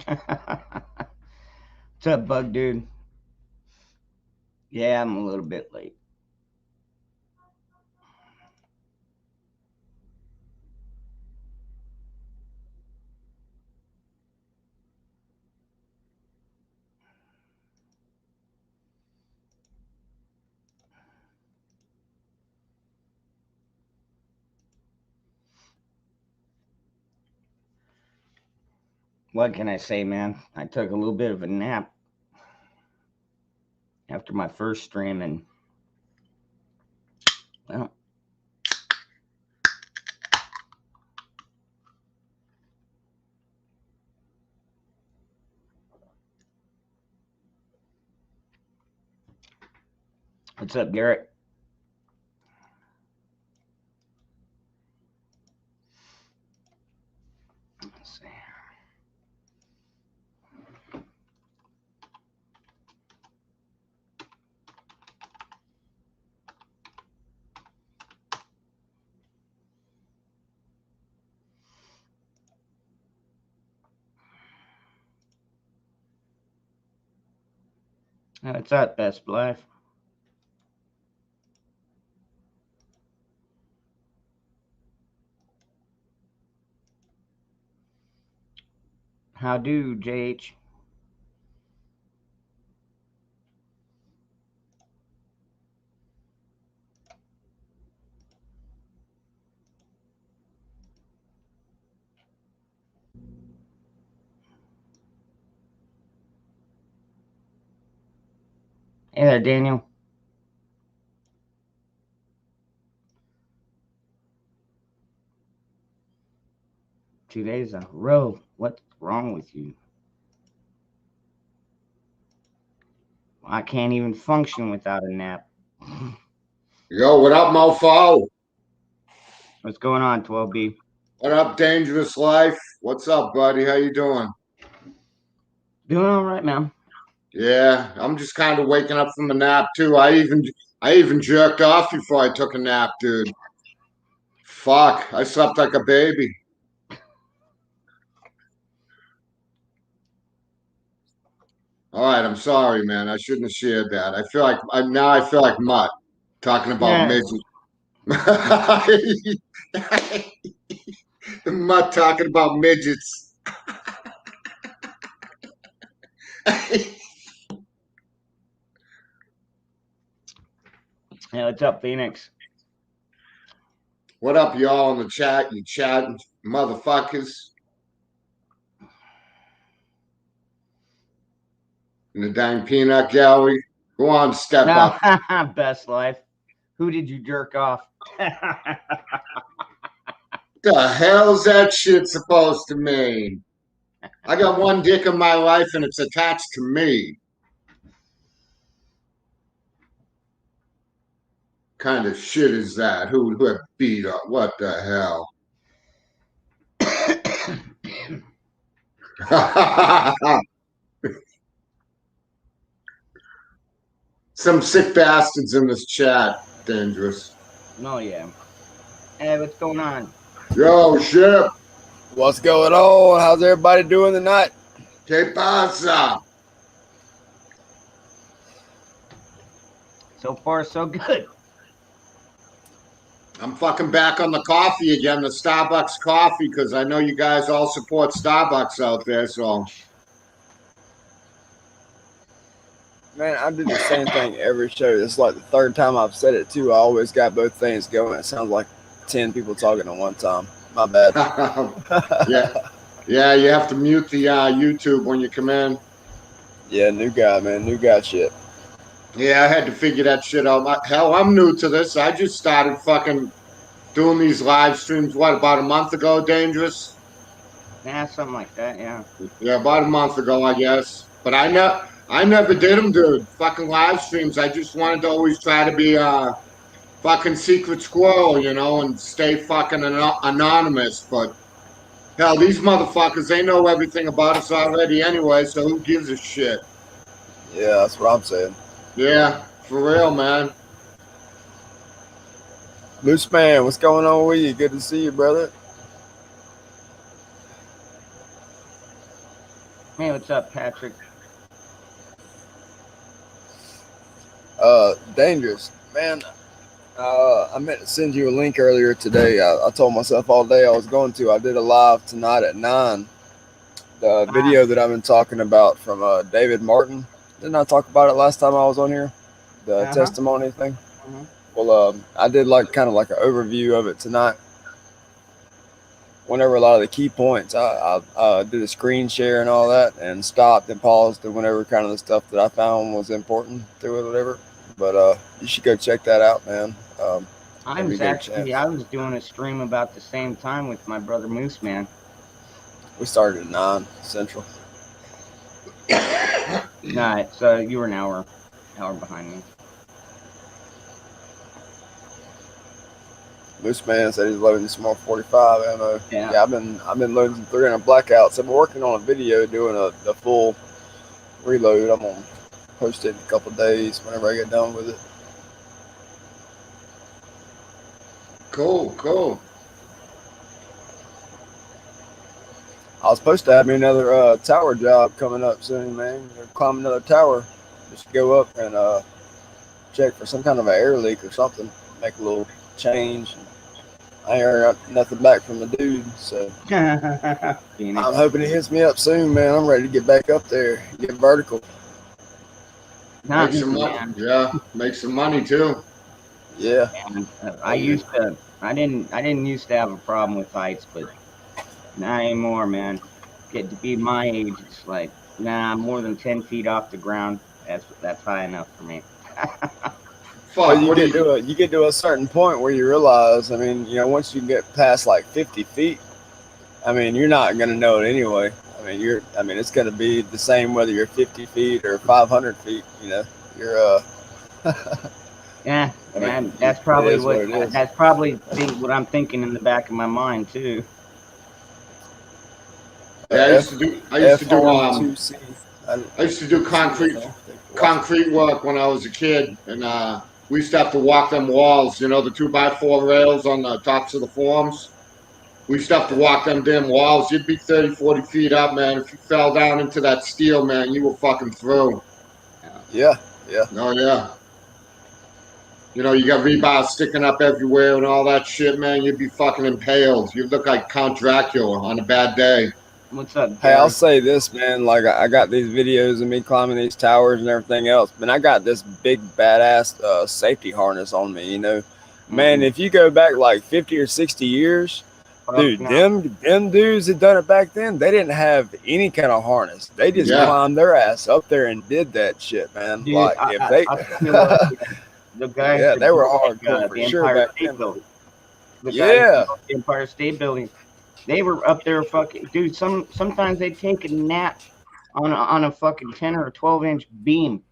What's up, Bug Dude? Yeah, I'm a little bit late. What can I say, man? I took a little bit of a nap after my first stream, and well, what's up, Garrett? Let's see. What's up, Best Life? How do, JH? Hey there, Daniel. 2 days in a row. What's wrong with you? I can't even function without a nap. Yo, what up, mofo? What's going on, 12B? What up, Dangerous Life? What's up, buddy? How you doing? Doing all right, man. Yeah, I'm just kind of waking up from a nap too. I even jerked off before I took a nap, dude. Fuck, I slept like a baby. All right, I'm sorry, man. I shouldn't have shared that. I feel like Mutt talking about Yeah, midgets. Mutt talking about midgets. yeah. What's up, Phoenix? What up, y'all in the chat? You chatting motherfuckers in the dang peanut gallery? Go on, step No, up. Best Life. Who did you jerk off? The hell's that shit supposed to mean? I got one dick in my life and it's attached to me. Kind of shit is that? Who have beat up? What the hell? Some sick bastards in this chat. Dangerous. No, yeah. Hey, what's going on? Yo, ship. What's going on? How's everybody doing tonight? Que pasa? So far, so good. I'm fucking back on the coffee again, the Starbucks coffee, because I know you guys all support Starbucks out there. So, Man, I do the same thing every show. It's like the third time I've said it too. I always got both things going. It sounds like 10 people talking at one time. My bad. yeah, yeah, you have to mute the YouTube when you come in. Yeah, new guy, man. New guy shit. Yeah, I had to figure that shit out. Hell, I'm new to this. I just started fucking doing these live streams, what, about a month ago, Dangerous? Yeah, something like that, yeah. Yeah, about a month ago, I guess. But I never did them, dude. Fucking live streams. I just wanted to always try to be fucking secret squirrel, and stay fucking anonymous. But hell, these motherfuckers, they know everything about us already anyway, so who gives a shit? Yeah, that's what I'm saying. Yeah, for real, man. Loose man, what's going on with you? Good to see you, brother. Hey, what's up, Patrick? Dangerous, man. I meant to send you a link earlier today. I told myself all day I was going to. I did a live tonight at 9. The video that I've been talking about from David Martin. Didn't I talk about it last time I was on here? The testimony thing. Well, I did kind of like an overview of it tonight. Whenever a lot of the key points, I did a screen share and all that, and stopped and paused, and whenever kind of the stuff that I found was important to it, whatever. But you should go check that out, man. I was doing a stream about the same time with my brother Moose, man. We started at 9 Central. Nah, so you were an hour behind me. Moose Man said he's loading some more 45 ammo. Yeah, I've been loading some 300 blackouts. I've been working on a video doing the full reload. I'm gonna post it in a couple of days whenever I get done with it. Cool. I was supposed to have me another tower job coming up soon, man. Climb another tower, just go up and check for some kind of an air leak or something. Make a little change. I ain't heard nothing back from the dude, so I'm hoping he hits me up soon, man. I'm ready to get back up there, get vertical. Make some money. Yeah, make some money too. Yeah. I didn't used to have a problem with heights, but not anymore, man. Get to be my age, it's like, nah, more than 10 feet off the ground. That's high enough for me. Well, you get to a certain point where you realize, I mean, once you get past like 50 feet, I mean, you're not going to know it anyway. I mean, it's going to be the same whether you're 50 feet or 500 feet, you're, yeah, man, that's probably what I'm thinking in the back of my mind too. Yeah, I used to do concrete work when I was a kid, and we used to have to walk them walls, the 2x4 rails on the tops of the forms. We used to have to walk them damn walls. You'd be 30, 40 feet up, man. If you fell down into that steel, man, you were fucking through. Yeah. Oh, yeah. You got rebars sticking up everywhere and all that shit, man. You'd be fucking impaled. You'd look like Count Dracula on a bad day. What's up, Gary? Hey, I'll say this, man. Like, I got these videos of me climbing these towers and everything else, but I got this big badass safety harness on me. Man, if you go back like 50 or 60 years, dude, them dudes that done it back then, they didn't have any kind of harness. They just climbed their ass up there and did that shit, man. Dude, like, the guys, they were hardcore for sure back then. The Empire State Building. They were up there fucking, dude. Sometimes they'd take a nap on a fucking 10 or 12-inch beam.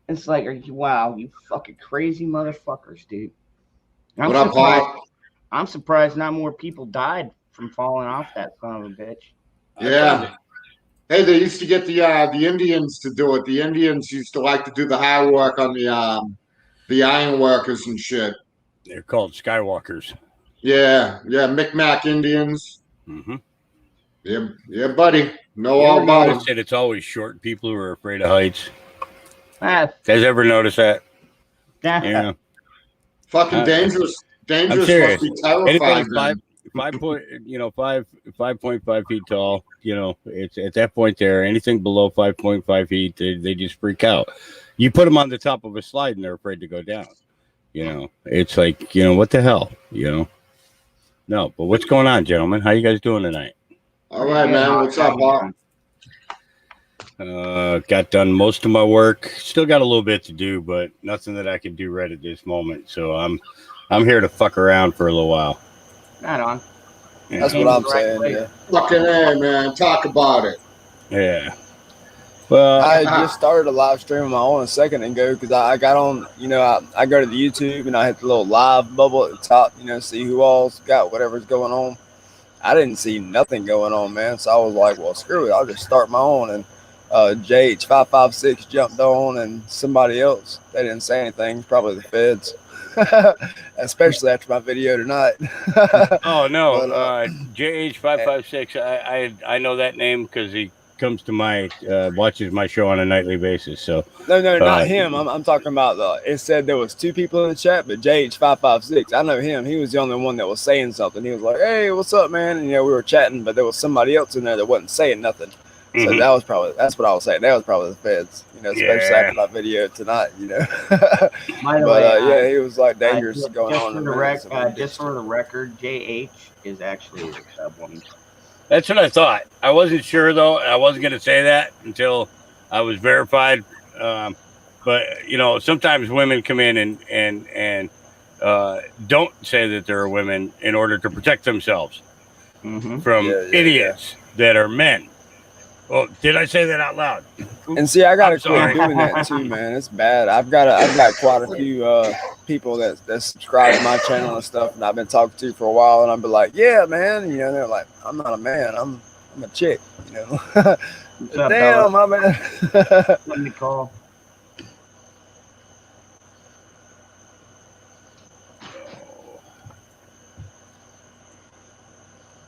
It's like, wow, you fucking crazy motherfuckers, dude. I'm surprised not more people died from falling off that son of a bitch. Yeah. Hey, they used to get the Indians to do it. The Indians used to like to do the high work on the iron workers and shit. They're called Skywalkers. Yeah, Micmac Indians. Mm-hmm. Yeah, buddy. Know all about it. Said it's always short people who are afraid of heights. Ah, Guys ever notice that? Yeah. Fucking dangerous. Dangerous must be terrifying. 5.5 feet tall. It's at that point there. Anything below 5.5 feet, they just freak out. You put them on the top of a slide and they're afraid to go down. It's like, what the hell, No, but what's going on, gentlemen? How you guys doing tonight? All right, man. What's up, Bob? Got done most of my work. Still got a little bit to do, but nothing that I can do right at this moment. So I'm here to fuck around for a little while. Not on. Yeah. That's what I'm saying. Yeah. Fucking A, man. Talk about it. Yeah. Well, I just started a live stream of my own a second ago because I got on, I go to the YouTube and I hit the little live bubble at the top, see who all's got whatever's going on. I didn't see nothing going on, man. So I was like, well, screw it. I'll just start my own. And JH556 jumped on and somebody else. They didn't say anything. Probably the feds. Especially after my video tonight. Oh, no. JH556. I know that name because he comes to my watches my show on a nightly basis. So No, not him. I'm talking about it said there was 2 people in the chat, but JH556, I know him. He was the only one that was saying something. He was like, "Hey, what's up, man?" And we were chatting, but there was somebody else in there that wasn't saying nothing. So that's what I was saying. That was probably the feds, especially after my video tonight, By the But way, he was like dangerous going just on. just for the record, JH is actually a sub woman. that's what I thought. I wasn't sure though. I wasn't going to say that until I was verified. But sometimes women come in and don't say that they're women in order to protect themselves from idiots that are men. Well, did I say that out loud? And see, I gotta quit doing that too, man. It's bad. I've got quite a few people that subscribe to my channel and stuff, and I've been talking to for a while, and I'll be like, "Yeah, man," and they're like, "I'm not a man. I'm a chick," Damn, my man. Let me call.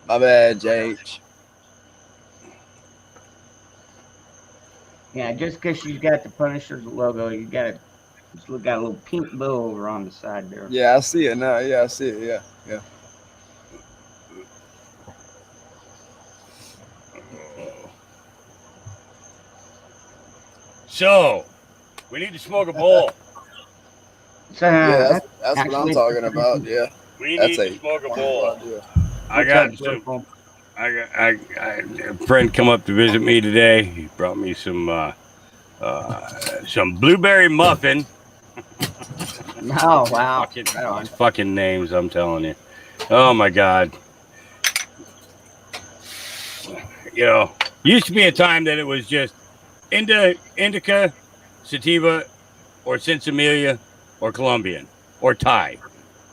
My bad, JH. Yeah, just because she's got the Punisher's logo, you got a little pink bow over on the side there. Yeah, I see it now. Yeah, I see it. Yeah. So, we need to smoke a bowl. So, yeah, that's what I'm talking about. Yeah, we need to smoke a bowl. I got a friend come up to visit me today. He brought me some blueberry muffin. Oh wow! Fucking names, I'm telling you. Oh my god. Used to be a time that it was just indica, sativa, or Sinsemilla, or Colombian, or Thai.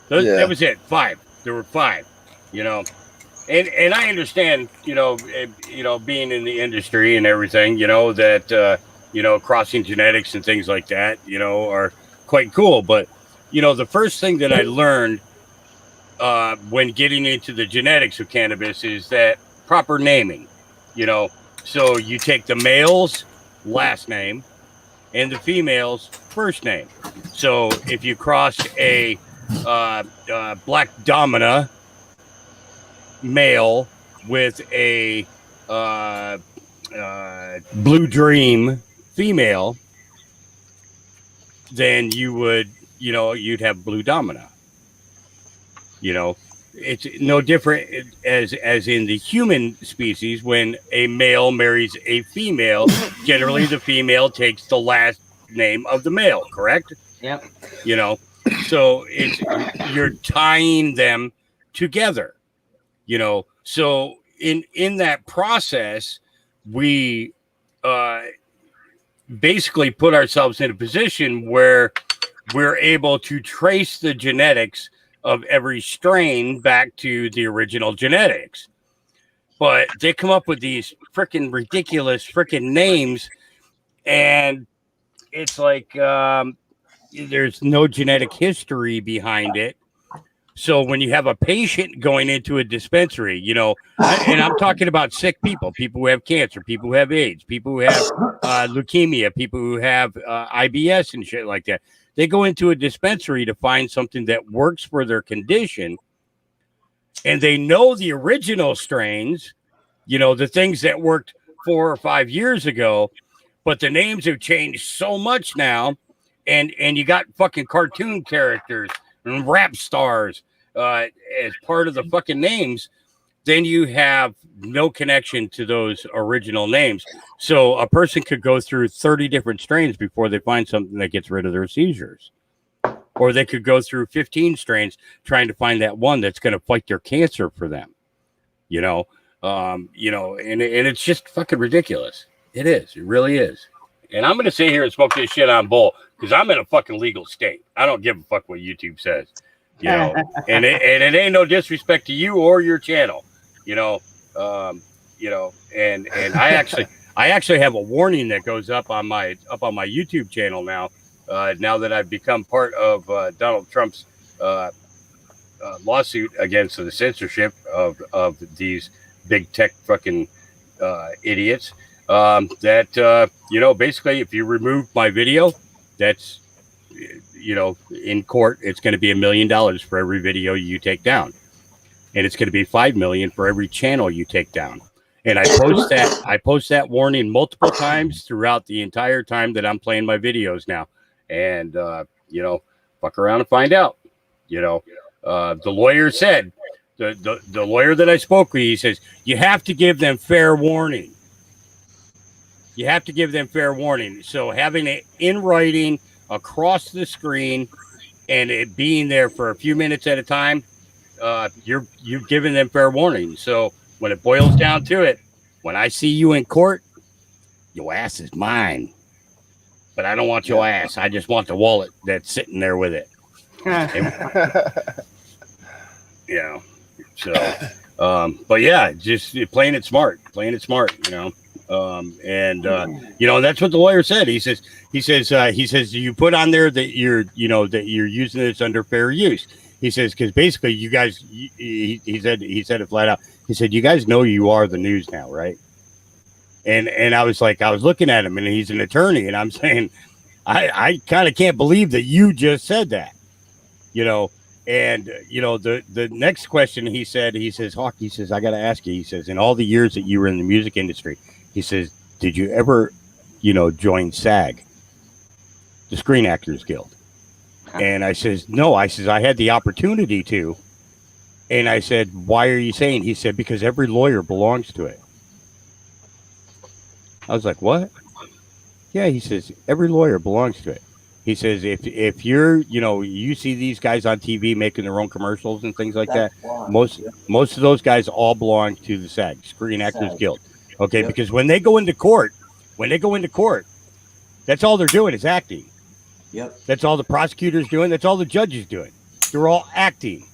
That was it. 5. There were 5. And I understand, being in the industry and everything, that crossing genetics and things like that, are quite cool. But the first thing that I learned when getting into the genetics of cannabis is that proper naming. So you take the male's last name and the female's first name. So if you cross a Black Domina male with a Blue Dream female, then you would, you'd have Blue Domina. It's no different as in the human species. When a male marries a female, generally the female takes the last name of the male, correct? Yep. So you're tying them together. So in that process, we basically put ourselves in a position where we're able to trace the genetics of every strain back to the original genetics. But they come up with these freaking ridiculous freaking names, and it's like there's no genetic history behind it. So when you have a patient going into a dispensary, and I'm talking about sick people who have cancer, people who have AIDS, people who have leukemia, people who have IBS and shit like that. They go into a dispensary to find something that works for their condition, and they know the original strains, the things that worked 4 or 5 years ago, but the names have changed so much now, and you got fucking cartoon characters and rap stars as part of the fucking names, then you have no connection to those original names. So a person could go through 30 different strains before they find something that gets rid of their seizures. Or they could go through 15 strains trying to find that one that's going to fight their cancer for them. And it's just fucking ridiculous. It is. It really is. And I'm going to sit here and smoke this shit on bowl because I'm in a fucking legal state. I don't give a fuck what YouTube says, and it ain't no disrespect to you or your channel, and I actually have a warning that goes up on my YouTube channel now that I've become part of Donald Trump's lawsuit against the censorship of these big tech fucking idiots. that you know, basically, if you remove my video, that's, you know, in court, it's going to be $1 million for every video you take down, and it's going to be $5 million for every channel you take down. And I post that warning multiple times throughout the entire time that I'm playing my videos now. And you know, fuck around and find out. You know, the lawyer said, the lawyer that I spoke with, he says, you have to give them fair warning. You have to give them fair warning. So having it in writing across the screen and it being there for a few minutes at a time, you've given them fair warning. So when it boils down to it, when I see you in court, your ass is mine. But I don't want your ass. I just want the wallet that's sitting there with it. You know, so, but yeah, just playing it smart, you know. You know, that's what the lawyer said. He says, you put on there that you're using this under fair use. He says, because basically you guys, he said it flat out. He said, you guys know you are the news now, right? And I was looking at him, and he's an attorney, and I'm saying, I kind of can't believe that you just said that, you know. And you know, the next question he says, Hawk, he says, I got to ask you. He says, in all the years that you were in the music industry, he says, did you ever, you know, join SAG, the Screen Actors Guild? And I says, no. I says, I had the opportunity to. And I said, why are you saying? He said, because every lawyer belongs to it. I was like, what? Yeah, he says, every lawyer belongs to it. He says, if you're, you know, you see these guys on TV making their own commercials and things like that, most of those guys all belong to the SAG, Screen Actors Guild. Okay, because when they go into court, that's all they're doing is acting. Yep. That's all the prosecutor's doing. That's all the judge is doing. They're all acting.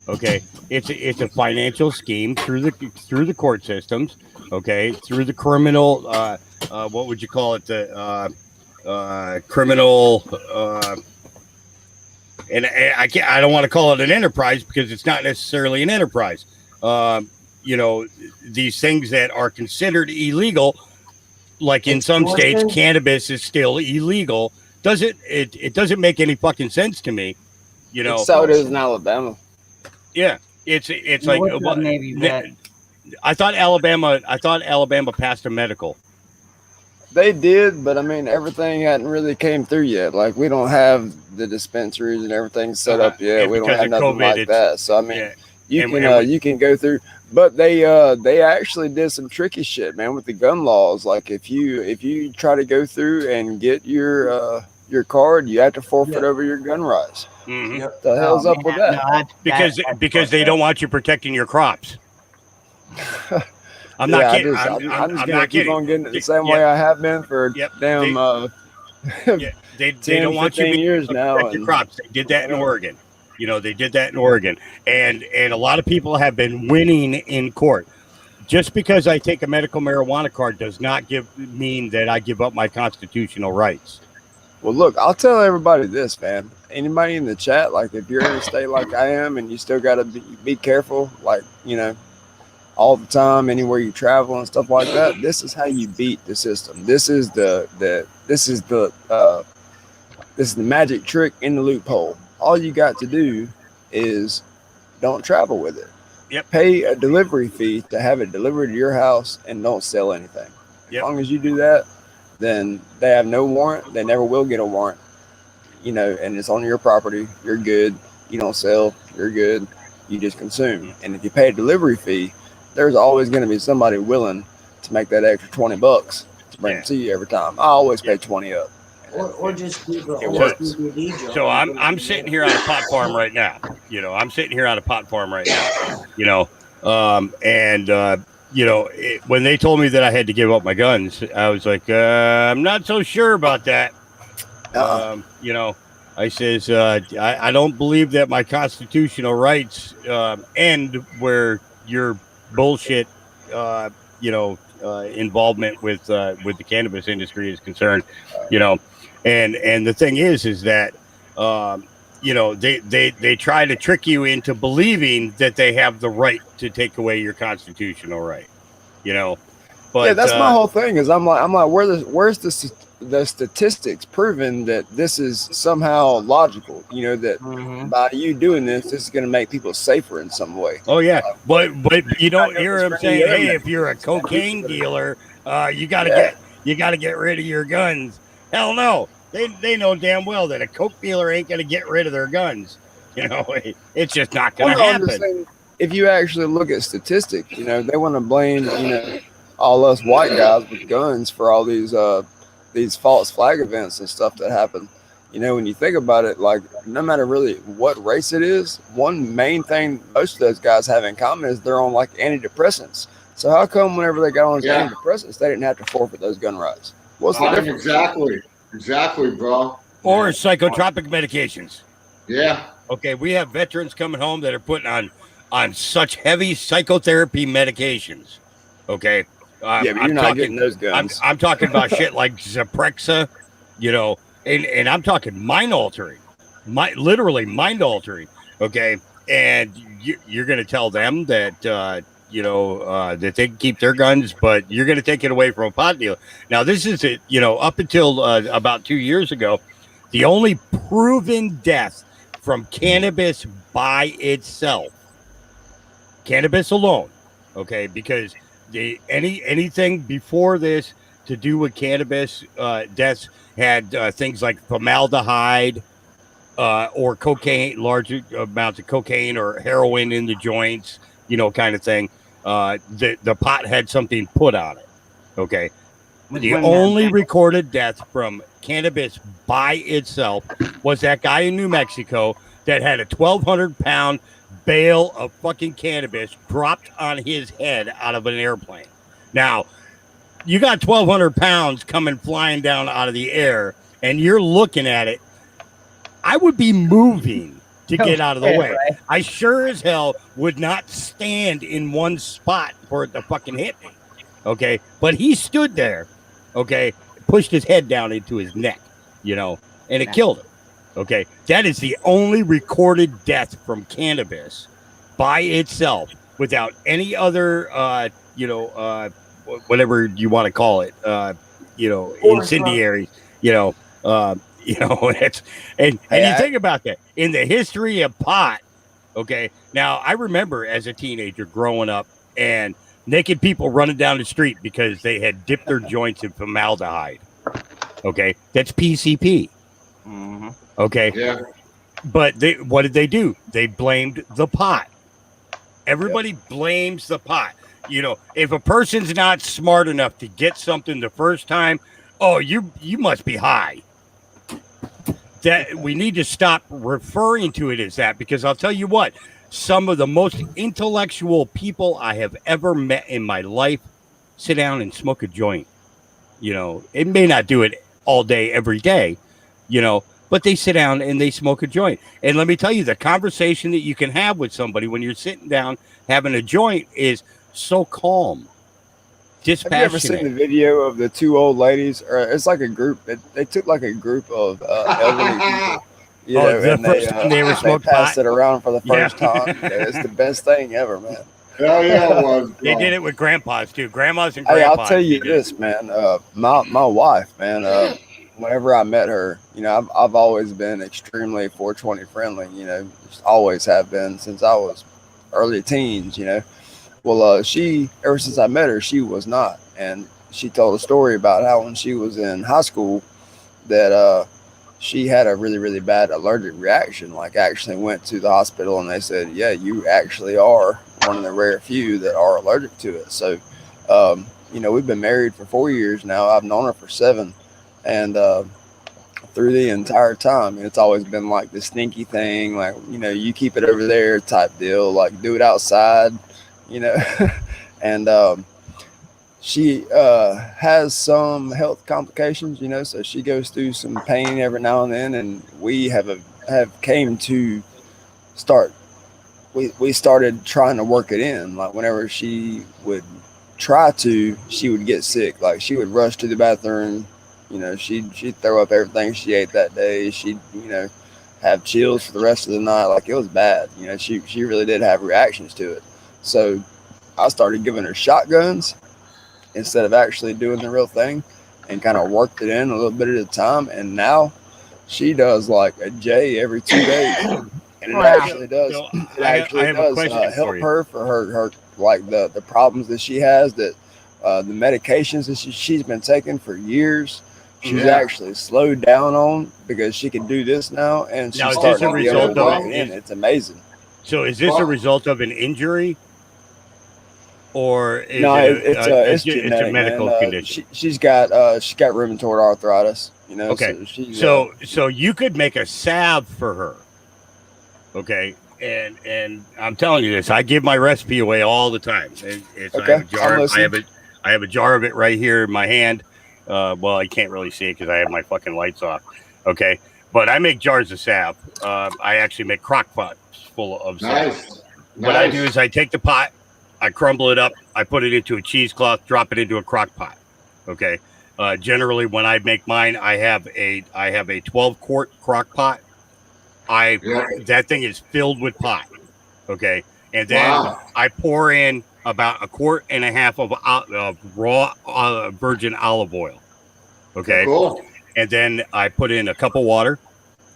Okay, it's a financial scheme through the court systems. Okay, through the criminal. What would you call it? The criminal. And I don't want to call it an enterprise because it's not necessarily an enterprise. You know, these things that are considered illegal, like in some states, cannabis is still illegal. It doesn't make any fucking sense to me, you know. So it is in Alabama. Yeah, it's like I thought Alabama passed a medical. They did, but I mean everything hadn't really came through yet. Like we don't have the dispensaries and everything set up yet. We don't have nothing like that. So I mean, you can go through. But they actually did some tricky shit, man, with the gun laws. Like if you try to go through and get your card, you have to forfeit over your gun rights. Mm-hmm. What the hell's up with that? No, because they don't want you protecting your crops. I'm not kidding. I'm just gonna keep on getting it the same way I have been for damn they don't want you to years now. Protect your crops. They did that in Oregon. You know, they did that in Oregon, and a lot of people have been winning in court. Just because I take a medical marijuana card does not mean that I give up my constitutional rights. Well, look, I'll tell everybody this, man. Anybody in the chat, like if you're in a state like I am, and you still gotta be careful, like you know, all the time, anywhere you travel and stuff like that. This is how you beat the system. This is the magic trick in the loophole. All you got to do is don't travel with it. Yep. Pay a delivery fee to have it delivered to your house and don't sell anything. As long as you do that, then they have no warrant. They never will get a warrant. You know, and it's on your property. You're good. You don't sell. You're good. You just consume. And if you pay a delivery fee, there's always going to be somebody willing to make that extra $20 to bring it to you every time. I always pay 20 up. Or just keep it works. So I'm sitting here on a pot farm right now. You know, You know, you know, when they told me that I had to give up my guns, I was like, I'm not so sure about that. You know, I says, I don't believe that my constitutional rights end where your bullshit, you know, involvement with the cannabis industry is concerned. You know. And the thing is that, you know, they try to trick you into believing that they have the right to take away your constitutional right, you know, But yeah, that's my whole thing. Is I'm like, where's the statistics proving that this is somehow logical? You know that Mhm. by you doing this is going to make people safer in some way. Oh yeah, but you don't hear it's him for saying, the "Hey, other if you're a cocaine dealer, you got to Yeah. get rid of your guns." Hell no, they know damn well that a coke dealer ain't gonna get rid of their guns. You know, it's just not gonna Well, no, I'm happen. just saying, if you actually look at statistics, you know, they want to blame, you know, all us white guys with guns for all these false flag events and stuff that happen. You know, when you think about it, like no matter really what race it is, one main thing most of those guys have in common is they're on like antidepressants. So how come whenever they got on those Yeah. antidepressants, they didn't have to forfeit those gun rights? What's the difference? Exactly, bro. Or psychotropic medications. Yeah. Okay, we have veterans coming home that are putting on such heavy psychotherapy medications. Okay, Yeah, but you're not getting those guns. I'm talking about shit like Zyprexa, you know, and I'm talking mind altering, literally mind altering. Okay, and you're going to tell them that that they can keep their guns, but you're going to take it away from a pot dealer. Now, this is it. You know, up until about 2 years ago, the only proven death from cannabis by itself, cannabis alone, okay, because anything before this to do with cannabis deaths had things like formaldehyde or cocaine, large amounts of cocaine or heroin in the joints, you know, kind of thing. The pot had something put on it, okay. The only recorded death from cannabis by itself was that guy in New Mexico that had a 1,200-pound bale of fucking cannabis dropped on his head out of an airplane. Now, you got 1,200 pounds coming flying down out of the air, and you're looking at it. I would be moving to get out of the way. Right. I sure as hell would not stand in one spot for it to fucking hit me. Okay, but he stood there. Okay, pushed his head down into his neck, you know, and it killed him. Okay, that is the only recorded death from cannabis by itself without any other, whatever you want to call it, incendiaries, it's, and you think about that in the history of pot. Okay, now I remember as a teenager growing up and naked people running down the street because they had dipped their joints in formaldehyde. Okay, that's PCP. Mm-hmm. Okay, Yeah. but what did they do? They blamed the pot. Everybody blames the pot. You know, if a person's not smart enough to get something the first time, oh, you must be high. That we need to stop referring to it as that, because I'll tell you what, some of the most intellectual people I have ever met in my life sit down and smoke a joint. You know, it may not do it all day, every day, you know, but they sit down and they smoke a joint. And let me tell you, the conversation that you can have with somebody when you're sitting down having a joint is so calm, dispassionate. Have you ever seen the video of the two old ladies? Or it's like a group. They took like a group of elderly people. You know, and they were smoking passed pot. it around for the first time. It's the best thing ever, man. Hell yeah, it was. They did it with grandpas too, grandmas and Hey, grandpas. I'll tell you this, man. My wife, man. Whenever I met her, you know, I've always been extremely 420 friendly. You know, just always have been since I was early teens. You know, well, she ever since I met her, she was not, and she told a story about how when she was in high school, that she had a really, really bad allergic reaction. Like, actually went to the hospital, and they said, "Yeah, you actually are one of the rare few that are allergic to it." So, you know, we've been married for 4 years now. I've known her for 7. And through the entire time, it's always been like the stinky thing, like, you know, you keep it over there type deal, like do it outside, you know. And she has some health complications, you know, so she goes through some pain every now and then. And we have came to start. We started trying to work it in. Like, whenever she would try to, she would get sick. Like, she would rush to the bathroom. You know, she'd throw up everything she ate that day. She'd, you know, have chills for the rest of the night. Like, it was bad. You know, she really did have reactions to it. So I started giving her shotguns. instead of actually doing the real thing, and kind of worked it in a little bit at a time. And now she does like a J every 2 days, and it Wow. actually does. So It I actually have a does question help for you. her for her like the problems that she has, that the medications that she's been taking for years. She's Yeah. actually slowed down on, because she can do this now, and she's Now, is this starting a to be able result to of work it? it in. It's amazing. So is this a Well- result of an injury, or is No, it it's it's a genetic, medical man. condition? She's got rheumatoid arthritis. You know, Okay. so she's So you could make a salve for her. Okay. And I'm telling you this, I give my recipe away all the time. It's Okay, I have a jar. I'm listening. I have a jar of it right here in my hand. Well, I can't really see it because I have my fucking lights off. Okay, but I make jars of salve. I actually make crock pots full of salve. Nice. What I do is I take the pot, I crumble it up, I put it into a cheesecloth, drop it into a crock pot. Okay. Generally, when I make mine, I have a 12-quart crock pot. That thing is filled with pot. Okay, and then Wow. I pour in about 1.5 quarts of raw virgin olive oil. Okay, Cool. and then I put in a cup of water.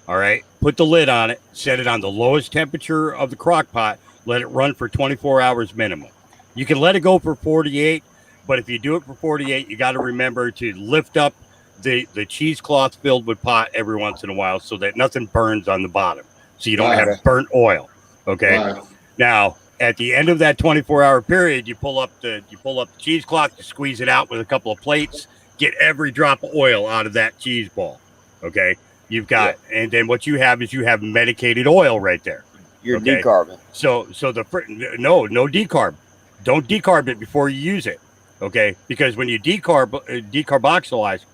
All right, put the lid on it, set it on the lowest temperature of the crock pot, let it run for 24 hours minimum. You can let it go for 48, but if you do it for 48, you got to remember to lift up the cheesecloth filled with pot every once in a while so that nothing burns on the bottom, so you don't Right. have burnt oil. Okay. Right. Now, at the end of that 24-hour period, you pull up the cheesecloth, you squeeze it out with a couple of plates, get every drop of oil out of that cheese ball. Okay. You've got, and then what you have is you have medicated oil right there. you're okay. decarbing. So no decarb. Don't decarb it before you use it. Okay. Because when you decarboxylize,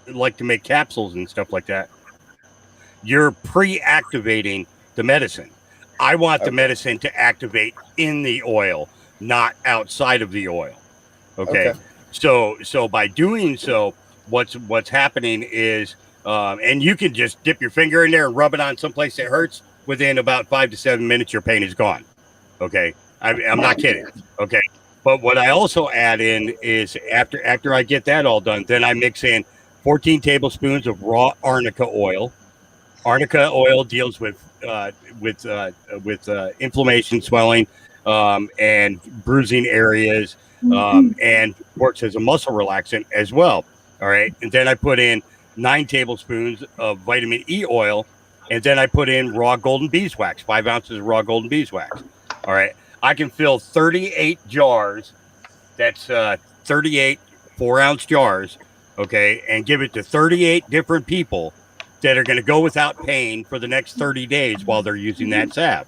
like to make capsules and stuff like that, you're pre-activating the medicine. I want the medicine to activate in the oil, not outside of the oil. Okay. So by doing so, what's happening is, and you can just dip your finger in there and rub it on someplace that hurts. Within about 5 to 7 minutes, your pain is gone. Okay. I'm not kidding. Okay. But what I also add in is after I get that all done, then I mix in 14 tablespoons of raw arnica oil. Arnica oil deals with inflammation, swelling, and bruising areas, and works as a muscle relaxant as well. All right, and then I put in 9 tablespoons of vitamin E oil, and then I put in raw golden beeswax, 5 ounces of raw golden beeswax. All right, I can fill 38 jars. That's 38 4-ounce jars. Okay, and give it to 38 different people that are going to go without pain for the next 30 days while they're using that salve.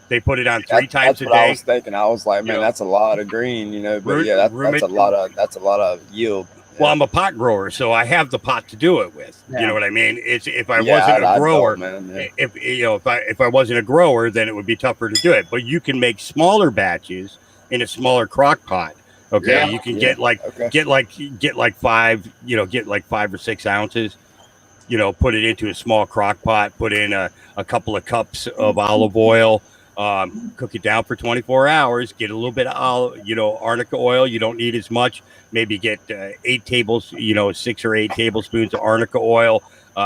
They put it on 3 times That's a what I day. was thinking. I was like, man, You know, that's a lot of green, you know. But Ru- yeah, that's a lot of yield. Well, I'm a pot grower, so I have the pot to do it with. Yeah. You know what I mean? It's if I Yeah, wasn't a I grower, don't, man. if I wasn't a grower, then it would be tougher to do it. But you can make smaller batches in a smaller crock pot. Okay, Yeah. you can Yeah. get like 5, get like 5 or 6 ounces. Put it into a small crock pot, put in a couple of cups of olive oil, cook it down for 24 hours, get a little bit of, arnica oil. You don't need as much. Maybe get 6 or 8 tablespoons of arnica oil,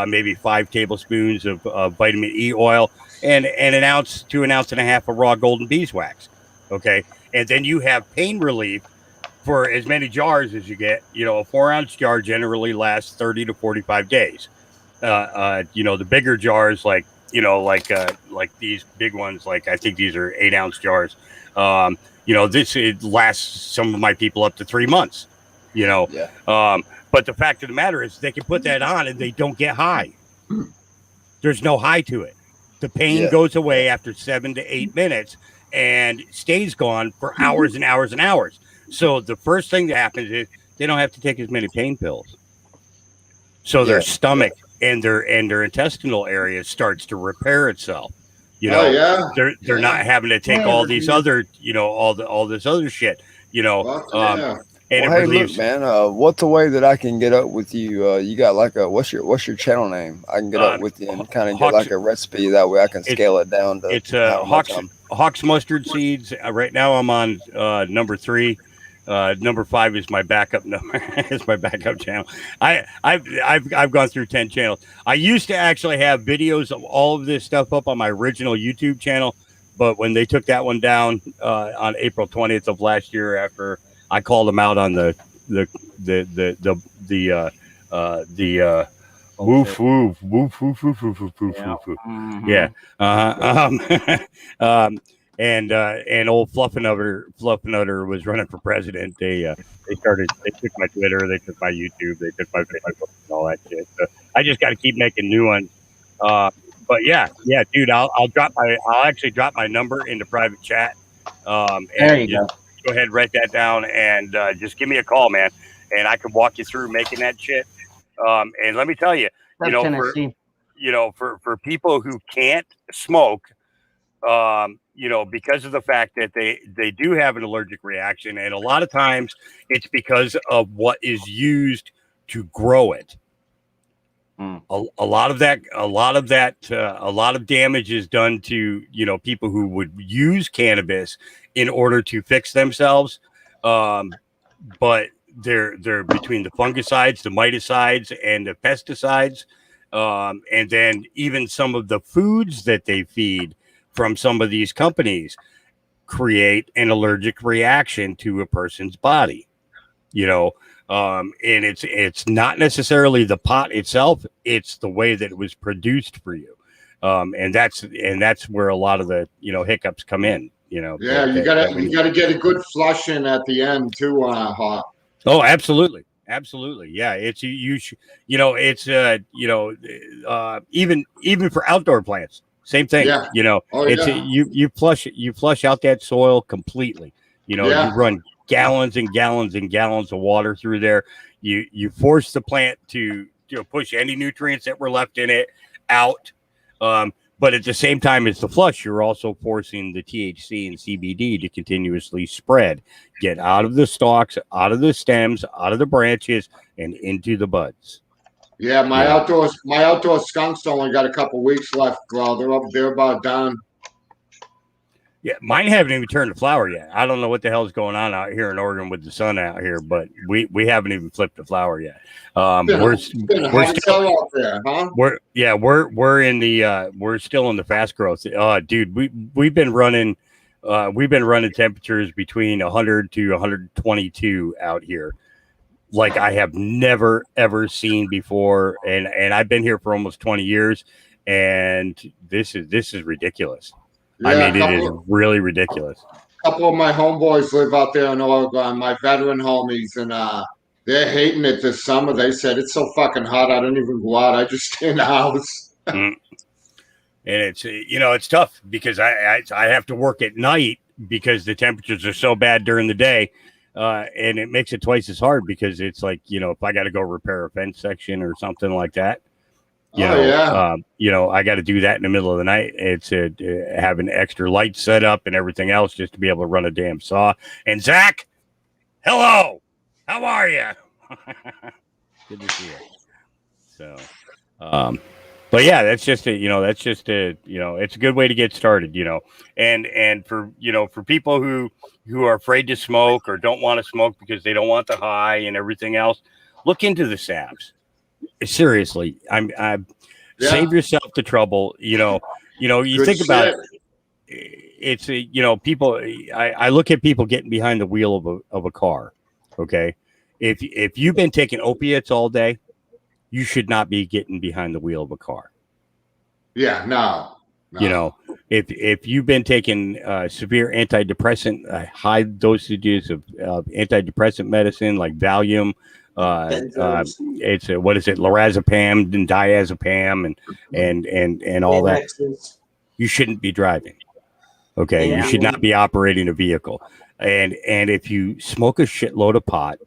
maybe 5 tablespoons of vitamin E oil, and an ounce to an ounce and a half of raw golden beeswax. Okay. And then you have pain relief for as many jars as you get. A 4-ounce jar generally lasts 30 to 45 days. The bigger jars, like these big ones, like I think these are 8-ounce jars. It lasts some of my people up to 3 months. But the fact of the matter is, they can put that on and they don't get high. There's no high to it. The pain goes away after 7 to 8 minutes and stays gone for hours and hours and hours. So the first thing that happens is they don't have to take as many pain pills. So their stomach and their intestinal area starts to repair itself. They're not having to take all these other, all this other shit, and Well, it hey, relieves. look, man. What's a way that I can get up with you? You got like what's your channel name? I can get up with you and kind of get Hawks- like a recipe. That way I can scale it down to. It's how much Hawks mustard seeds. Right now I'm on number 3. Number 5 is my backup number. It's my backup channel. I've gone through 10 channels. I used to actually have videos of all of this stuff up on my original YouTube channel, but when they took that one down on April 20th of last year, after I called them out on the woof woof woof woof woof woof woof woof woof. Yeah. And old Fluffernutter was running for president. They took my Twitter, they took my YouTube, they took my Facebook and all that shit. So I just got to keep making new ones. But yeah, dude, I'll actually drop my number into private chat. There you go. Go ahead, write that down, and just give me a call, man, and I can walk you through making that shit. And let me tell you, for people who can't smoke, because of the fact that they do have an allergic reaction, and a lot of times it's because of what is used to grow it. A lot of damage is done to people who would use cannabis in order to fix themselves, but they're between the fungicides, the miticides, and the pesticides, and then even some of the foods that they feed from some of these companies create an allergic reaction to a person's body, and it's not necessarily the pot itself, it's the way that it was produced for you. And that's where a lot of the, hiccups come in, Yeah, you gotta get a good flush in at the end too, Hawk. Oh, absolutely. Yeah. It's, even for outdoor plants, same thing. Yeah. You flush out that soil completely. You run gallons and gallons and gallons of water through there. You force the plant to push any nutrients that were left in it out. But at the same time as the flush, you're also forcing the THC and CBD to continuously spread, get out of the stalks, out of the stems, out of the branches, and into the buds. Yeah, my outdoor skunks only got a couple weeks left, bro. They're about done. Yeah, mine haven't even turned to flower yet. I don't know what the hell's going on out here in Oregon with the sun out here, but we haven't even flipped a flower yet. We're still out there, huh? We're still in the fast growth. Dude, we've been running temperatures between 100 to 122 out here, like I have never ever seen before, and I've been here for almost 20 years, and this is ridiculous. Yeah, it is really ridiculous. A couple of my homeboys live out there in Oregon, my veteran homies, and they're hating it this summer. They said it's so fucking hot, I don't even go out. I just stay in the house. And it's it's tough because I have to work at night because the temperatures are so bad during the day, and it makes it twice as hard because it's like if I got to go repair a fence section or something like that. I got to do that in the middle of the night. It's having extra lights set up and everything else just to be able to run a damn saw. And Zach, hello, how are you? Good to see you. So, but yeah, it's a good way to get started, and for people who are afraid to smoke or don't want to smoke because they don't want the high and everything else, look into the SABs. Seriously, save yourself the trouble. You good think shit. About it. It's people. I look at people getting behind the wheel of a car. Okay, if you've been taking opiates all day, you should not be getting behind the wheel of a car. Yeah, no. If you've been taking severe antidepressant, high dosages of antidepressant medicine like Valium. It's what is it, lorazepam and diazepam and all that. You shouldn't be driving. Okay, you should not be operating a vehicle. And if you smoke a shitload of pot,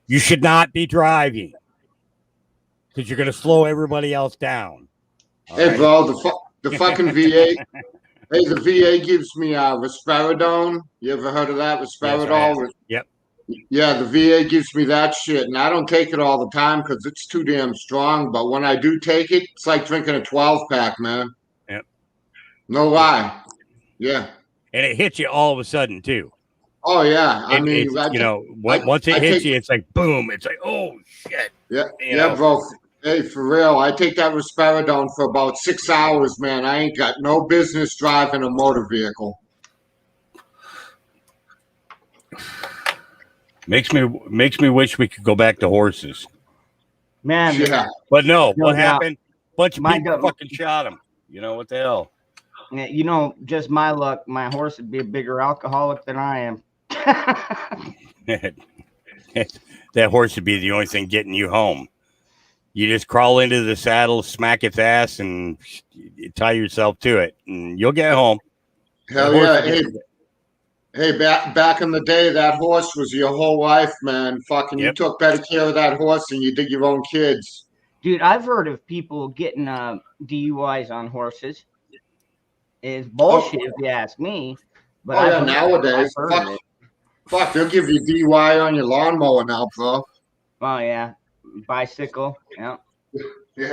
you should not be driving because you're going to slow everybody else down. Hey, bro, the fucking VA. Hey, the VA gives me risperidone. You ever heard of that? Risperidone. Yep. Yeah, the VA gives me that shit, and I don't take it all the time because it's too damn strong. But when I do take it, it's like drinking a 12-pack, man. Yep. No lie. Yeah. And it hits you all of a sudden, too. Oh yeah, I mean, once it I hits take- you, it's like boom. It's like, oh shit. yeah, You know? bro. Hey, for real, I take that risperidone for about 6 hours, man. I ain't got no business driving a motor vehicle. Makes me wish we could go back to horses. Man, Yeah, But no, No what doubt. happened? Bunch of My people God. fucking shot him. You know what the hell? you know, just my luck, my horse would be a bigger alcoholic than I am. That horse would be the only thing getting you home. You just crawl into the saddle, smack its ass, and tie yourself to it, and you'll get home. hell That horse yeah. would get- Hey, back in the day, that horse was your whole life, man. Fucking, you Yep. took better care of that horse than you did your own kids. Dude, I've heard of people getting DUIs on horses. It's bullshit if you ask me. But Oh I've yeah, heard- nowadays, I've heard of it. fuck, they'll give you DUI on your lawnmower now, bro. Oh yeah, bicycle. Yeah, Yeah, you're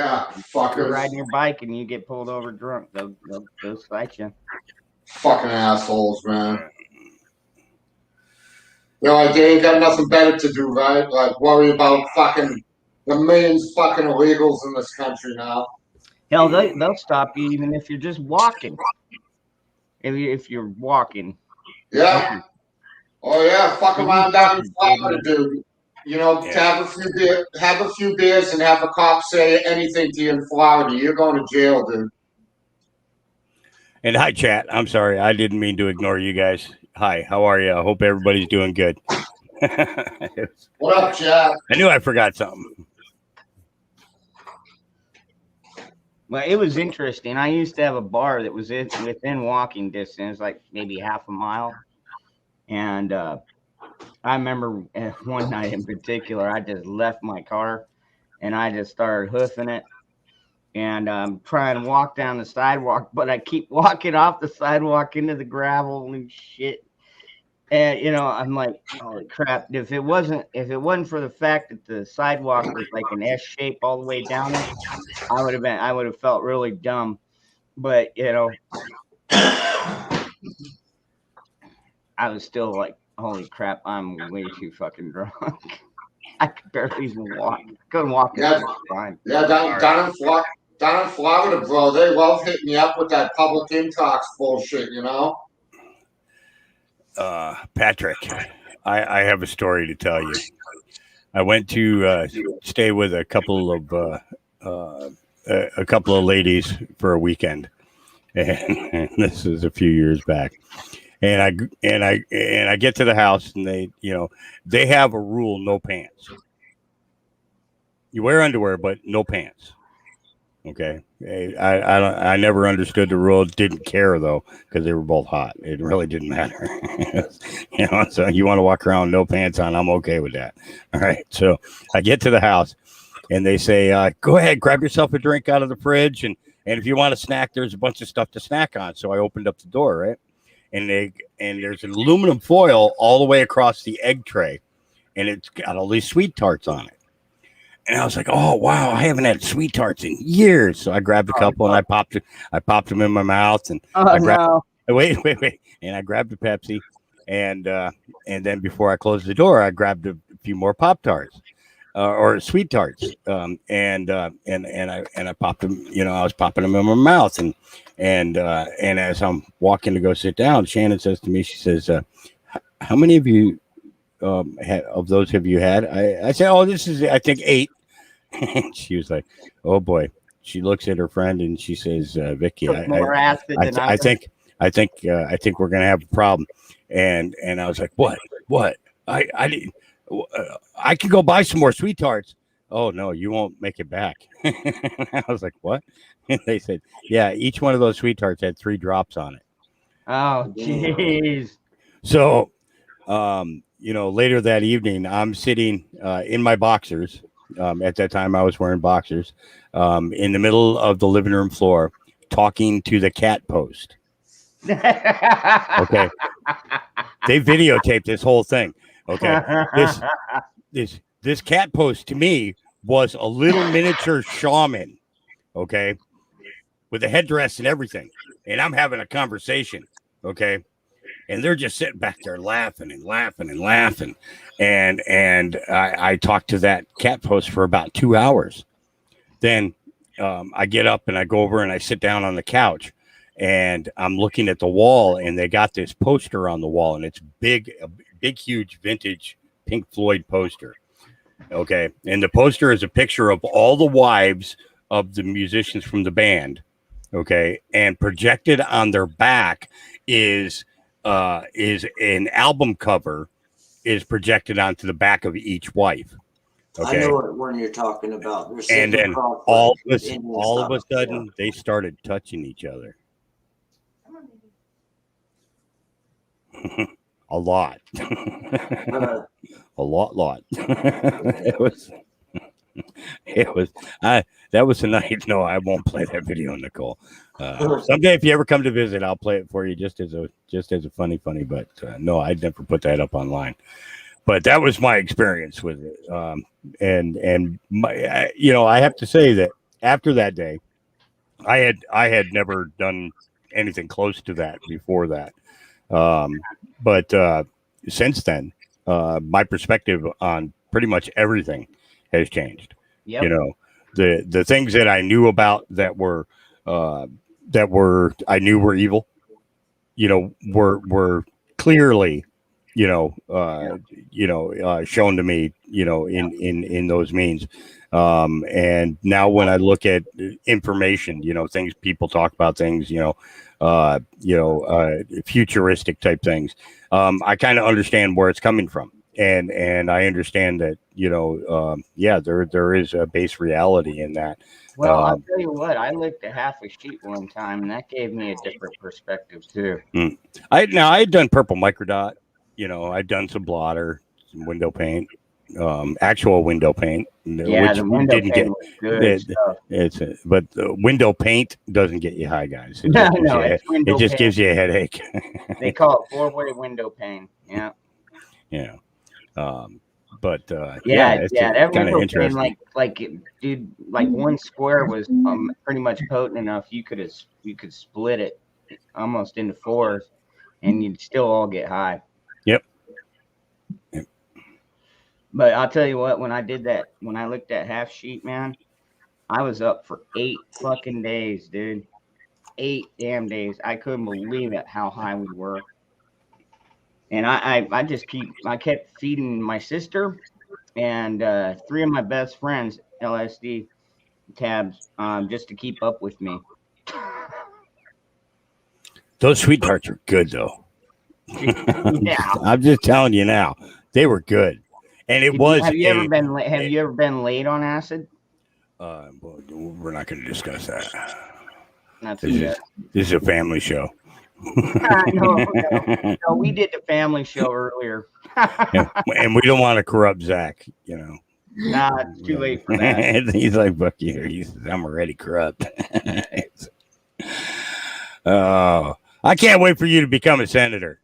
fuckers. riding your bike and you get pulled over drunk. They'll cite you. Fucking assholes, man. You know, like they ain't got nothing better to do, right? Like worry about fucking the millions fucking illegals in this country now. Hell, they'll stop you even if you're just walking. If you're walking. Yeah. Oh yeah, fuck around down in Florida, dude. You know, Yeah. have a few beers and have a cop say anything to you in Florida. You're going to jail, dude. And hi, chat. I'm sorry, I didn't mean to ignore you guys. Hi, how are you? I hope everybody's doing good. I What up, Jack? knew I forgot something. Well, it was interesting. I used to have a bar that was within walking distance, like maybe half a mile. And I remember one night in particular, I just left my car and I just started hoofing it. And I'm trying to walk down the sidewalk, but I keep walking off the sidewalk into the gravel and shit. And you know, I'm like, holy crap! If it wasn't for the fact that the sidewalk was like an S shape all the way down it, I would have felt really dumb. But you know, I was still like, holy crap! I'm way too fucking drunk. I could barely even walk. Couldn't walk. Yeah. Fine. Yeah, down in Florida, bro, they love hitting you up with that public intox bullshit, you know? Patrick, I have a story to tell you. I went to stay with a couple of ladies for a weekend, and this is a few years back. And I get to the house, and they have a rule: no pants. You wear underwear, but no pants. Okay, I never understood the rule. Didn't care though, because they were both hot. It really didn't matter. So you want to walk around with no pants on, I'm okay with that. All right. So I get to the house, and they say, "Go ahead, grab yourself a drink out of the fridge, and if you want a snack, there's a bunch of stuff to snack on." So I opened up the door, right, and there's an aluminum foil all the way across the egg tray, and it's got all these sweet tarts on it. And I was like, "Oh wow, I haven't had sweet tarts in years." So I grabbed a couple and I popped them in my mouth, and wait, and I grabbed a Pepsi, and then before I closed the door, I grabbed a few more Pop-Tarts or sweet tarts, and I popped them. I was popping them in my mouth, and as I'm walking to go sit down, Shannon says to me, she says, "How many of you of those have you had?" I said, "Oh, this is I think 8." She was like, "Oh boy." She looks at her friend and she says, "Vicky, I think we're gonna have a problem." And I was like, "What? I can go buy some more sweet tarts." "Oh no, you won't make it back." I was like, "What?" And they said, "Yeah, each one of those sweet tarts had 3 drops on it." Oh jeez. So, later that evening, I'm sitting in my boxers. At that time, I was wearing boxers in the middle of the living room floor, talking to the cat post. Okay, they videotaped this whole thing. Okay, this cat post to me was a little miniature shaman. Okay, with a headdress and everything, and I'm having a conversation. Okay, and they're just sitting back there laughing and laughing and laughing. And I talked to that cat post for about 2 hours. Then I get up and I go over and I sit down on the couch, and I'm looking at the wall, and they got this poster on the wall, and it's a big, huge vintage Pink Floyd poster. Okay. And the poster is a picture of all the wives of the musicians from the band. Okay. And projected on their back is an album cover is projected onto the back of each wife. Okay. I know what one you're talking about. And then all of a sudden they started touching each other. A lot. A lot. That was a night. No, I won't play that video, Nicole. Someday, if you ever come to visit, I'll play it for you just as a funny. But no, I'd never put that up online. But that was my experience with it. And my, I have to say that after that day, I had never done anything close to that before that. But since then, my perspective on pretty much everything has changed. Yep. The things that I knew about that were I knew were evil, were clearly, shown to me, in those means. And now when I look at information, things people talk about, things, futuristic type things, I kind of understand where it's coming from. And I understand that, there is a base reality in that. Well, I'll tell you what, I licked a half a sheet one time, and that gave me a different perspective too. I had done purple microdot, I'd done some blotter, some window paint, actual window paint. Yeah, which the window didn't paint was good. But the window paint doesn't get you high, guys. It just gives you a headache. They call it 4-way window pane. Yeah. Yeah. That window pane, dude, one square was pretty much potent enough. You could split it almost into 4s, and you'd still all get high. Yep. But I'll tell you what, when I did that, when I looked at half sheet, man, I was up for 8 fucking days, dude. 8 damn days. I couldn't believe it how high we were. And I kept feeding my sister and 3 of my best friends LSD tabs just to keep up with me. Those sweethearts are good though. Yeah. I'm just telling you now, they were good. And Have you ever been laid on acid? Well, we're not going to discuss that. This is a family show. No, we did the family show earlier. And we don't want to corrupt Zach, Nah, it's too late for that. He's like, fuck you. He says, I'm already corrupt. Oh, I can't wait for you to become a senator.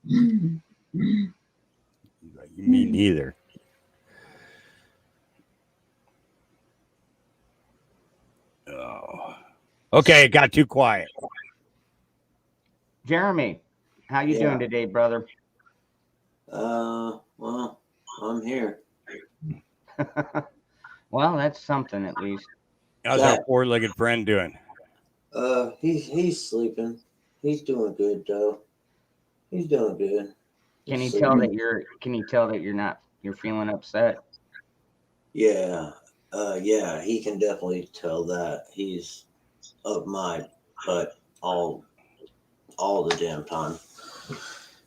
Me neither. Oh. Okay, it got too quiet. Jeremy, how you doing today, brother? Well, I'm here. Well, that's something at least. How's our 4-legged friend doing? He's sleeping. He's doing good though. He's doing good. Can you tell that you're feeling upset? Yeah. Yeah, he can definitely tell that. He's up my butt all the damn time.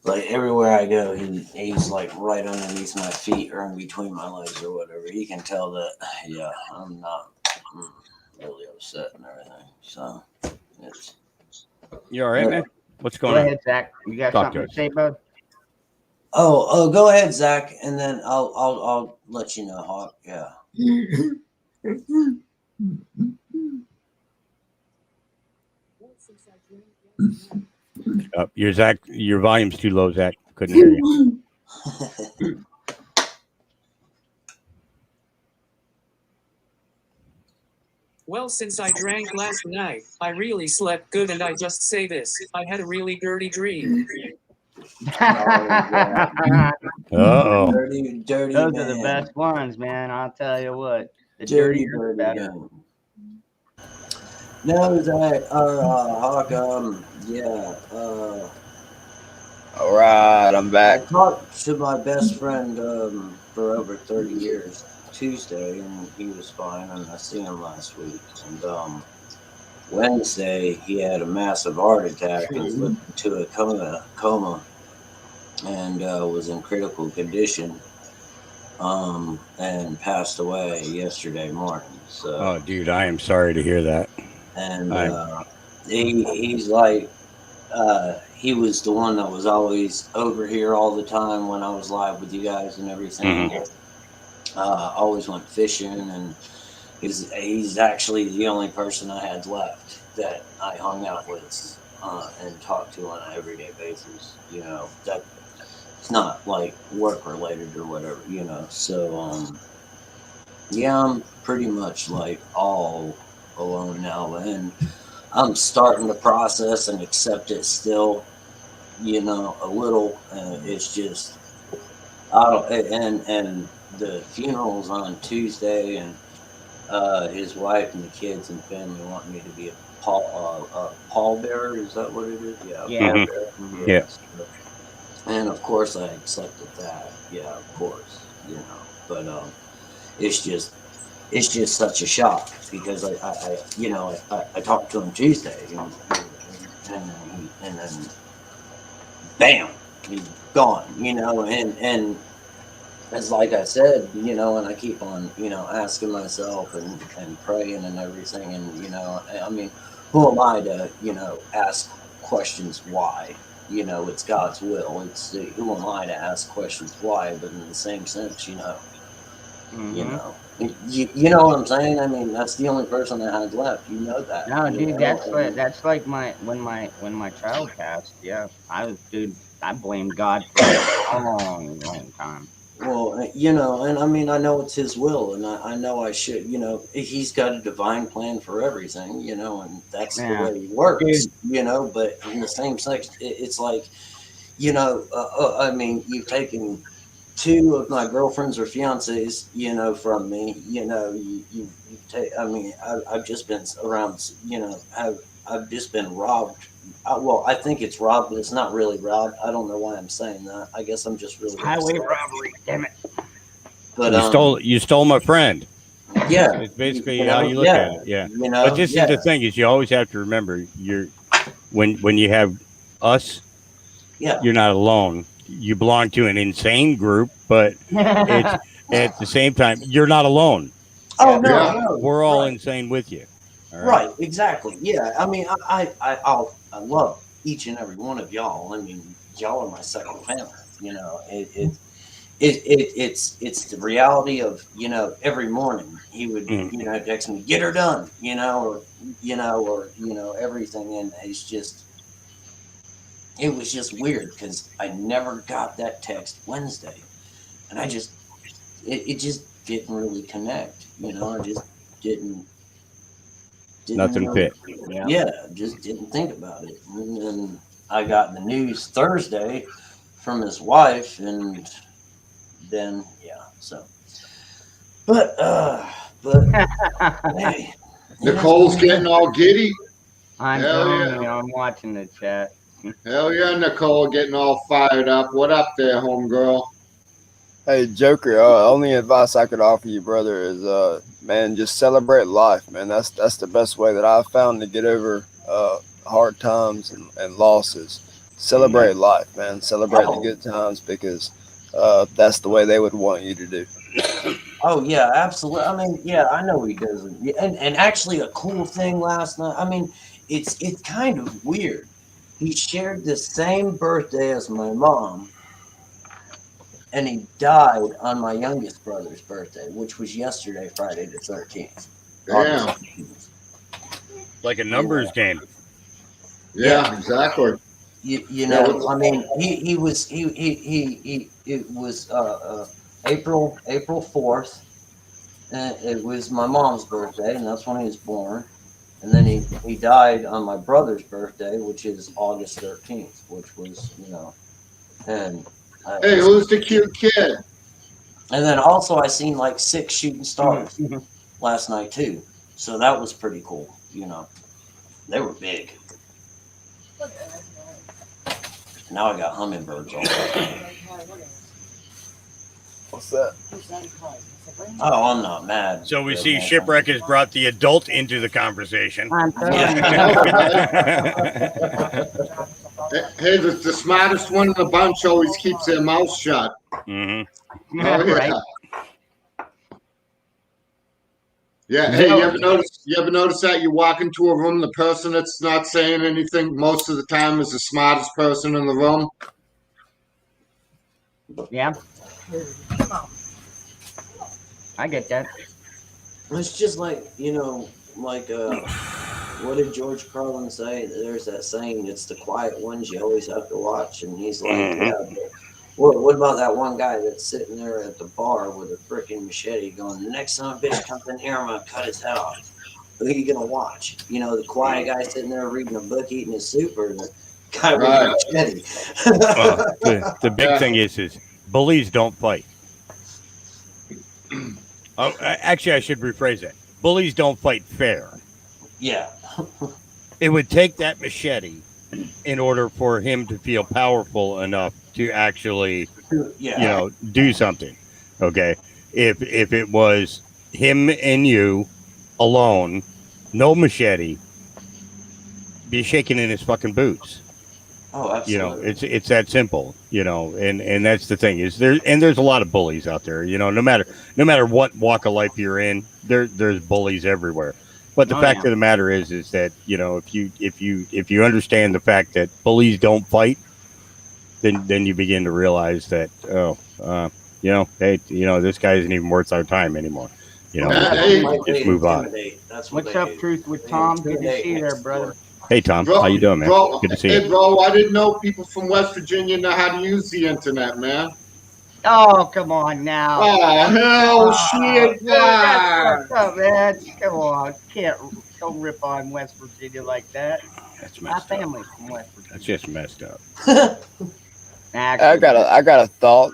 Like everywhere I go, he's like right underneath my feet or in between my legs or whatever. He can tell that, yeah, I'm not really upset and everything. So it's. You all right, man? What's going on? Go ahead, Zach. You got something to say, bud? Oh, go ahead, Zach, and then I'll let you know, Hawk. Yeah. Your volume's too low, Zach. Couldn't hear you. Well, since I drank last night, I really slept good, and I just say this: I had a really dirty dream. Uh-oh. Dirty, dirty Those man. are the best ones, man. I'll tell you what. The Dirty, dirtier, the dirty better. man. No, that, Hawk, yeah, All right, I'm I back. talked to my best friend for over 30 years Tuesday, and he was fine, and I seen him last week. And Wednesday, he had a massive heart attack and flipped into a coma and was in critical condition and passed away yesterday morning. So, Oh, dude, I am sorry to hear that. and I'm- he's like, he was the one that was always over here all the time when I was live with you guys and everything. Always went fishing, and he's actually the only person I had left that I hung out with and talked to on an everyday basis. You know, that it's not like work related or whatever, you know. So yeah, I'm pretty much like all alone now, and I'm starting to process and accept it still, you know, a little. It's just, I don't, and the funeral's on Tuesday, and his wife and the kids and family want me to be a pallbearer. Is that what it is? Yeah. Yeah. Pallbearer. Yeah. So, and of course I accepted that. Yeah, of course, you know, but it's just such a shock because I you know, I talked to him Tuesday, and then bam, he's gone, you know, and it's like I said, you know, and I keep on, you know, asking myself and praying and everything, and you know, I mean, who am I to, you know, ask questions why? You know, it's God's will. It's who am I to ask questions why? But in the same sense, you know, you know, you know what I'm saying? I mean, that's the only person I had left. You know that. No, you dude, know? that's like when my child passed. Yeah, I blamed God for a long time. Well, you know, and I mean, I know it's His will, and I know I should, you know, He's got a divine plan for everything, you know, and that's the Yeah. way He works, Dude. you know. But in the same sense, it's like, you know, I mean, you've taken two of my girlfriends or fiancés, you know, from me, you know, you take, I mean, I've just been around, you know, I've just been robbed. Well, I think it's robbed, but it's not really robbed. I don't know why I'm saying that. I guess I'm just really Highway upset. robbery, damn it. But you stole my friend. yeah, It's basically you know, how you look at it. Yeah. You know, But this is the thing: is you always have to remember when you have us, you're not alone. You belong to an insane group, but it's at the same time you're not alone. Oh no, we're all insane with you. All right, exactly. Yeah, I mean, I love each and every one of y'all. I mean, y'all are my second family. You know, it's the reality of, you know, every morning he would, you know, text me, get her done, you know, or you know, everything, and it was just weird because I never got that text Wednesday, and I just it just didn't really connect, you know. I just didn't Nothing fit. Yeah, just didn't think about it. And then I got the news Thursday from his wife, and then so. But hey, Nicole's getting all giddy. I'm telling you, I'm watching the chat. Hell yeah, Nicole getting all fired up. What up there, homegirl? Hey, Joker, only advice I could offer you, brother, is, man, just celebrate life, man. That's the best way that I've found to get over hard times and losses. Celebrate life, man. Celebrate the good times, because that's the way they would want you to do. Oh yeah, absolutely. I mean, yeah, I know he doesn't. And actually, a cool thing last night. I mean, it's kind of weird. He shared the same birthday as my mom, and he died on my youngest brother's birthday, which was yesterday, Friday the 13th. Damn. Like a numbers game. Yeah, exactly. You know, I mean, it was April 4th, And it was my mom's birthday, and that's when he was born. And then he died on my brother's birthday, which is August 13th, which was, and Hey, who's the cute kid? and then also I seen like 6 shooting stars last night too. So that was pretty cool, They were big. Now I got hummingbirds all over. What's that? Oh, I'm not mad. So we see Shipwreck has brought the adult into the conversation. I'm telling you. Hey, the smartest one in the bunch always keeps their mouth shut. Mm-hmm. Oh, yeah. Right. Yeah. Hey, you ever notice that you walk into a room, the person that's not saying anything most of the time is the smartest person in the room? Yeah. I get that. It's just like, what did George Carlin say? There's that saying, it's the quiet ones you always have to watch. And he's like, yeah, but what about that one guy that's sitting there at the bar with a freaking machete going, the next son of a bitch comes in here, I'm going to cut his head off. Who are you going to watch? The quiet guy sitting there reading a book, eating his soup, or the guy with a machete? Well, the big thing is bullies don't fight. Actually, I should rephrase that. Bullies don't fight fair. Yeah. It would take that machete in order for him to feel powerful enough to actually, do something. Okay. If it was him and you alone, no machete, be shaking in his fucking boots. Oh, absolutely. It's that simple, and that's the thing is there's a lot of bullies out there, no matter what walk of life you're in, there's bullies everywhere. But the fact of the matter is that, if you understand the fact that bullies don't fight, then you begin to realize that, hey, this guy isn't even worth our time anymore. Just move on. What's up, Truth with Tom? Good to see you there, brother. Hey, Tom. How you doing, man? Bro, good to see you. Hey, bro, I didn't know people from West Virginia know how to use the internet, man. Oh, come on now. Oh, hell shit. What's up, man? Come on. Don't rip on West Virginia like that. That's My messed up. family's from West Virginia. That's just messed up. I got a thought.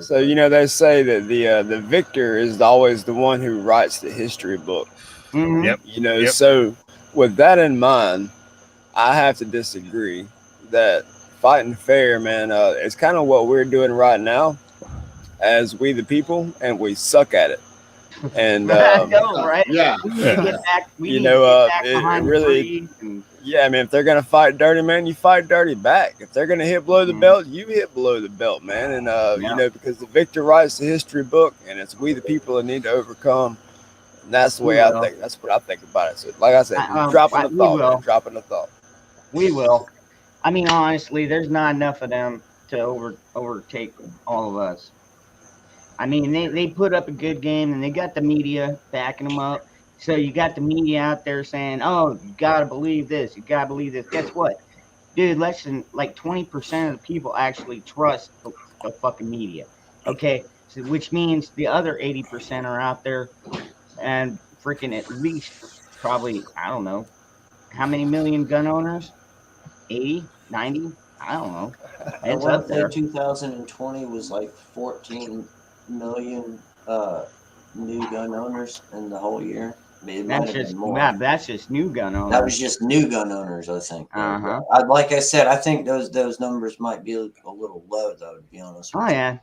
So they say that the victor is always the one who writes the history book. Mhm. Yep. Yep. So with that in mind, I have to disagree that fighting fair, man, it's kind of what we're doing right now as we the people, and we suck at it. And I know, right? Yeah. We need to get back. We You need know, to get back it behind the really- trees and- yeah, I mean, if they're gonna fight dirty, man, you fight dirty back. If they're gonna hit below the belt, you hit below the belt, man. And because the victor writes the history book, and it's we the people that need to overcome. And that's the way I think. That's what I think about it. So, like I said, dropping the thought. We will. I mean, honestly, there's not enough of them to overtake all of us. I mean, they put up a good game, and they got the media backing them up. So you got the media out there saying, "Oh, you gotta believe this. You gotta believe this." Guess what, dude? Less than like 20% of the people actually trust the fucking media. Okay, so which means the other 80% are out there and freaking at least probably, I don't know, how many million gun owners? 80, 90? I don't know. It's up there. 2020 was like 14 million new gun owners in the whole year. It might have been more. That's just new gun owners. That was just new gun owners, I think. Uh-huh. Like I said, I think those numbers might be a little low, though, to be honest with Oh, yeah.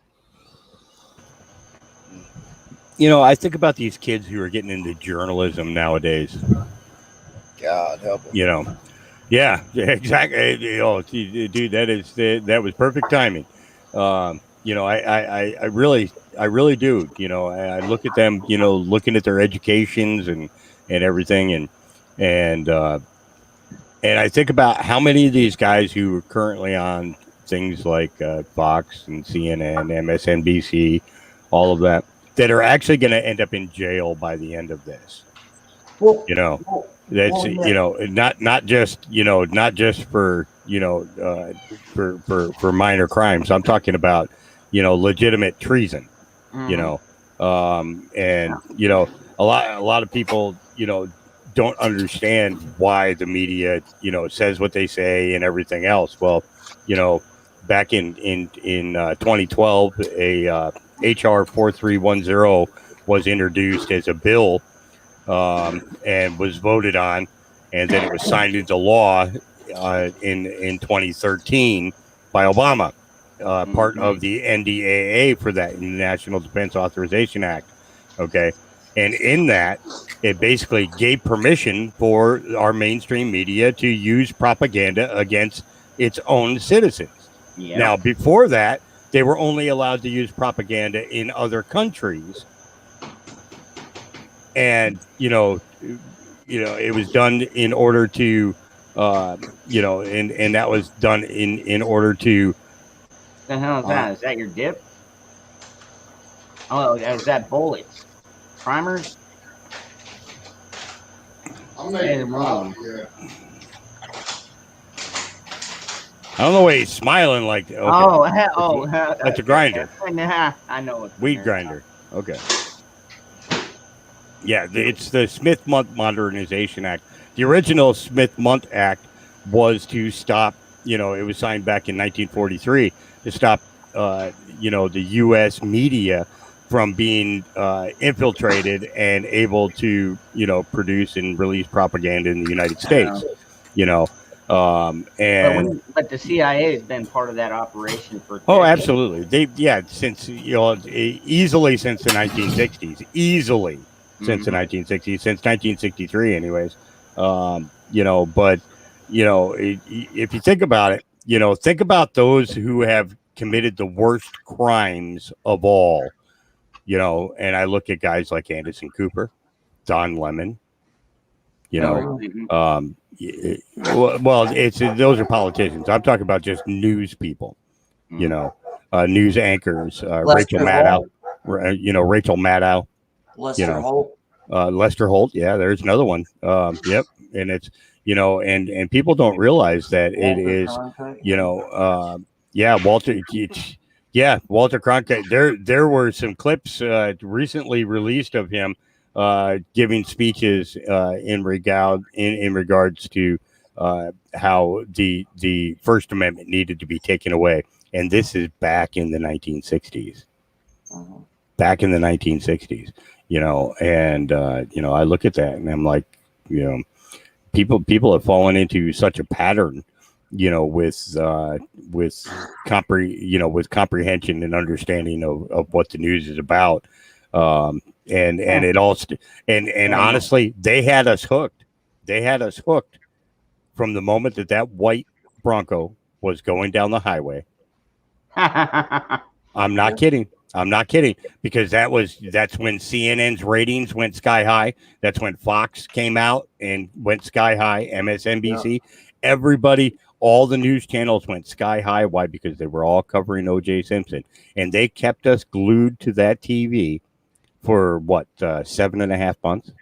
I think about these kids who are getting into journalism nowadays. God help them. Yeah, exactly. Dude, that was perfect timing. I really do. I look at them, looking at their educations and everything, and I think about how many of these guys who are currently on things like Fox and CNN, MSNBC, all of that are actually going to end up in jail by the end of this. That's not just for for minor crimes. I'm talking about legitimate treason. Mm-hmm. And you know, a lot of people, you know, don't understand why the media, you know, says what they say and everything else. Well, you know, back in 2012, a HR 4310 was introduced as a bill, and was voted on, and then it was signed into law in 2013 by Obama, part of the NDAA for that National Defense Authorization Act. Okay, and in that, it basically gave permission for our mainstream media to use propaganda against its own citizens. Yeah. Now, before that, they were only allowed to use propaganda in other countries. And, you know, it was done in order to, you know, and that was done in order to. The hell is that? Is that your dip? Oh, is that bullets? Primers? I'm making coffee here. I don't know why he's smiling like. Okay. That's a grinder. I know it. Weed grinder. Okay. Yeah, it's the Smith-Mundt Modernization Act. The original Smith-Mundt Act was to stop, you know, it was signed back in 1943 to stop, you know, the U.S. media from being infiltrated and able to, you know, produce and release propaganda in the United States, you know. And but the CIA has been part of that operation for oh, decades. absolutely. Since, you know, easily since the 1960s, since the 1960s, since 1963 anyways. You know, but, you know, if you think about it, you know, think about those who have committed the worst crimes of all, you know, and I look at guys like Anderson Cooper, Don Lemon, you know, well, those are politicians. I'm talking about just news people, you know, news anchors, Rachel Maddow, you know, Rachel Maddow. Lester Holt. Lester Holt, yeah, there's another one. Yep, and it's, you know, and people don't realize that it is, you know, yeah, Walter Cronkite. There were some clips recently released of him giving speeches in regards to how the First Amendment needed to be taken away, and this is back in the 1960s. Back in the 1960s. You know, and you know, I look at that and I'm like, you know, people have fallen into such a pattern, you know, with comprehension and understanding of what the news is about, and it all and honestly, they had us hooked. They had us hooked from the moment that white Bronco was going down the highway. I'm not kidding. I'm not kidding, because that's when CNN's ratings went sky high. That's when Fox came out and went sky high. MSNBC, everybody, all the news channels went sky high. Why? Because they were all covering O.J. Simpson, and they kept us glued to that TV for what, 7.5 months?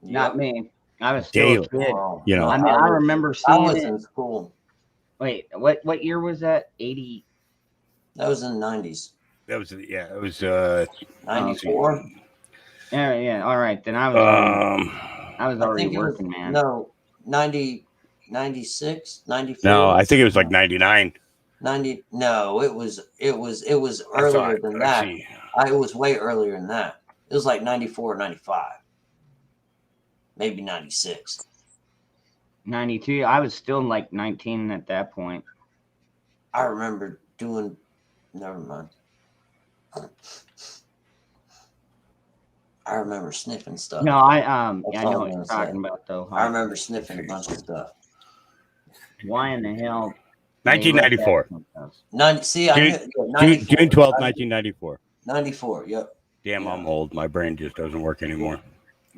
Not me. I was still a kid. You know, I mean, I remember seeing it in school. Wait, what year was that? 80? That was in the 90s. That was, yeah, it was 94. Yeah. All right, then I was already working, man. No, 90, 96, 94. No, I think it was like 99. 90. No, it was earlier than that. It was way earlier than that. It was like 94, 95, maybe 96. 92. I was still like 19 at that point. I remember doing. Never mind. I remember sniffing stuff. No, I know what you're talking about though. I remember sniffing a bunch of stuff. Why in the hell? 1994. June 12th, 1994. 94. Yep. Damn, I'm old. My brain just doesn't work anymore.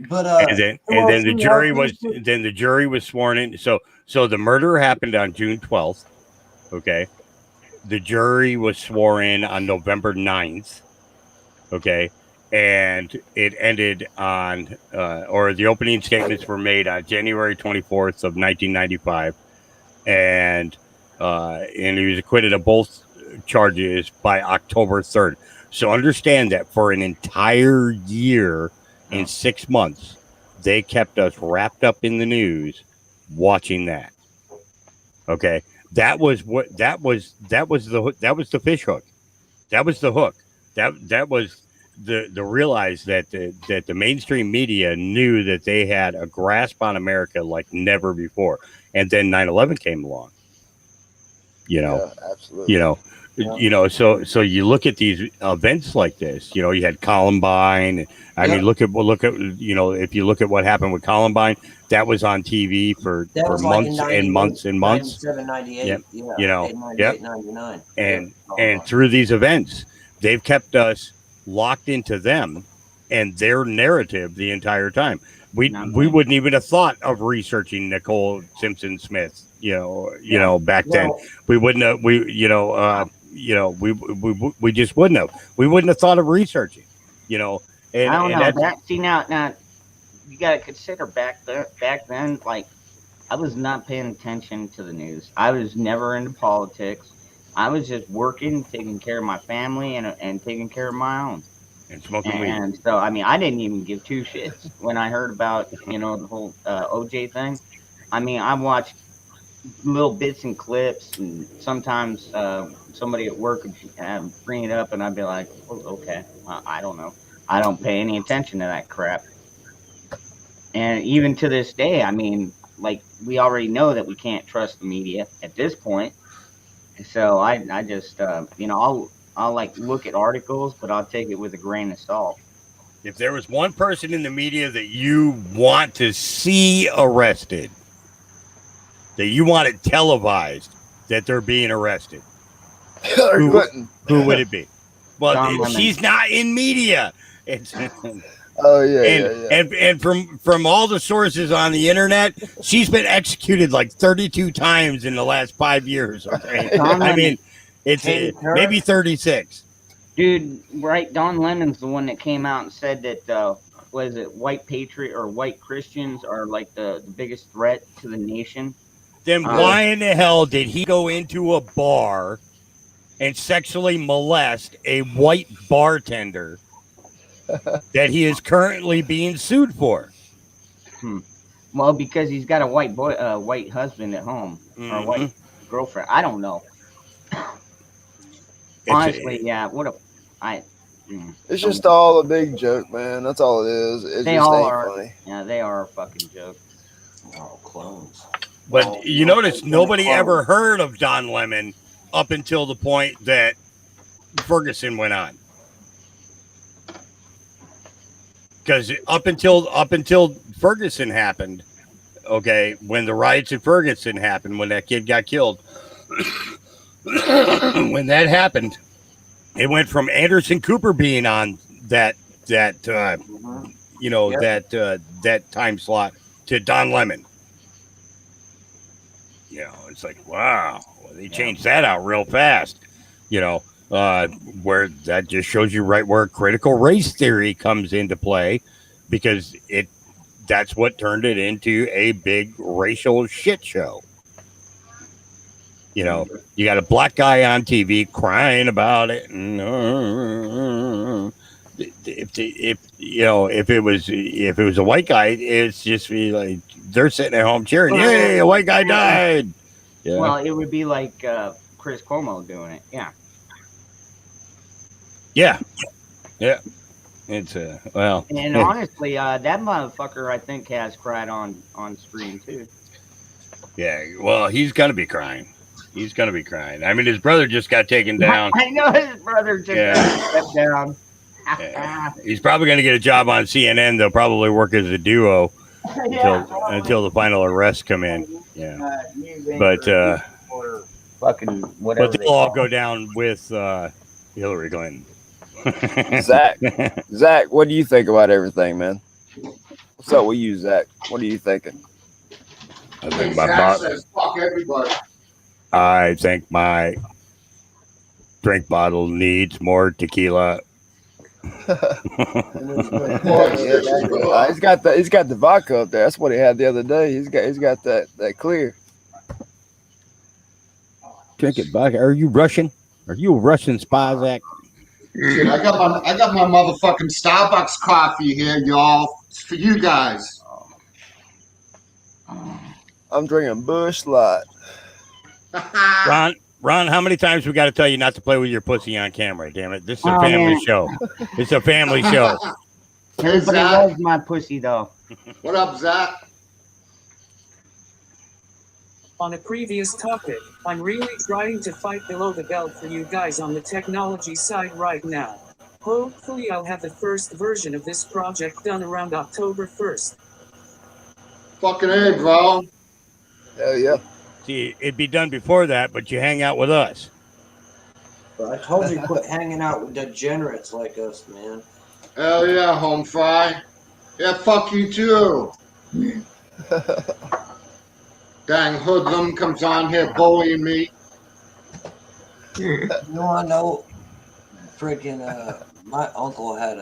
But and then the jury was sworn in. So the murder happened on June 12th. Okay. The jury was sworn in on November 9th. Okay. And it ended on, or the opening statements were made on January 24th of 1995. And he was acquitted of both charges by October 3rd. So understand that for an entire year and 6 months, they kept us wrapped up in the news watching that. Okay. That was the fish hook. That was the hook. That was the realize that the mainstream media knew that they had a grasp on America like never before. And then 9/11 came along. Yeah, absolutely. So you look at these events like this, you had Columbine. I mean, look at if you look at what happened with Columbine, that was on TV for months and months and months. 97, 98, Yep. 98, 99. And through these events, they've kept us locked into them and their narrative the entire time. We wouldn't even have thought of researching Nicole Simpson Smith, back then. We wouldn't have. We just wouldn't have. We wouldn't have thought of researching. And, I don't know. that's, Now you got to consider back then, like, I was not paying attention to the news. I was never into politics. I was just working, taking care of my family, and taking care of my own. and smoking weed. And so, I mean, I didn't even give two shits when I heard about, the whole OJ thing. I mean, I watched little bits and clips, and sometimes somebody at work would bring it up, and I'd be like, oh, okay, I don't know. I don't pay any attention to that crap. And even to this day, I mean, like, we already know that we can't trust the media at this point. So I just, I'll like look at articles, but I'll take it with a grain of salt. If there was one person in the media that you want to see arrested, that you want it televised that they're being arrested, who would it be? Well, she's not in media. It's and from all the sources on the internet, she's been executed like 32 times in the last 5 years. Okay, I mean, it's maybe 36. Dude, right? Don Lemon's the one that came out and said that was it white patriot or white Christians are like the biggest threat to the nation. Then why in the hell did he go into a bar and sexually molest a white bartender that he is currently being sued for? Well, because he's got a white husband at home, or a white girlfriend. I don't know. Honestly, yeah. It's just all a big joke, man. That's all it is. It they just all ain't are. funny. Yeah, they are a fucking joke. Oh, clones. But you notice nobody ever heard of Don Lemon up until the point that Ferguson went on. Because up until Ferguson happened, okay, when the riots in Ferguson happened, when that kid got killed, when that happened, it went from Anderson Cooper being on that time slot to Don Lemon. It's like, wow, they changed that out real fast. Where that just shows you right where critical race theory comes into play, because that's what turned it into a big racial shit show. You got a black guy on TV crying about it. If it was a white guy, it's just like they're sitting at home cheering, "Yay, a white guy died." Yeah. Well, it would be like Chris Cuomo doing it. Yeah. Yeah. It's well. And honestly, that motherfucker, I think, has cried on screen too. Yeah. Well, he's gonna be crying. I mean, his brother just got taken down. I know his brother just got stepped down. Yeah. He's probably going to get a job on CNN. They'll probably work as a duo until the final arrests come in. Yeah, but fucking whatever. But they'll all go down with Hillary Clinton. Zach, what do you think about everything, man? What's up with you, Zach? What are you thinking? I think Zach says, fuck everybody. I think my drink bottle needs more tequila. He's got the vodka up there. That's what he had the other day. He's got that clear. Drink it, vodka. Are you Russian? Are you a Russian spy, Zach? Shit, I got my motherfucking Starbucks coffee here, y'all. It's for you guys. I'm drinking Busch Light. Ron, how many times we got to tell you not to play with your pussy on camera? Damn it! This is a Oh, family man. show. It's a family show. Hey, Everybody Zach. loves my pussy though. What up, Zach? On a previous topic, I'm really trying to fight below the belt for you guys on the technology side right now. Hopefully I'll have the first version of this project done around October 1st. Fucking A, bro. Hell yeah. See, it'd be done before that, but you hang out with us. But I told you quit hanging out with degenerates like us, man. Hell yeah, home fry. Yeah, fuck you too. Dang hoodlum comes on here bullying me. You know, freaking, my uncle had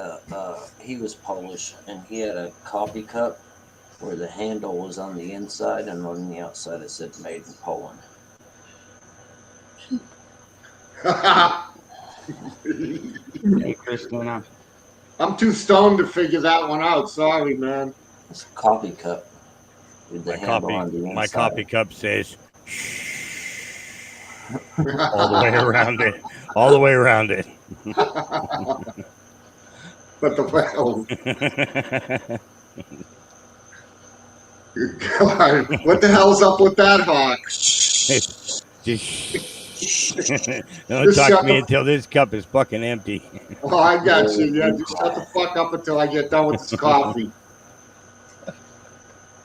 he was Polish, and he had a coffee cup where the handle was on the inside, and on the outside it said made in Poland. Hey, Christina. I'm too stoned to figure that one out. Sorry, man. It's a coffee cup with the handle on the inside. My coffee cup says all the way around it. All the way around it. But the well, God, what the hell's up with that, Hawk? Don't Just talk shut to me the- until this cup is fucking empty. Oh, I got you. Yeah, just shut the fuck up until I get done with this coffee.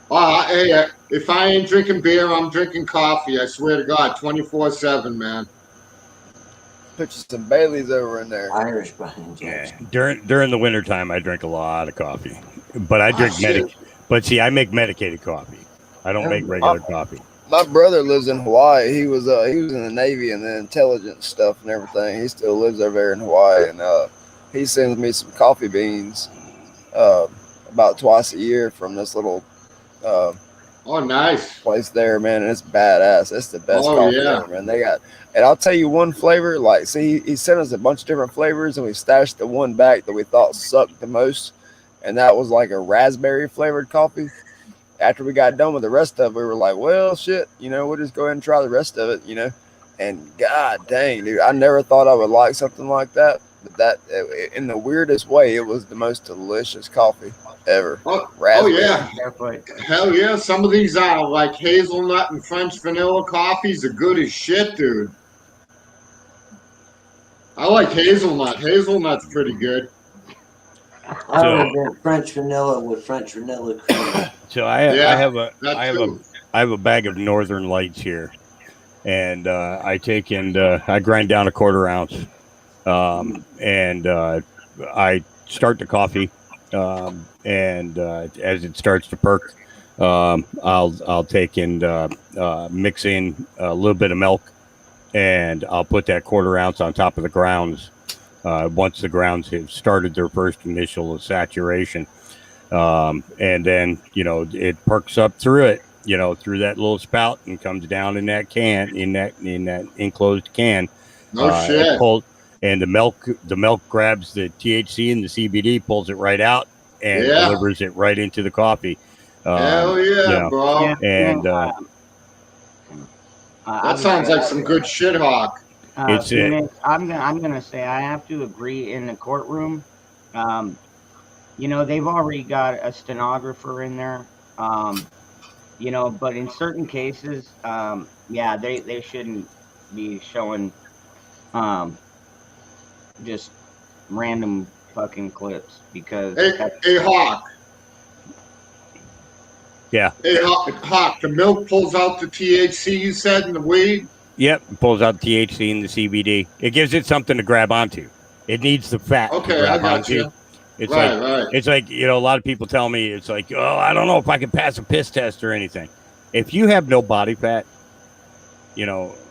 Hey, if I ain't drinking beer, I'm drinking coffee. I swear to God, 24/7, man. Put you some Baileys over in there. Irish behind you. Yeah. During the wintertime, I drink a lot of coffee, but I drink shit. But see, I make medicated coffee. I don't make regular coffee. My brother lives in Hawaii. He was in the Navy and the intelligence stuff and everything. He still lives over there in Hawaii, and he sends me some coffee beans about twice a year from this little Oh, nice. place there, man. And it's badass. It's the best Oh, coffee yeah. ever, man. They got, and I'll tell you one flavor. Like, see, he sent us a bunch of different flavors, and we stashed the one back that we thought sucked the most, and that was like a raspberry flavored coffee. After we got done with the rest of it, we were like, well, shit, we'll just go ahead and try the rest of it, And god dang, dude, I never thought I would like something like that. But that, in the weirdest way, it was the most delicious coffee ever. Oh, Raspberry. yeah. Hell yeah. Some of these like hazelnut and French vanilla coffees are good as shit, dude. I like hazelnut. Hazelnut's pretty good. I would drink French vanilla with French vanilla cream. So I Yeah, have a that I have too. I have a bag of Northern Lights here, and I take and I grind down a quarter ounce, and I start the coffee, and as it starts to perk, I'll take and mix in a little bit of milk, and I'll put that quarter ounce on top of the grounds. Once the grounds have started their first initial saturation, and then it perks up through it, through that little spout, and comes down in that can, in that enclosed can. No shit. And the milk grabs the THC and the CBD, pulls it right out, and Yeah. delivers it right into the coffee. Hell yeah, bro. And That sounds like some good shit, Hawk. It's Phoenix, I'm gonna say I have to agree in the courtroom. They've already got a stenographer in there. But in certain cases, they shouldn't be showing just random fucking clips because Hey, Hawk. Yeah. Hey, Hawk, the milk pulls out the THC, you said, in the weed? Yep, pulls out the THC and the CBD. It gives it something to grab onto. It needs the fat to Okay, I grab got onto. you. It's Right. It's like, a lot of people tell me, it's like, oh, I don't know if I can pass a piss test or anything. If you have no body fat,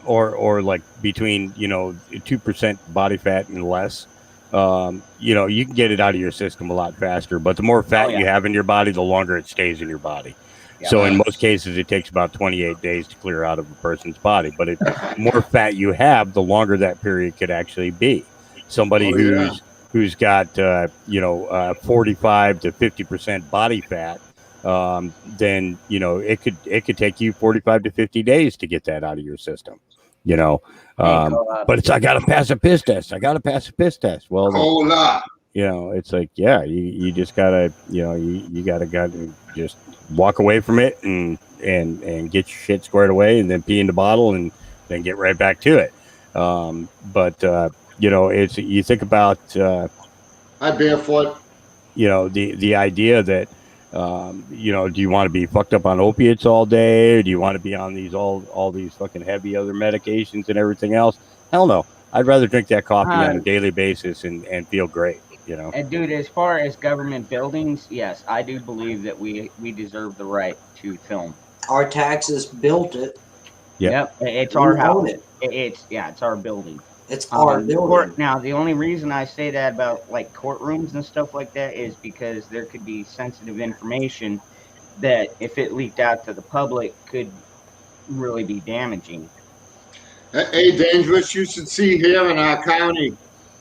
or like between, 2% body fat and less, you can get it out of your system a lot faster. But the more fat you have in your body, the longer it stays in your body. Yeah. So in most cases, it takes about 28 days to clear out of a person's body. But the more fat you have, the longer that period could actually be. somebody Oh, yeah. who's got 45 to 50% body fat, then it could take you 45 to 50 days to get that out of your system. But it's I gotta pass a piss test. Well, Hold up. it's like, yeah, you just gotta you gotta just walk away from it and get your shit squared away, and then pee in the bottle, and then get right back to it. It's, you think about I barefoot. the idea that do you want to be fucked up on opiates all day, or do you want to be on these all these fucking heavy other medications and everything else? Hell no. I'd rather drink that coffee on a daily basis and feel great. And dude, as far as government buildings, yes, I do believe that we deserve the right to film. Our taxes built it. Yep, it's We our own house. it. It's our building. It's our building. Now, the only reason I say that about like courtrooms and stuff like that is because there could be sensitive information that, if it leaked out to the public, could really be damaging. Hey, Dangerous, you should see here in our county,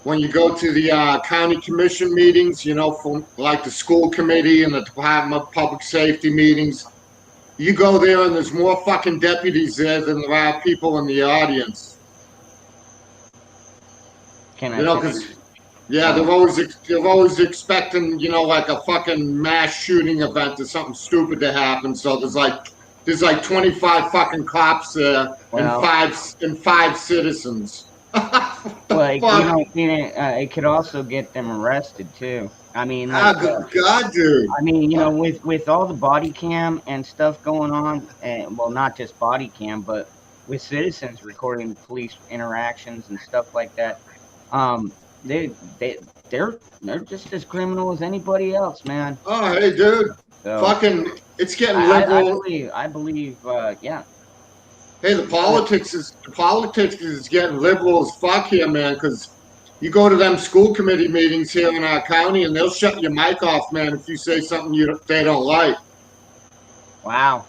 when you go to the county commission meetings, from like the school committee and the Department of Public Safety meetings, you go there and there's more fucking deputies there than there are people in the audience. Because they're always expecting, like a fucking mass shooting event or something stupid to happen. So there's like 25 fucking cops there and five citizens. It could also get them arrested too. I mean, good God, dude. I mean, with all the body cam and stuff going on, and well, not just body cam, but with citizens recording police interactions and stuff like that. They're just as criminal as anybody else, man. Oh, hey, dude. So, fucking, it's getting liberal. I believe, yeah. Hey, the politics is getting liberal as fuck here, man. Because you go to them school committee meetings here in our county, and they'll shut your mic off, man, if you say something they don't like. Wow.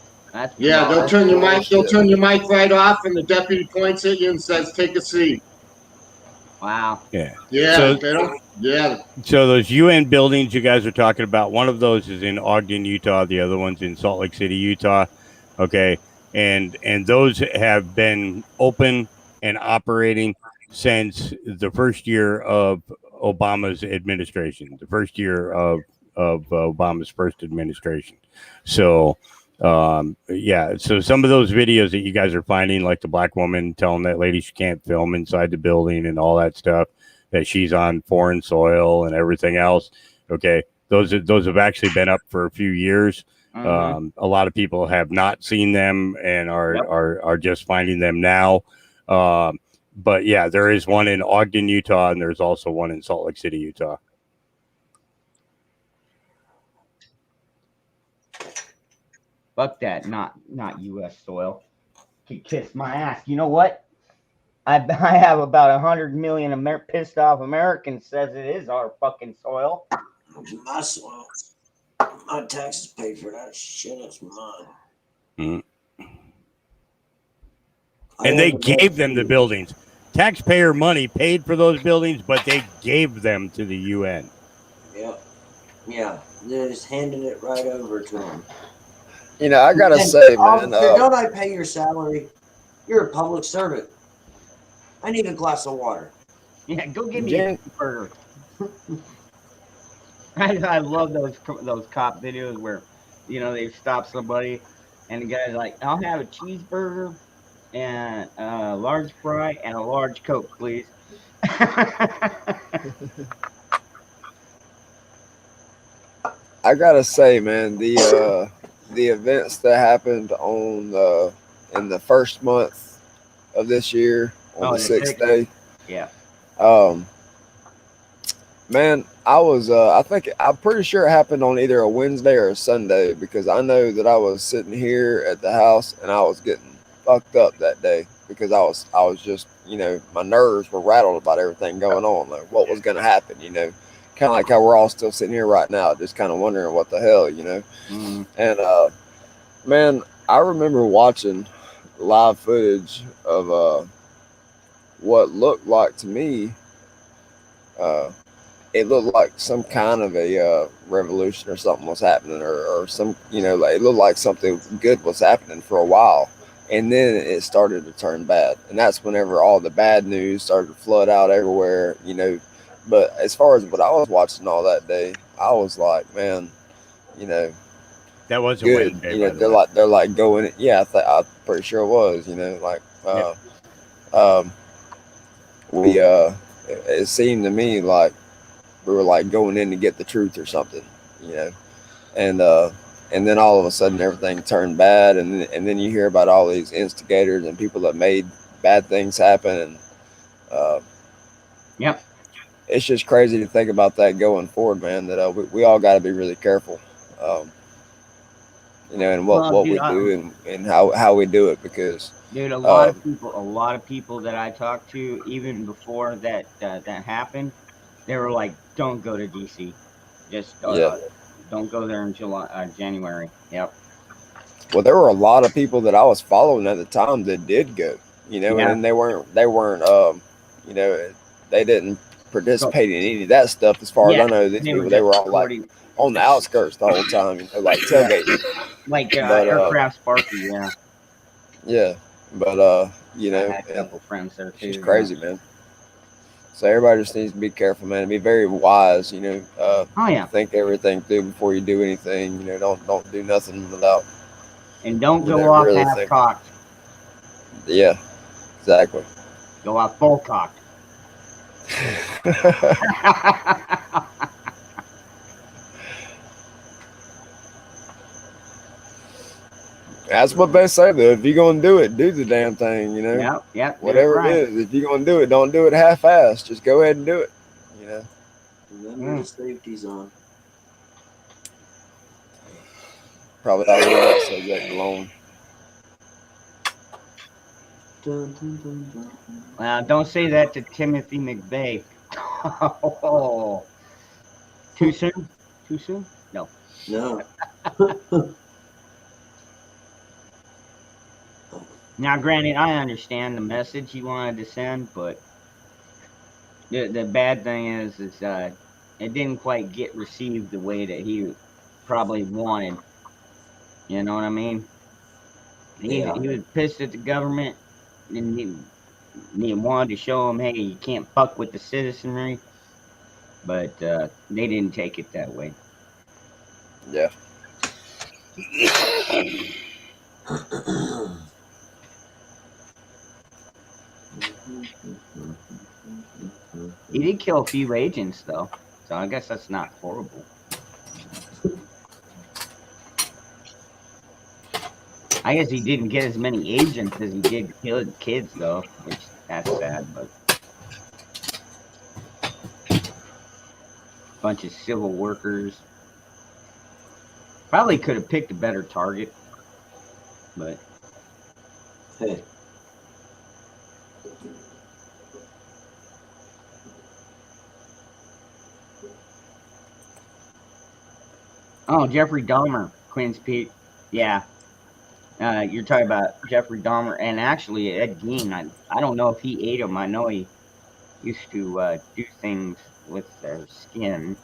They'll turn your mic. They'll turn your mic right off, and the deputy points at you and says, "Take a seat." Wow. Yeah. Yeah. So, they don't. Yeah. So those UN buildings you guys are talking about, one of those is in Ogden, Utah. The other one's in Salt Lake City, Utah. Okay. And those have been open and operating since the first year of Obama's administration, the first year of Obama's first administration. So, so some of those videos that you guys are finding, like the black woman telling that lady she can't film inside the building and all that stuff, that she's on foreign soil and everything else. Okay. Those have actually been up for a few years. Mm-hmm. A lot of people have not seen them and are just finding them now. But yeah, there is one in Ogden, Utah, and there's also one in Salt Lake City, Utah. Fuck that, not U.S. soil. Can kiss my ass. You know what? I have about 100 million pissed off Americans says it is our fucking soil. My soil. My taxes pay for that shit. It's mine. Mm-hmm. And they gave them the buildings. Taxpayer money paid for those buildings, but they gave them to the UN. Yep. Yeah. They just handed it right over to them. I gotta say, man. Don't I pay your salary? You're a public servant. I need a glass of water. Yeah, go get me a burger. I love those cop videos where, they stop somebody and the guy's like, "I'll have a cheeseburger and a large fry and a large Coke, please." I gotta say, man, the events that happened in the first month of this year on the 6th day. Yeah. Man, I'm pretty sure it happened on either a Wednesday or a Sunday, because I know that I was sitting here at the house and I was getting fucked up that day because I was just, my nerves were rattled about everything going on, like what was going to happen, kind of like how we're all still sitting here right now, just kind of wondering what the hell, Mm-hmm. And, man, I remember watching live footage of what looked like to me it looked like some kind of a revolution or something was happening, or some, like it looked like something good was happening for a while, and then it started to turn bad, and that's whenever all the bad news started to flood out everywhere. But as far as what I was watching all that day, I was like, man, you know, That was a good. wedding day, by the They're way. like going. Yeah, I'm pretty sure it was. Like um, we it seemed to me like we were like going in to get the truth or something, you know, and and then all of a sudden everything turned bad, and then you hear about all these instigators and people that made bad things happen, and uh, Yep. it's just crazy to think about that going forward, man. That we all got to be really careful, and what Well, dude, we do and how we do it, because dude, a um, lot of people that I talked to, even before that happened, they were like, "Don't go to DC, just yeah. don't go there in January." Yep. Well, there were a lot of people that I was following at the time that did go, Yeah. and they weren't, you know, they didn't So participate in any of that stuff. As far as yeah, I know, these they were people, they just were all like supporting, on the outskirts the whole time, like yeah, tailgating. like But Aircraft Sparky. Yeah, yeah, but I had a and couple friends there it's just too. Yeah. crazy, man. So everybody just needs to be careful, man. Be very wise, Oh yeah, think everything through before you do anything. Don't do nothing without and don't go off really half think. cocked. Yeah, exactly. Go off full cocked. That's what they say though. If you're gonna do it, do the damn thing. Yep, yep, do it Whatever right. it is. If you're gonna do it, don't do it half-assed. Just go ahead and do it. Remember the safety zone. Probably I'll leave that subject alone. Dun, dun, dun, dun. Well, don't say that to Timothy McVeigh. Oh, too soon? Too soon? No. No. Now, granted, I understand the message he wanted to send, but the bad thing is it didn't quite get received the way that he probably wanted. You know what I mean? Yeah. He was pissed at the government, and he wanted to show him, hey, you can't fuck with the citizenry, but they didn't take it that way. Yeah. He did kill a few agents, though, so I guess that's not horrible. I guess he didn't get as many agents as he did kill kids, though, which that's sad, but bunch of civil workers. Probably could have picked a better target, but Hey. oh, Jeffrey Dahmer, Quinn's Pete, yeah. You're talking about Jeffrey Dahmer, and actually Ed Gein. I don't know if he ate him. I know he used to do things with their skin.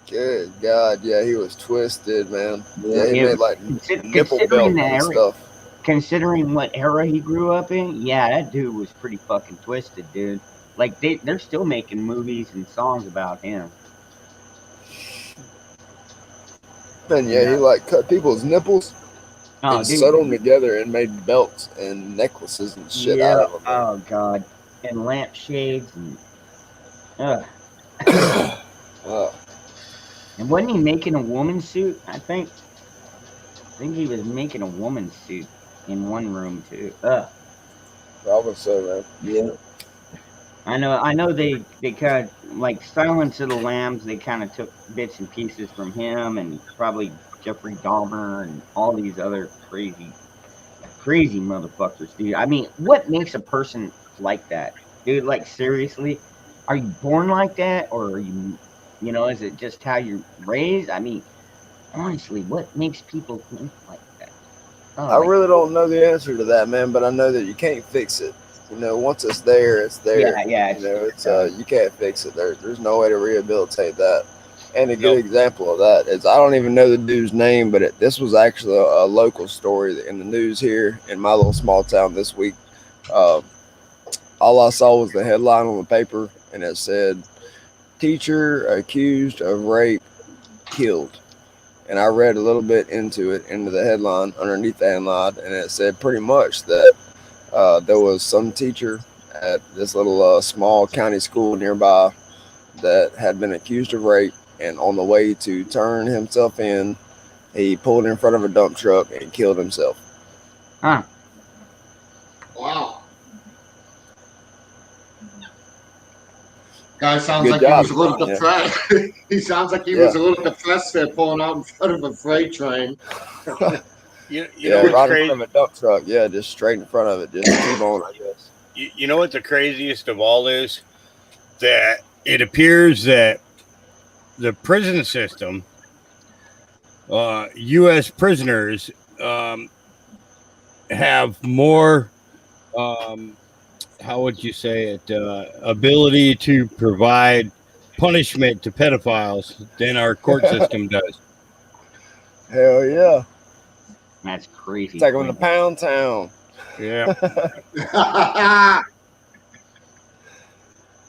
Good God, yeah, he was twisted, man. Yeah, he Yeah, made like nipple considering belt the and era, stuff. considering what era he grew up in, yeah, that dude was pretty fucking twisted, dude. Like they're still making movies and songs about him. And yeah, he like cut people's nipples Oh, and dude. sewed them together and made belts and necklaces and shit out of them. Oh god, and lampshades and. And wasn't he making a woman's suit? I think he was making a woman's suit in one room too. Probably so, man. Yeah. I know they kind of like Silence of the Lambs. They kind of took bits and pieces from him and probably Jeffrey Dahmer and all these other crazy motherfuckers, dude. I mean, what makes a person like that, dude? Like seriously, are you born like that, or are you, is it just how you're raised? I mean, honestly, what makes people think like that? Oh, I really don't know the answer to that, man, but I know that you can't fix it. You know, once it's there, it's there. Yeah. You know, it's you can't fix it. There's no way to rehabilitate that. And a good example of that is I don't even know the dude's name, but this was actually a local story in the news here in my little small town this week. All I saw was the headline on the paper, and it said, "Teacher accused of rape killed." And I read a little bit into the headline, underneath the headline, and it said pretty much that there was some teacher at this little small county school nearby that had been accused of rape, and on the way to turn himself in, he pulled in front of a dump truck and killed himself. Huh. Wow. Guy sounds Good like job, he was a little yeah. depressed. He sounds like he was a little depressed there, pulling out in front of a freight train. You know what's right crazy? in front of a dump truck. Yeah, just straight in front of it. Just keep on, I guess. You know what the craziest of all is? That it appears that the prison system, U.S. prisoners, have more, how would you say it, ability to provide punishment to pedophiles than our court system does. Hell yeah. That's crazy. Take them to Pound Town. Yeah.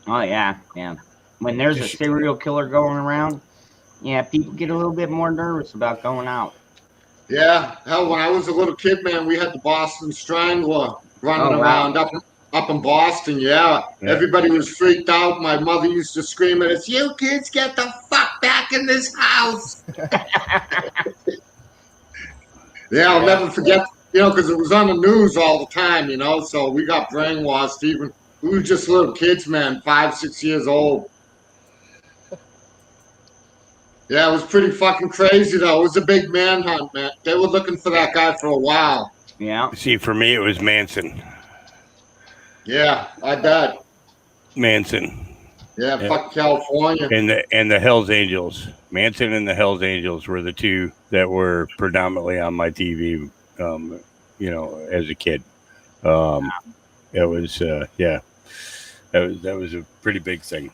Oh yeah. When there's a serial killer going around, yeah, people get a little bit more nervous about going out. Yeah, hell, when I was a little kid, man, we had the Boston Strangler running around up in Boston. Yeah, everybody was freaked out. My mother used to scream at us, "You kids, get the fuck back in this house!" Yeah, I'll never forget. You know, because it was on the news all the time. You know, so we got brainwashed. Even we were just little kids, man, 5, 6 years old. Yeah, it was pretty fucking crazy, though. It was a big manhunt, man. They were looking for that guy for a while. Yeah. See, for me, it was Manson. Yeah, I bet. Manson. Yeah, fuck California. And the Hells Angels. Manson and the Hells Angels were the two that were predominantly on my TV, you know, as a kid. It was, that was a pretty big thing.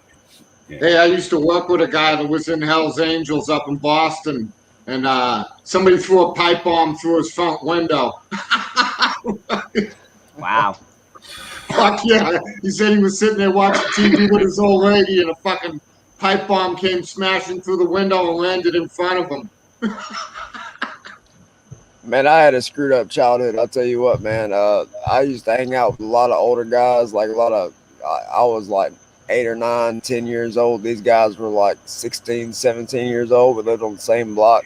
Yeah. Hey, I used to work with a guy that was in Hell's Angels up in Boston, and somebody threw a pipe bomb through his front window. Wow. Fuck yeah. He said he was sitting there watching TV with his old lady, and a fucking pipe bomb came smashing through the window and landed in front of him. Man, I had a screwed up childhood. I'll tell you what, man. I used to hang out with a lot of older guys, like I was like 8 or 9, 10 years old. These guys were like 16, 17 years old. We lived on the same block.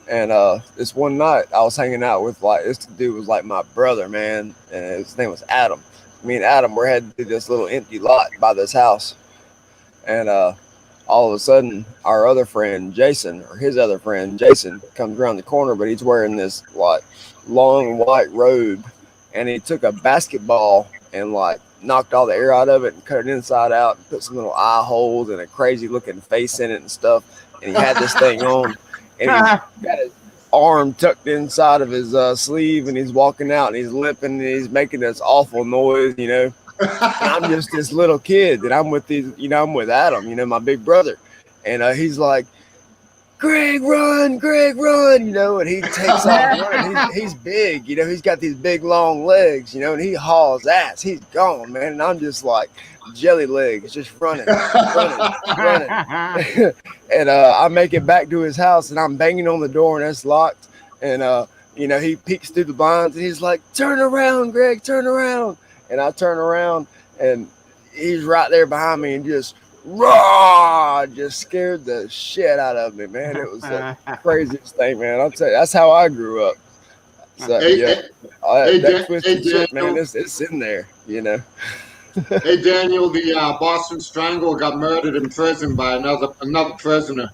And this one night I was hanging out with this dude was like my brother, man. And his name was Adam. Me and Adam were heading to this little empty lot by this house. And all of a sudden our other friend, Jason, or his other friend, Jason, comes around the corner, but he's wearing this like long white robe. And he took a basketball and like knocked all the air out of it and cut it inside out and put some little eye holes and a crazy looking face in it and stuff. And he had this thing on, and he got his arm tucked inside of his sleeve, and he's walking out and he's limping and he's making this awful noise, you know. And I'm just this little kid, and I'm with I'm with Adam, you know, my big brother. And he's like, Greg, run, you know, and he takes off running. He's big, you know, he's got these big long legs, you know, and he hauls ass. He's gone, man. And I'm just like jelly legs, just running. And I make it back to his house, and I'm banging on the door, and it's locked. And, you know, he peeks through the blinds, and he's like, turn around, Greg, turn around. And I turn around, and he's right there behind me, and just raw, just scared the shit out of me, man. It was the craziest thing, man. I'll tell you, that's how I grew up. So that twisted shit, man, it's in there, you know. Hey Daniel, the Boston Strangler got murdered in prison by another prisoner.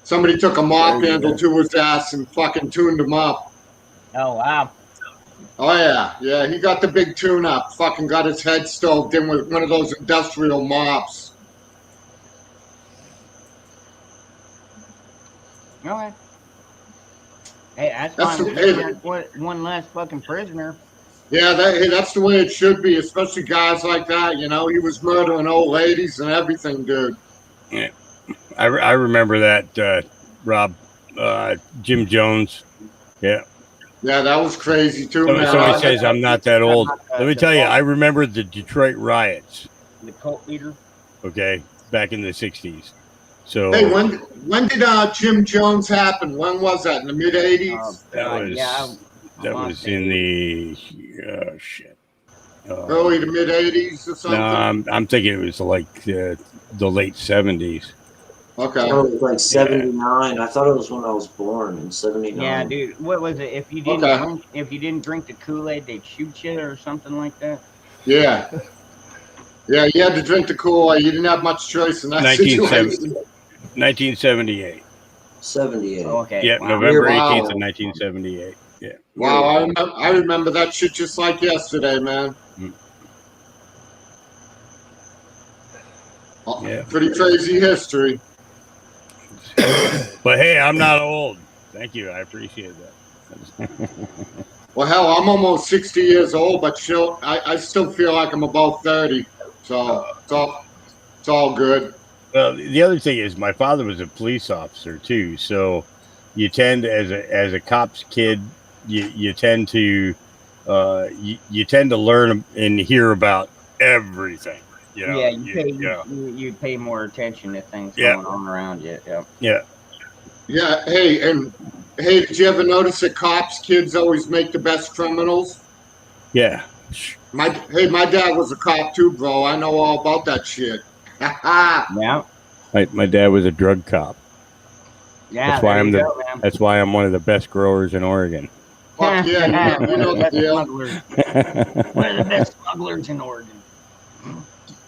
Somebody took a mop handle to his ass and fucking tuned him up. Oh wow. Oh yeah, he got the big tune-up. Fucking got his head stoked in with one of those industrial mops. Okay. Hey, that's That's fine. the- That's one less fucking prisoner. Yeah, that's the way it should be, especially guys like that. You know, he was murdering old ladies and everything, dude. I remember that, Rob, Jim Jones. Yeah. Yeah, that was crazy too, man. Somebody says I'm not that old. Let me The tell you, cult- I remember the Detroit riots. the cult leader. Okay, back in the '60s. So Hey, when did Jim Jones happen? When was that? In the mid '80s? that was in the shit. Early to mid '80s or something? No, I'm thinking it was like the late '70s. Okay. Oh, it was like 79. I thought it was when I was born in 79. Yeah, dude. What was it? If you didn't drink the Kool-Aid, they'd shoot you or something like that. Yeah. Yeah, you had to drink the Kool-Aid. You didn't have much choice in that situation. 1978. 78. Oh, okay. Yeah, Wow. November Wow. 18th of 1978. Yeah. Wow, I remember that shit just like yesterday, man. Yeah. Pretty crazy history. But hey, I'm not old. Thank you. I appreciate that. Well, hell, I'm almost 60 years old, but I still feel like I'm about 30. So it's all good. Well, the other thing is my father was a police officer too, so you tend as a cop's kid, you tend to you tend to learn and hear about everything. You know? Yeah, you pay more attention to things Yeah. going on around you. Yeah. Yeah. Yeah. Hey, did you ever notice that cops' kids always make the best criminals? Yeah. My dad was a cop too, bro. I know all about that shit. Yeah. My dad was a drug cop. Yeah. That's why there I'm you the- go, man. That's why I'm one of the best growers in Oregon. Fuck yeah, you know the Best deal. smugglers. One of the best smugglers in Oregon.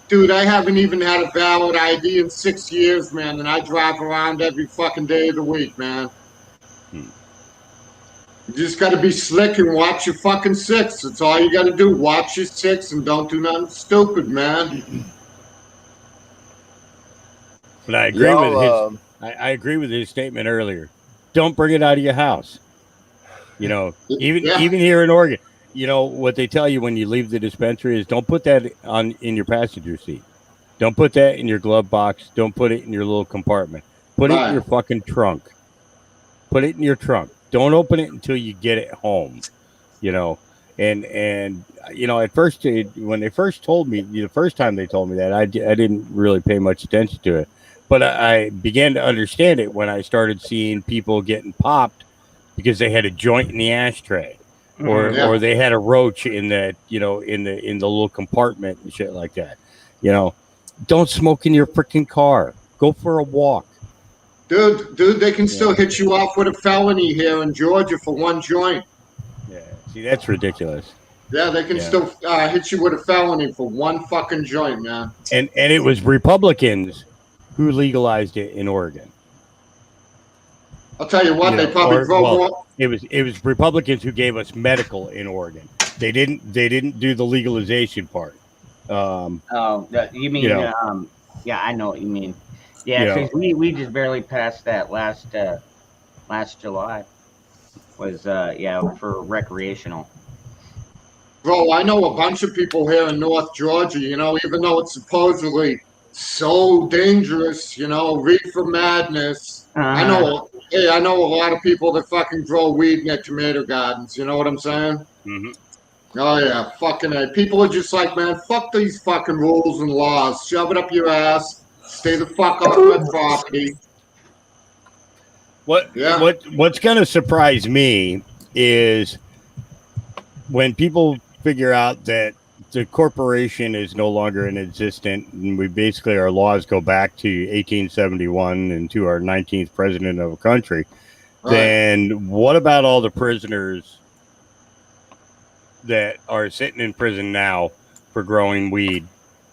Dude, I haven't even had a valid ID in 6 years, man, and I drive around every fucking day of the week, man. You just gotta be slick and watch your fucking six. That's all you gotta do. Watch your six and don't do nothing stupid, man. But I agree Y'all, with his. I agree with his statement earlier. Don't bring it out of your house. You know, even here in Oregon, you know what they tell you when you leave the dispensary is don't put that in your passenger seat. Don't put that in your glove box. Don't put it in your little compartment. Put it in your fucking trunk. Put it in your trunk. Don't open it until you get it home. You know, and you know, at first when they first told me, the first time they told me that, I didn't really pay much attention to it. But I began to understand it when I started seeing people getting popped because they had a joint in the ashtray, or they had a roach in the in the little compartment and shit like that. You know, don't smoke in your freaking car. Go for a walk. Dude, they can still hit you off with a felony here in Georgia for one joint. Yeah, see, that's ridiculous. Yeah, they can still hit you with a felony for one fucking joint, man. And it was Republicans who legalized it in Oregon. I'll tell you what, You they know, probably drove well, more. it was Republicans who gave us medical in Oregon. They didn't do the legalization part. You mean? You know. Yeah, I know what you mean. Yeah, Yeah. because we just barely passed that last July. Was for recreational. Bro, I know a bunch of people here in North Georgia, you know, even though it's supposedly so dangerous, you know, reefer madness. I know a lot of people that fucking grow weed in their tomato gardens. You know what I'm saying? Mm-hmm. Oh yeah, fucking A. People are just like, man, fuck these fucking rules and laws. Shove it up your ass. Stay the fuck off my property. What's gonna surprise me is when people figure out that the corporation is no longer in existence, and we basically our laws go back to 1871 and to our 19th president of a country. Right. Then what about all the prisoners that are sitting in prison now for growing weed?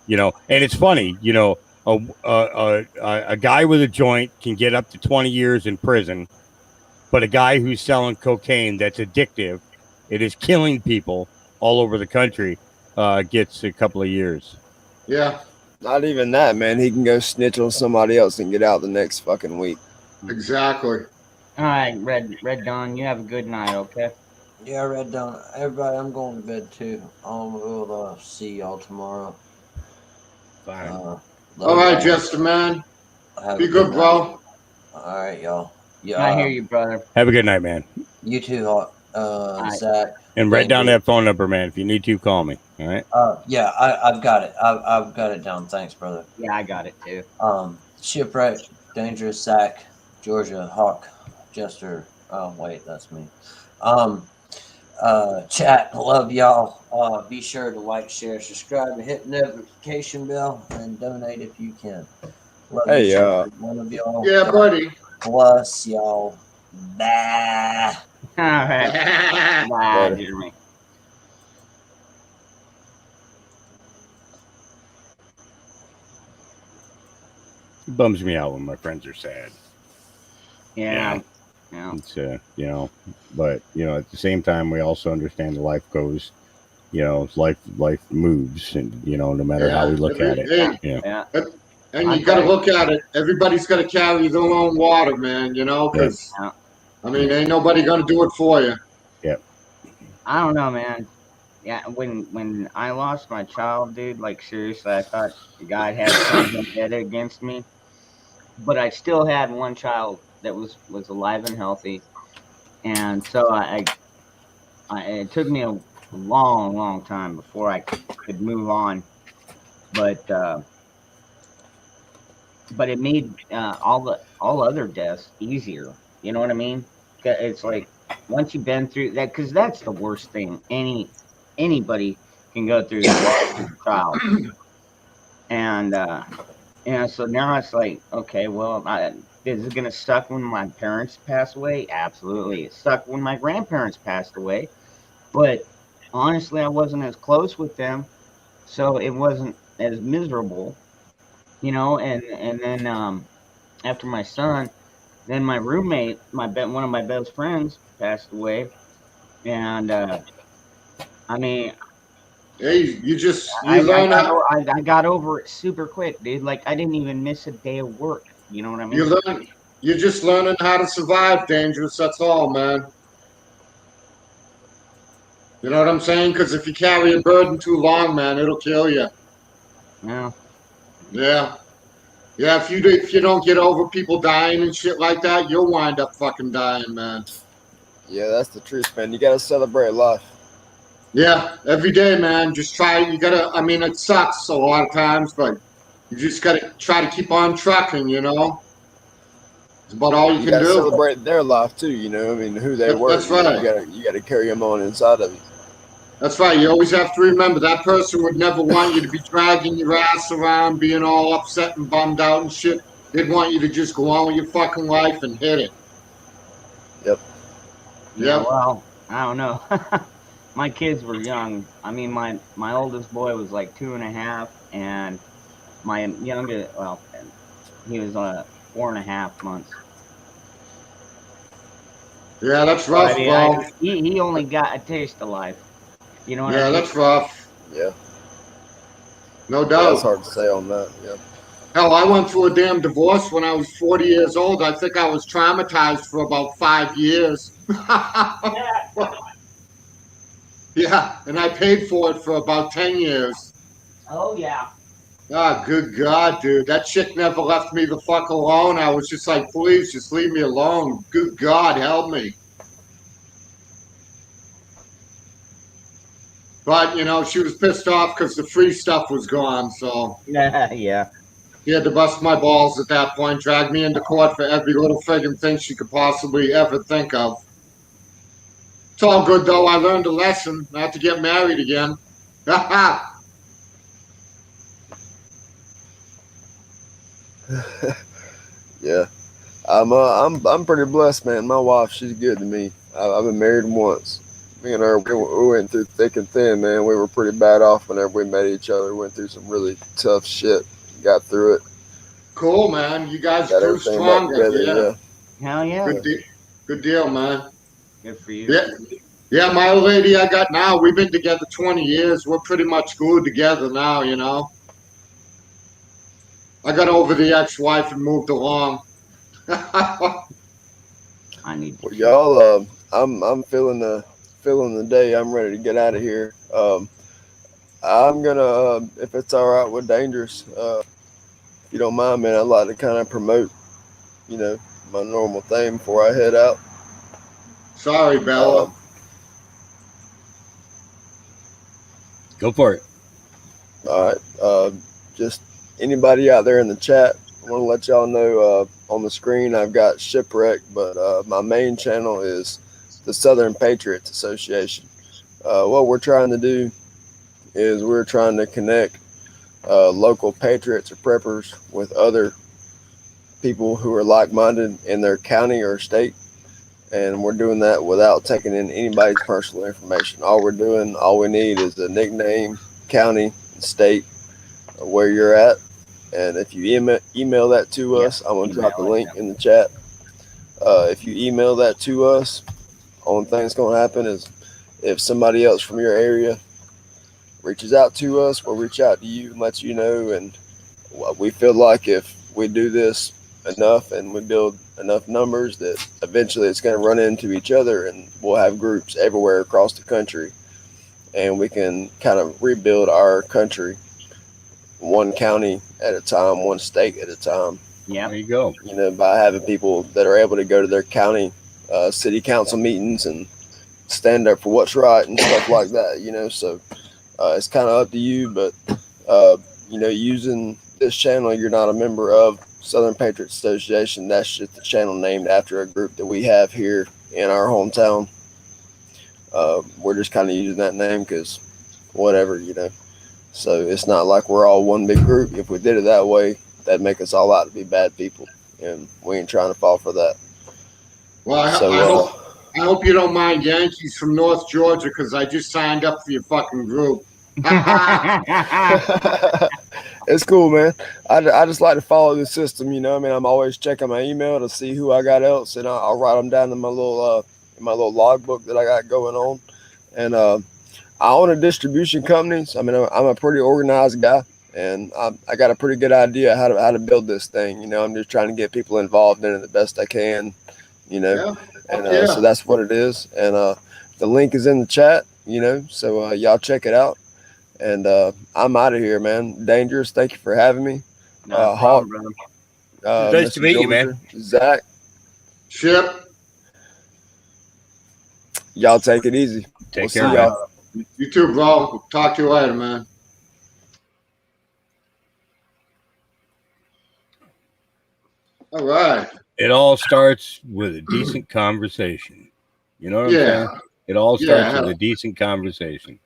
You know, and it's funny, you know, a guy with a joint can get up to 20 years in prison, but a guy who's selling cocaine that's addictive, it is killing people all over the country, gets a couple of years. Yeah, Not even that, man. He can go snitch on somebody else and get out the next fucking week. exactly. All right, Red Dawn, you have a good night, okay? Yeah, Red Dawn. Everybody, I'm going to bed too. We'll see y'all tomorrow. Fine. All Love right, y'all. Justin, man. Have Be a good, night. bro. All right, y'all. I hear you, brother. Have a good night, man. You too, right. Zach. And write down Danger. that phone number, man. If you need to, call me. All right. Yeah, I've got it. I've got it down. Thanks, brother. Yeah, I got it too. Shipwreck, Dangerous, Zach, Georgia, Hawk, Jester. Oh wait, that's me. Chat, love y'all. Be sure to like, share, subscribe, and hit the notification bell, and donate if you can. Love Hey, each and every one of y'all. Yeah, buddy. Bless y'all. Bye. All right. Bye, Later. Jeremy. It bums me out when my friends are sad. Yeah. It's but at the same time, we also understand that life goes, life moves, and no matter how we look at it. Hey, Yeah. and you got to look at it. Everybody's got to carry their own water, man. Because Yeah. I mean, ain't nobody gonna do it for you. I don't know, man. Yeah, when I lost my child, dude, like seriously, I thought God had something better against me. But I still had one child that was alive and healthy, and so it took me a long time before I could move on. But it made all other deaths easier. You know what I mean? It's like once you've been through that, because that's the worst thing anybody can go through is lost a child. And so now it's like, okay, well, is it gonna suck when my parents pass away? Absolutely, it sucked when my grandparents passed away, but honestly, I wasn't as close with them, so it wasn't as miserable, And then after my son, then my roommate, one of my best friends, passed away, and I mean, Hey, you I learn got how I got over it super quick, dude. Like I didn't even miss a day of work. You know what I mean? you're just learning how to survive, Dangerous. That's all, man. You know what I'm saying? Because if you carry a burden too long, man, it'll kill you. Yeah. Yeah. Yeah, if you don't get over people dying and shit like that, you'll wind up fucking dying, man. Yeah, that's the truth, man. You gotta celebrate life. Yeah, every day, man. Just try. You gotta. I mean, it sucks a lot of times, but you just gotta try to keep on trucking. It's about all you You can gotta do. celebrate their life too. I mean, who they were. That's right. You gotta carry them on inside of you. That's right. You always have to remember that person would never want you to be dragging your ass around, being all upset and bummed out and shit. They'd want you to just go on with your fucking life and hit it. Yep. Yeah. Yep. Well, I don't know. My kids were young. I mean, my oldest boy was like 2.5, and my youngest, well, he was 4.5 months. Yeah, that's rough, I mean, bro. he only got a taste of life. You know what I Yeah, mean? that's rough. Yeah. No Yeah, doubt. that's hard to say on that. Yeah. Hell, I went through a damn divorce when I was 40 years old. I think I was traumatized for about 5 years. Yeah, and I paid for it for about 10 years. Oh yeah. Ah, good God, dude. That chick never left me the fuck alone. I was just like, please, just leave me alone. Good God, help me. But, she was pissed off because the free stuff was gone. So Yeah. she had to bust my balls at that point, drag me into court for every little friggin' thing she could possibly ever think of. It's all good, though. I learned a lesson not to get married again. Yeah. I'm pretty blessed, man. My wife, she's good to me. I've been married once. Me and her, we went through thick and thin, man. We were pretty bad off whenever we met each other. Went through some really tough shit. Got through it. Cool, man. You guys Got grew everything back stronger. together. Yeah. Hell yeah. Good deal, man. Good for you. Yeah. Yeah, my old lady I got now, we've been together 20 years. We're pretty much glued together now, I got over the ex-wife and moved along. I need to Well, y'all, I'm feeling the day. I'm ready to get out of here. I'm gonna, if it's all right with Dangerous, if you don't mind, man, I'd like to kind of promote, you know, my normal thing before I head out. Sorry, Bella. Go for it. All right. Just anybody out there in the chat, I want to let y'all know on the screen I've got Shipwreck, but my main channel is the Southern Patriots Association. What we're trying to do is we're trying to connect local patriots or preppers with other people who are like-minded in their county or state, and we're doing that without taking in anybody's personal information. All we need is a nickname, county, and state where you're at, and if you email that to us, I'm gonna drop the link in the chat. If you email that to us, only thing that's gonna happen is if somebody else from your area reaches out to us, we'll reach out to you and let you know. And we feel like if we do this enough and we build enough numbers, that eventually it's going to run into each other, and we'll have groups everywhere across the country, and we can kind of rebuild our country one county at a time, one state at a time. Yeah. There you go. You know, by having people that are able to go to their county city council meetings and stand up for what's right and stuff like that, you know. So it's kind of up to you, but you know, using this channel, you're not a member of Southern Patriots Association. That's just the channel named after a group that we have here in our hometown. We're just kind of using that name because whatever, you know. So it's not like we're all one big group. If we did it that way, that'd make us all out to be bad people, and we ain't trying to fall for that. Well, I hope you don't mind Yankees from North Georgia, because I just signed up for your fucking group. It's cool, man. I just like to follow the system, you know. I mean, I'm always checking my email to see who I got else, and I'll write them down in my little logbook that I got going on. And I own a distribution company. So, I mean, I'm a pretty organized guy, and I got a pretty good idea how to build this thing. You know, I'm just trying to get people involved in it the best I can, you know. Yeah. And so that's what it is. And the link is in the chat, you know. So y'all check it out. And I'm out of here, man. Dangerous, thank you for having me. No Hawk, problem, brother. Nice Mr. to meet you, man. Zach, Ship, y'all take it easy. Take We'll care, see man. y'all. you too, bro. Talk to you later, man. All right. It all starts with a decent conversation. You know what I'm saying? It all starts with a decent conversation.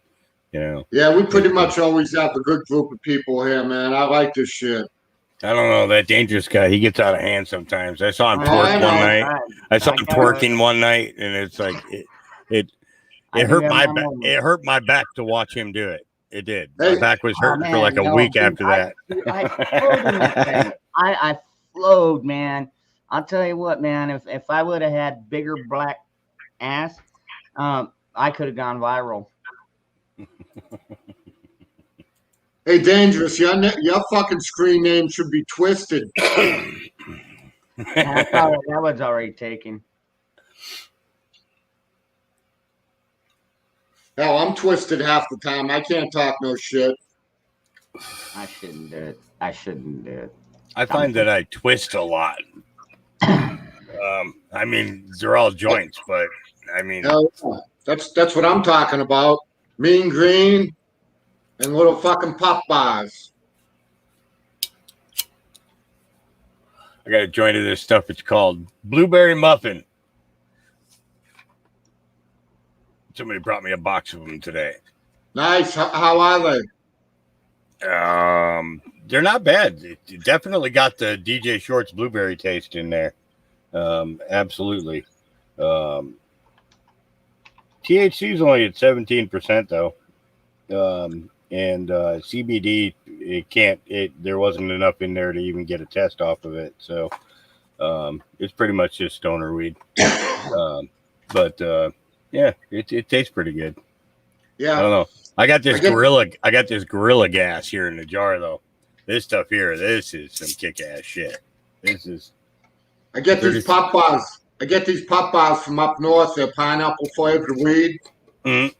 You know? Yeah, we pretty much always have a good group of people here, man. I like this shit. I don't know, that Dangerous guy, he gets out of hand sometimes. I saw him I twerk know. one night. I saw him twerking one night, and it's like it hurt my back. It hurt my back to watch him do it. It did. My back was hurting for like a week after that. I flowed in that thing. I flowed, man. I'll tell you what, man. If I would have had bigger black ass, I could have gone viral. Hey, Dangerous, your fucking screen name should be Twisted. That was already taken. Hell, I'm twisted half the time. I can't talk no shit. I shouldn't do it. I find that I twist a lot. I mean, they're all joints, but I mean, Hell, that's what I'm talking about. Mean Green and little fucking pop bars. I got a joint of this stuff. It's called Blueberry Muffin. Somebody brought me a box of them today. Nice. How are they? They're not bad. It definitely got the DJ Shorts blueberry taste in there. Absolutely. THC is only at 17% though. And CBD, there wasn't enough in there to even get a test off of it. So it's pretty much just stoner weed. But yeah, it tastes pretty good. Yeah. I don't know. I got this gorilla gas here in the jar though. This stuff here, this is some kick-ass shit. I get these pop bars. I get these pop bars from up north. They're pineapple flavored weed. Mhm.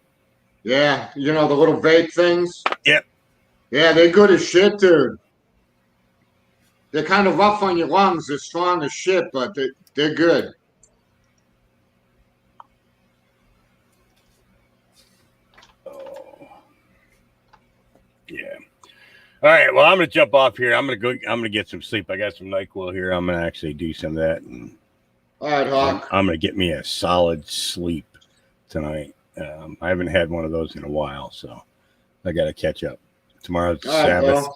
Yeah, you know the little vape things. Yep. Yeah, they're good as shit, dude. They're kind of rough on your lungs. They're strong as shit, but they're good. Yeah. All right. Well, I'm gonna jump off here. I'm gonna get some sleep. I got some NyQuil here. I'm gonna actually do some of that, and All right, Hawk. I'm gonna get me a solid sleep tonight. I haven't had one of those in a while, so I gotta catch up. Tomorrow's All right, Sabbath, bro.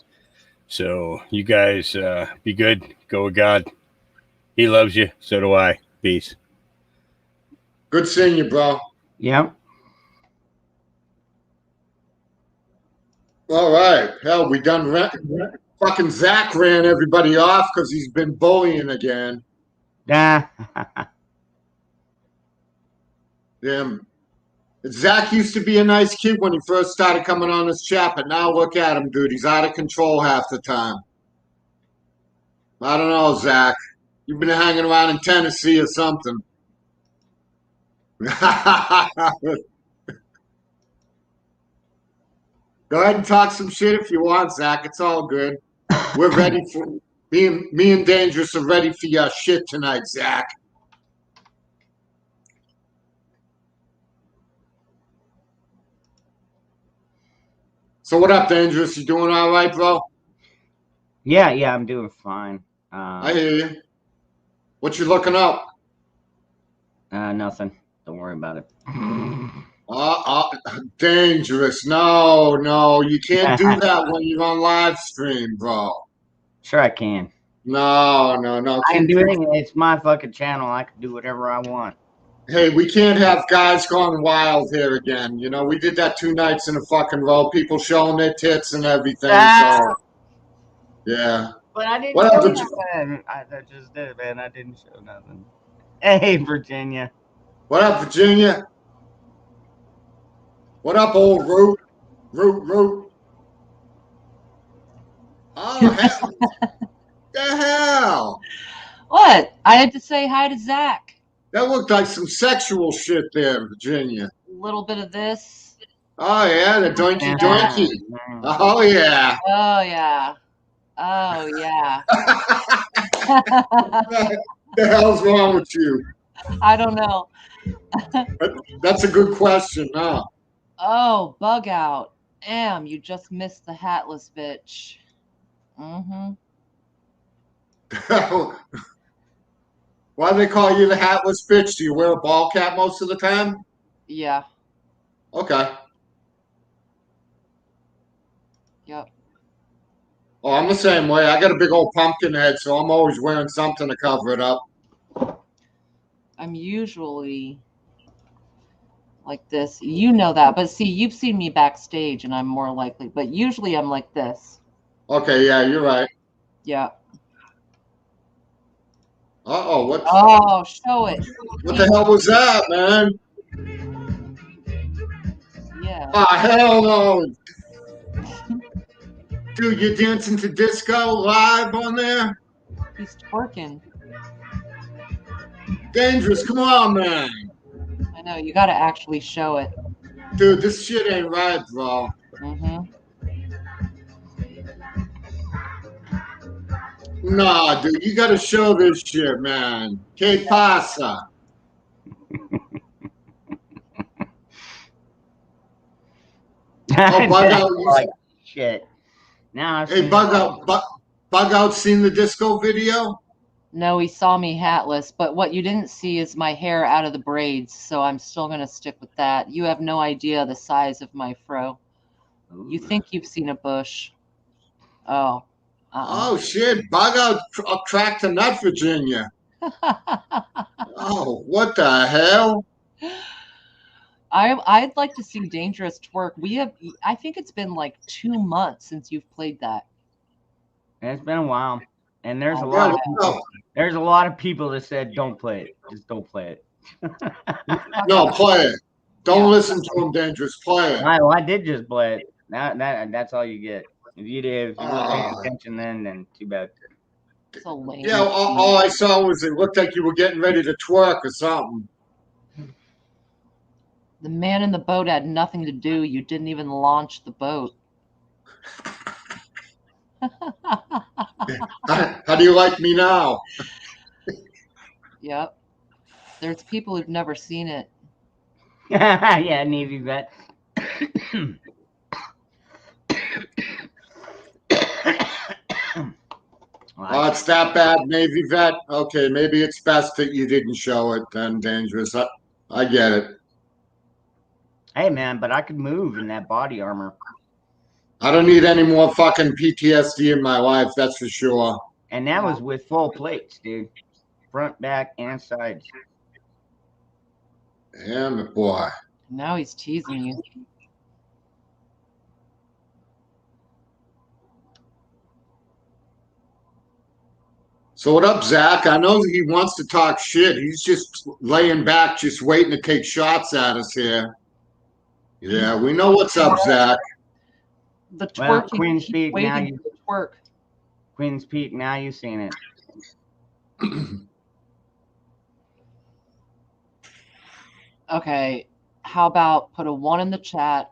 so you guys be good. Go with God. He loves you. So do I. Peace. Good seeing you, bro. Yep. All right. Hell, we done. Fucking Zach ran everybody off because he's been bullying again. Ah. Damn. Zach used to be a nice kid when he first started coming on this chat, but now look at him, dude. He's out of control half the time. I don't know, Zach. You've been hanging around in Tennessee or something. Go ahead and talk some shit if you want, Zach. It's all good. We're ready for me and Dangerous are ready for your shit tonight, Zach. So what up, Dangerous? You doing all right, bro? Yeah, I'm doing fine. I hear you. What you looking up? Nothing. Don't worry about it. Dangerous. No, you can't do that when you're on live stream, bro. Sure, I can. No. I can do anything. It's my fucking channel. I can do whatever I want. Hey, we can't have guys going wild here again. You know, we did that 2 nights in a fucking row. People showing their tits and everything. So, yeah. But I didn't What show up, nothing. I just did, man. I didn't show nothing. Hey, Virginia. What up, Virginia? What up, old Root? Root. Oh, hell. The hell? What? I had to say hi to Zach. That looked like some sexual shit there, Virginia. A little bit of this. Oh, yeah, the doinky Yeah. doinky. Oh, yeah. Oh yeah. Oh yeah. What the hell's wrong with you? I don't know. That's a good question, huh? Oh, bug out. Damn, you just missed the hatless bitch. Mm-hmm. Why do they call you the hatless bitch? Do you wear a ball cap most of the time? Yeah. Okay. Yep. Oh, I'm the same way. I got a big old pumpkin head, so I'm always wearing something to cover it up. I'm usually like this. You know that, but see, you've seen me backstage and I'm more likely, but usually I'm like this. Okay, yeah, you're right. Yeah. Uh-oh, what Oh, show it. the hell was that, man? Yeah. Oh, hell no. Dude, you're dancing to disco live on there? He's twerking. Dangerous, come on, man. I know, you gotta actually show it. Dude, this shit ain't right, bro. Mm-hmm. Nah, dude, you gotta show this shit, man. Que pasa? Oh, Bug Out. Like shit. Now I've Hey, seen Bug Out. Bug Out seen the disco video? No, he saw me hatless, but what you didn't see is my hair out of the braids, so I'm still gonna stick with that. You have no idea the size of my fro. You think you've seen a bush. Oh. Oh, shit. Bug Out cracked a nut, Virginia. Oh, what the hell? I'd like to see Dangerous twerk. I think it's been like 2 months since you've played that. It's been a while, and there's a Oh, lot. wow. There's a lot of people that said, "Don't play it. Just don't play it." No, play it. Don't Yeah. listen to him, Dangerous. Play it. I did just play it. That's all you get. If you weren't paying attention then too bad. So lame. Yeah, all I saw was it looked like you were getting ready to twerk or something. The man in the boat had nothing to do. You didn't even launch the boat. How do you like me now? Yep. There's people who've never seen it. Yeah, Navy vet. Oh, it's that bad, Navy vet. Okay, maybe it's best that you didn't show it then, Dangerous. I get it. Hey, man, but I could move in that body armor. I don't need any more fucking PTSD in my life, that's for sure. And that was with full plates, dude. Front, back, and sides. Damn it, boy. Now he's teasing you. So what up, Zach? I know he wants to talk shit. He's just laying back, just waiting to take shots at us here. Yeah, we know what's up, Zach. The twerking. Well, Queen's keep Peak, now waiting you for the twerk. Queen's Peak, now you've seen it. Okay, how about put a 1 in the chat?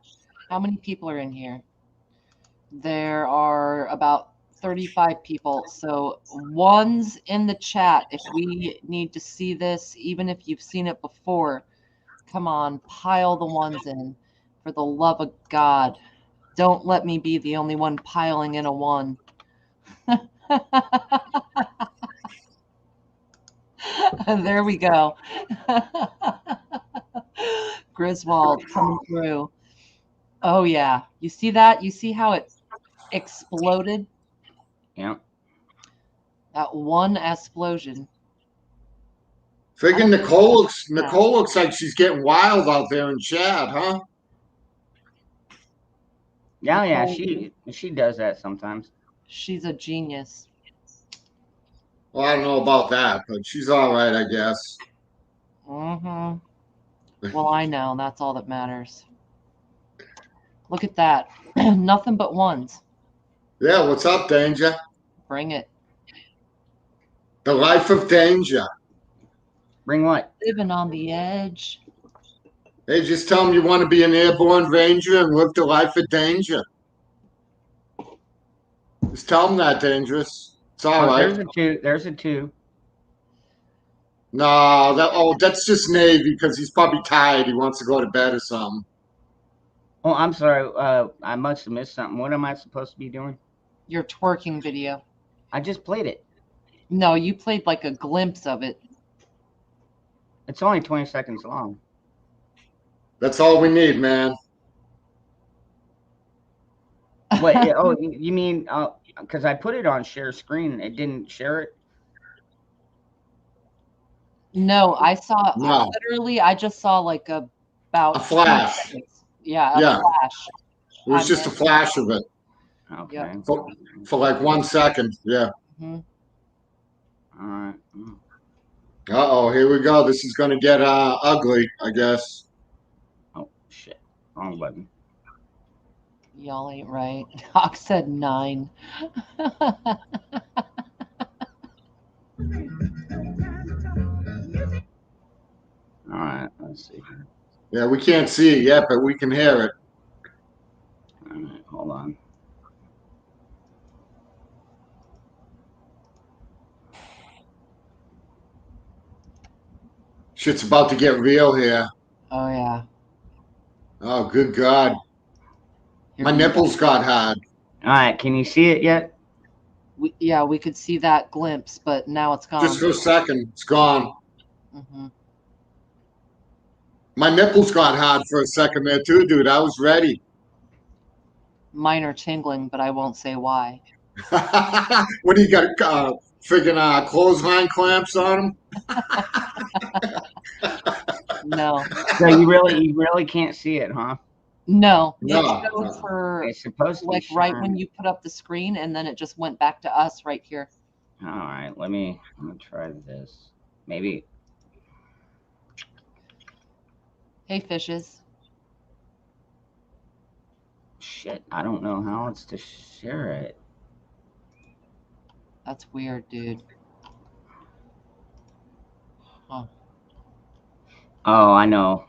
How many people are in here? There are about 35 people. So 1s in the chat if we need to see this, even if you've seen it before. Come on, pile the 1s in. For the love of God. Don't let me be the only one piling in a 1. There we go. Griswold coming through. Oh, yeah. You see that? You see how it exploded? Yeah. That one explosion. Friggin' Nicole looks like she's getting wild out there in chat, huh? Yeah, yeah, she does that sometimes. She's a genius. Well, I don't know about that, but she's all right, I guess. Mm-hmm. Well, I know. That's all that matters. Look at that. Nothing but 1s. Yeah, what's up, Danger? Bring it. The life of Danger. Bring what? Living on the edge. Hey, just tell them you want to be an airborne ranger and live the life of danger. Just tell them that, Dangerous. It's all right. There's a 2. There's a 2. No, that's just Navy because he's probably tired. He wants to go to bed or something. Oh, I'm sorry. I must have missed something. What am I supposed to be doing? Your twerking video. I just played it. No, you played like a glimpse of it. It's only 20 seconds long. That's all we need, man. What? Oh, you mean because I put it on share screen, it didn't share it? No, I saw. No. Literally, I just saw like about A flash. 20 seconds. Yeah, a Yeah. flash. It was just a flash of it Okay. Yep. for like 1 second. Yeah. Mhm. All right. Uh-oh, here we go. This is going to get ugly, I guess. Oh, shit. Wrong button. Y'all ain't right. Doc said 9. All right. Let's see here. Yeah, we can't see it yet, but we can hear it. All right. Hold on. Shit's about to get real here. Oh, yeah. Oh, good God. My nipples got hard. All right. Can you see it yet? We could see that glimpse, but now it's gone. Just for a second. It's gone. Mm-hmm. My nipples got hard for a second there, too, dude. I was ready. Mine are tingling, but I won't say why. What do you got? Friggin' clothesline clamps on them? No. So you really can't see it, huh? No. No. It showed for It's supposed to be like right showing. when you put up the screen, and then it just went back to us right here. All right. Let me try this. Maybe. Hey, fishes. Shit. I don't know how else to share it. That's weird, dude. Huh. Oh, I know.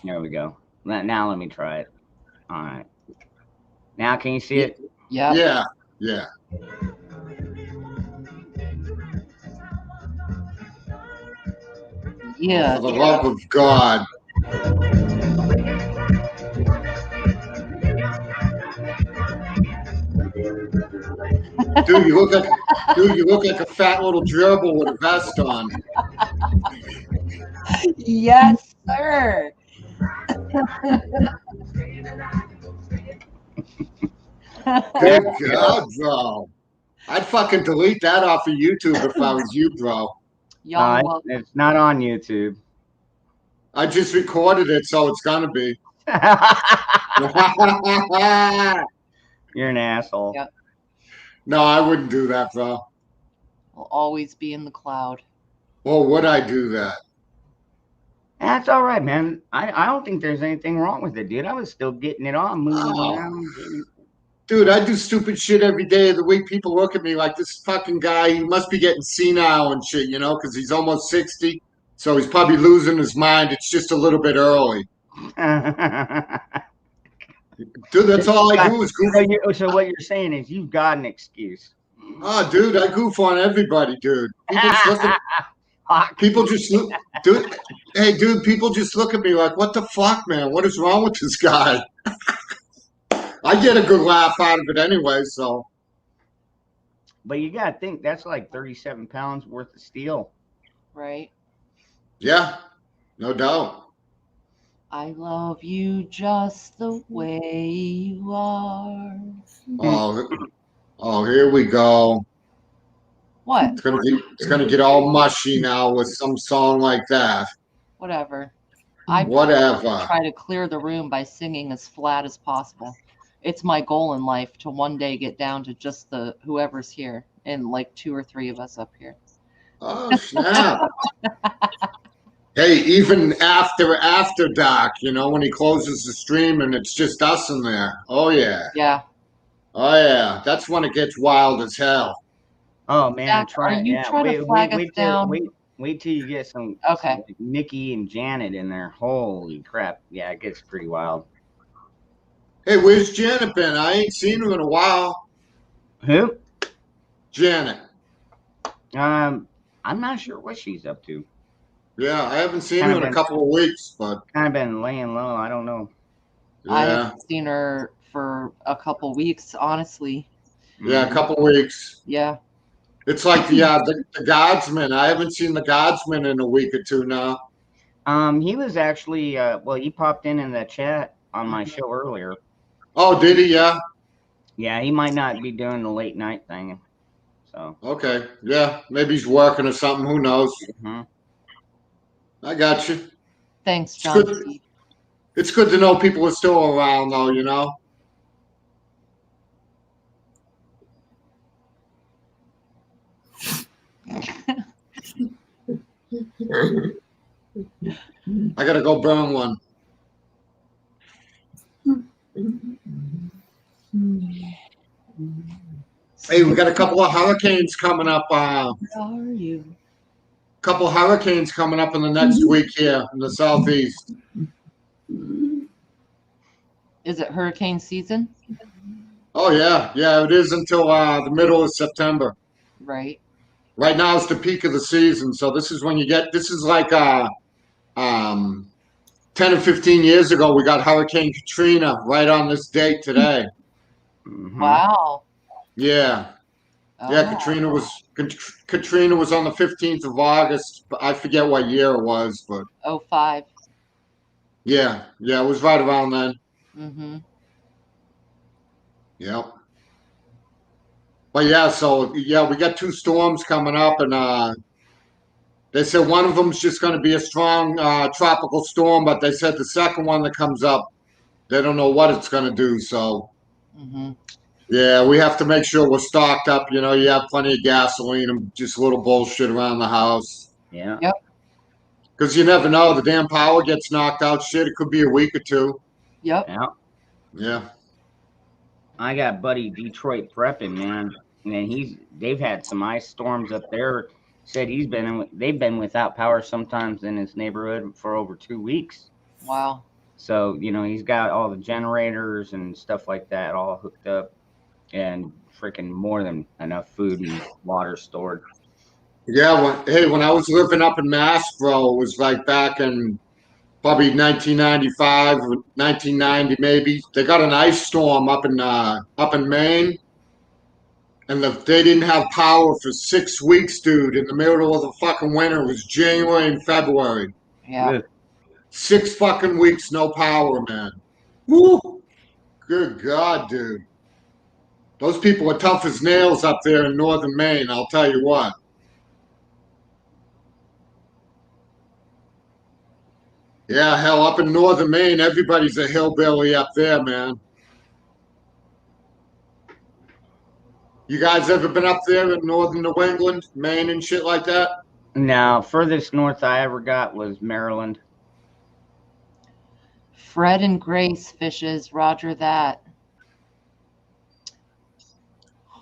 There we go. Now let me try it. All right. Now can you see it? Yeah. Yeah, yeah. Yeah. For the love of God. Dude, you look like a fat little gerbil with a vest on. Yes, sir. Good God, bro. I'd fucking delete that off of YouTube if I was you, bro. Y'all are It's, welcome. it's not on YouTube. I just recorded it, so it's gonna be. You're an asshole. Yep. No, I wouldn't do that, bro. Will always be in the cloud. Well, would I do that? That's all right, man. I don't think there's anything wrong with it, dude. I was still getting it on, moving around. Dude, I do stupid shit every day of the week. People look at me like this fucking guy, he must be getting senile and shit, you know, because he's almost 60. So he's probably losing his mind. It's just a little bit early. Dude, that's all I do is goof. So what you're saying is you've got an excuse. Oh, dude, I goof on everybody, dude. People just look, dude. Hey, dude, people just look at me like, what the fuck, man? What is wrong with this guy? I get a good laugh out of it anyway, so. But you gotta think that's like 37 pounds worth of steel. Right? Yeah, no doubt. I love you just the way you are. Oh, here we go. What? It's gonna get all mushy now with some song like that. Whatever. I Whatever. try to clear the room by singing as flat as possible. It's my goal in life to one day get down to just the whoever's here and like 2 or 3 of us up here. Oh, snap. Hey, even after dark, you know, when he closes the stream and it's just us in there. Oh yeah. Yeah. Oh yeah. That's when it gets wild as hell. Oh man, Zach, try are it. you Yeah, trying to flag us down? Wait till you get some Okay. like Nikki and Janet in there. Holy crap! Yeah, it gets pretty wild. Hey, where's Janet been? I ain't seen her in a while. Who? Janet. I'm not sure what she's up to. Yeah, I haven't seen her in a couple of weeks, but Kind of been laying low. I don't know. I yeah, haven't seen her for a couple weeks, honestly. yeah, a couple of weeks. Yeah. It's like the Guardsman. I haven't seen the Guardsman in a week or two now. He was actually he popped in the chat on my show earlier. Oh, did he? Yeah. Yeah, he might not be doing the late night thing. So Okay. Yeah, maybe he's working or something. Who knows? I got you. Thanks, It's John. good. It's good to know people are still around, though. You know. I gotta go burn one. Hey, we got a couple of hurricanes coming up. How are you? Couple hurricanes coming up in the next week here in the southeast. Is it hurricane season? Oh yeah, yeah, it is until the middle of September. Right. Right now it's the peak of the season, so this is when you get. This is like 10 or 15 years ago, we got Hurricane Katrina right on this date today. Wow. Yeah. Oh. Yeah, Katrina was on the 15th of August. I forget what year it was, but 05. yeah, it was right around then. Mm-hmm. Yep. But yeah, so yeah, we got 2 storms coming up, and they said one of them's just going to be a strong tropical storm, but they said the second one that comes up, they don't know what it's going to do. So yeah, we have to make sure we're stocked up. You know, you have plenty of gasoline and just a little bullshit around the house. Yeah. Yep. Because you never know, the damn power gets knocked out. Shit, it could be a week or 2. Yep. Yeah. Yeah. I got buddy Detroit prepping, man. and they've had some ice storms up there. Said they've been without power sometimes in his neighborhood for over 2 weeks. Wow. So, he's got all the generators and stuff like that all hooked up, and freaking more than enough food and water stored. Yeah, when I was living up in Mass, bro, it was like back in probably 1995 or 1990 maybe. They got an ice storm up in Maine, and they didn't have power for 6 weeks, dude. In the middle of the fucking winter, it was January and February. Yeah. Ugh. 6 fucking weeks, no power, man. Woo! Good God, dude. Those people are tough as nails up there in northern Maine, I'll tell you what. Yeah, hell, up in northern Maine, everybody's a hillbilly up there, man. You guys ever been up there in northern New England, Maine and shit like that? Now, furthest north I ever got was Maryland. Fred and Grace fishes. Roger that.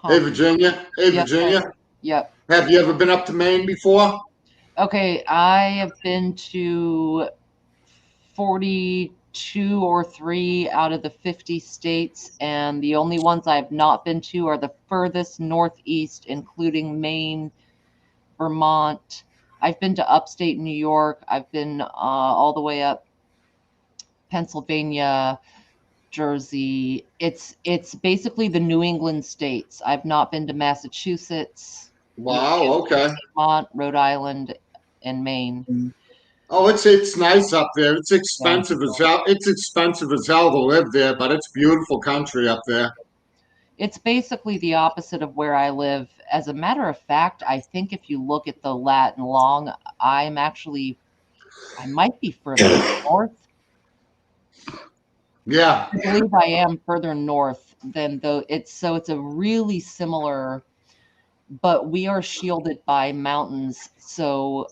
Hey, Virginia. Hey, Yep. Virginia. Yep. Have you ever been up to Maine before? Okay, I have been to 42 or 3 out of the 50 states, and the only ones I have not been to are the furthest northeast, including Maine, Vermont. I've been to upstate New York. I've been all the way up Pennsylvania, Jersey. It's basically the New England states. I've not been to Massachusetts, Wow, okay. Vermont, Rhode Island, and Maine. Oh, it's nice up there. It's expensive as hell. It's expensive as hell to live there, but it's beautiful country up there. It's basically the opposite of where I live. As a matter of fact, I think if you look at the lat and long, I might be further north. Yeah. I believe I am further north than it's a really similar, but we are shielded by mountains. So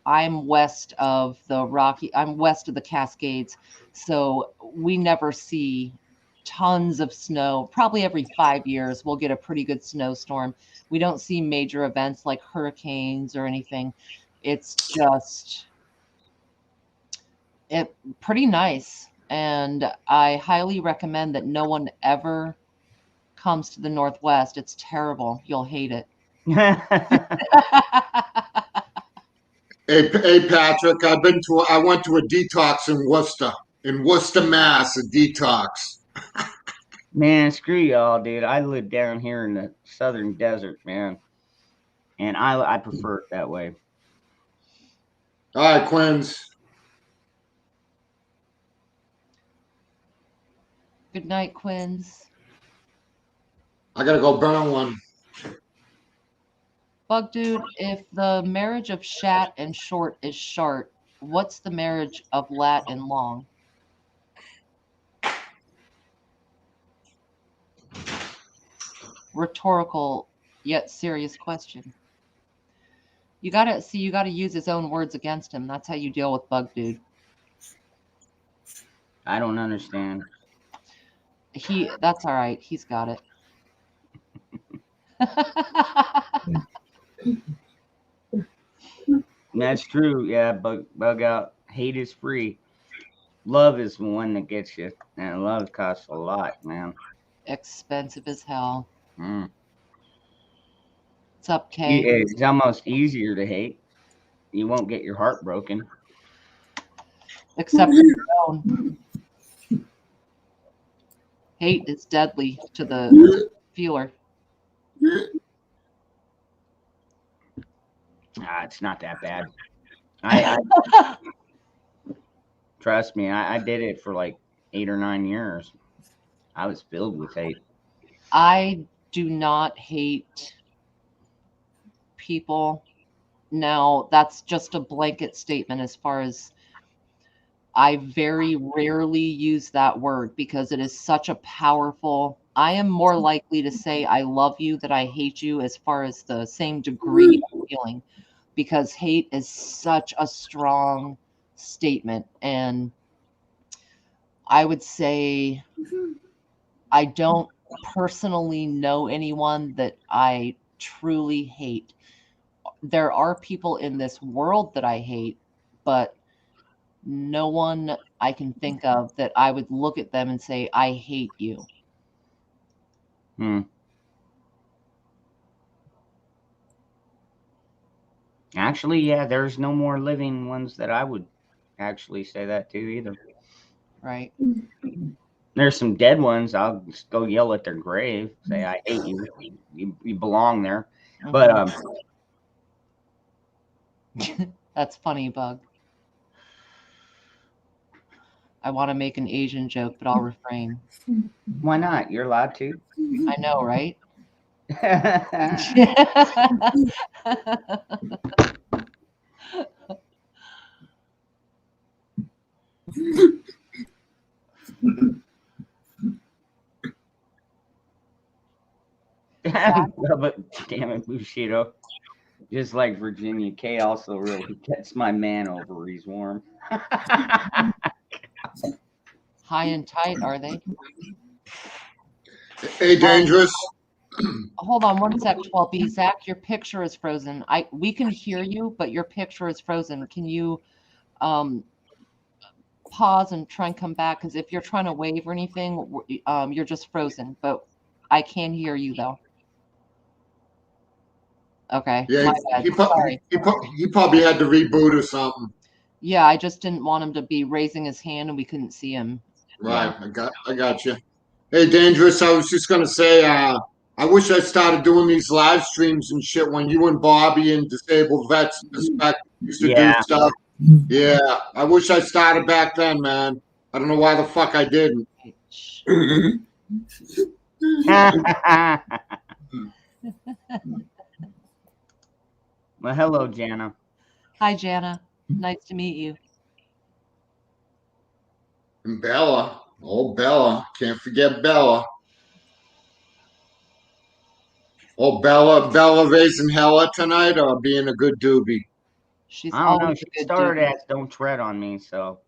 I'm west of the Cascades. So we never see tons of snow. Probably every 5 years we'll get a pretty good snowstorm. We don't see major events like hurricanes or anything. It's just pretty nice. And I highly recommend that no one ever comes to the Northwest. It's terrible. You'll hate it. Hey, Patrick, I went to a detox in Worcester, Mass, a detox. Man, screw y'all, dude. I live down here in the southern desert, man. And I prefer it that way. All right, Quins. Good night, Quins. I gotta go burn one. Bug Dude, if the marriage of Shat and Short is short, what's the marriage of Lat and Long? Rhetorical yet serious question. You gotta use his own words against him. That's how you deal with Bug Dude. I don't understand. That's all right. He's got it. That's true. Yeah, bug out. Hate is free. Love is the one that gets you, and love costs a lot, man. Expensive as hell. Mm. What's up, Kay? It's almost easier to hate. You won't get your heart broken. Except for your own. Hate is deadly to the feeler. It's not that bad. Trust me, I did it for like 8 or 9 years. I was filled with hate. I do not hate people. Now, that's just a blanket statement as far as I very rarely use that word because it is such a powerful. I am more likely to say I love you than I hate you as far as the same degree of feeling, because hate is such a strong statement. And I would say I don't personally know anyone that I truly hate. There are people in this world that I hate, but no one I can think of that I would look at them and say, I hate you. Actually, yeah, there's no more living ones that I would actually say that to either. Right. There's some dead ones. I'll just go yell at their grave, say I hate you. You belong there. But That's funny, Bug. I want to make an Asian joke, but I'll refrain. Why not? You're allowed to. I know, right? But damn it, Bushido. Just like Virginia K also really gets my man over. He's warm. High and tight, are they? Hey, Dangerous. Hold on one sec, 12B. Zach, your picture is frozen. We can hear you, but your picture is frozen. Can you pause and try and come back? Because if you're trying to wave or anything, you're just frozen. But I can hear you, though. Okay. Yeah, he probably had to reboot or something. Yeah, I just didn't want him to be raising his hand and we couldn't see him. Right, I got you. Hey, Dangerous, I was just gonna say, I wish I started doing these live streams and shit when you and Bobby and Disabled Vets used to do stuff. Yeah, I wish I started back then, man. I don't know why the fuck I didn't. Well, hello, Jana. Hi, Jana. Nice to meet you. And Bella. Oh, Bella. Can't forget Bella. Oh, Bella raising hella tonight or being a good doobie? She's I don't know. always She a good started dude. as Don't Tread on Me, so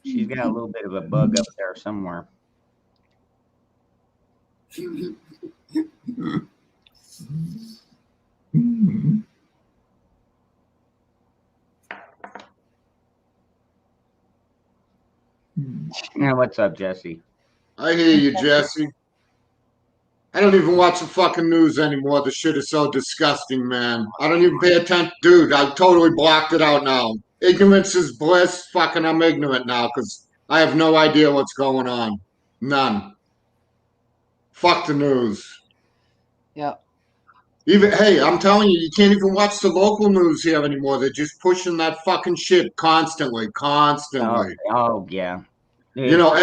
she's got a little bit of a bug up there somewhere. Yeah, what's up, Jesse? I hear you, Jesse. I don't even watch the fucking news anymore. The shit is so disgusting, man. I don't even pay attention. Dude, I totally blocked it out now. Ignorance is bliss. Fucking I'm ignorant now because I have no idea what's going on. None. Fuck the news. Yep. Even hey, I'm telling you, you can't even watch the local news here anymore. They're just pushing that fucking shit constantly. Oh yeah. You know,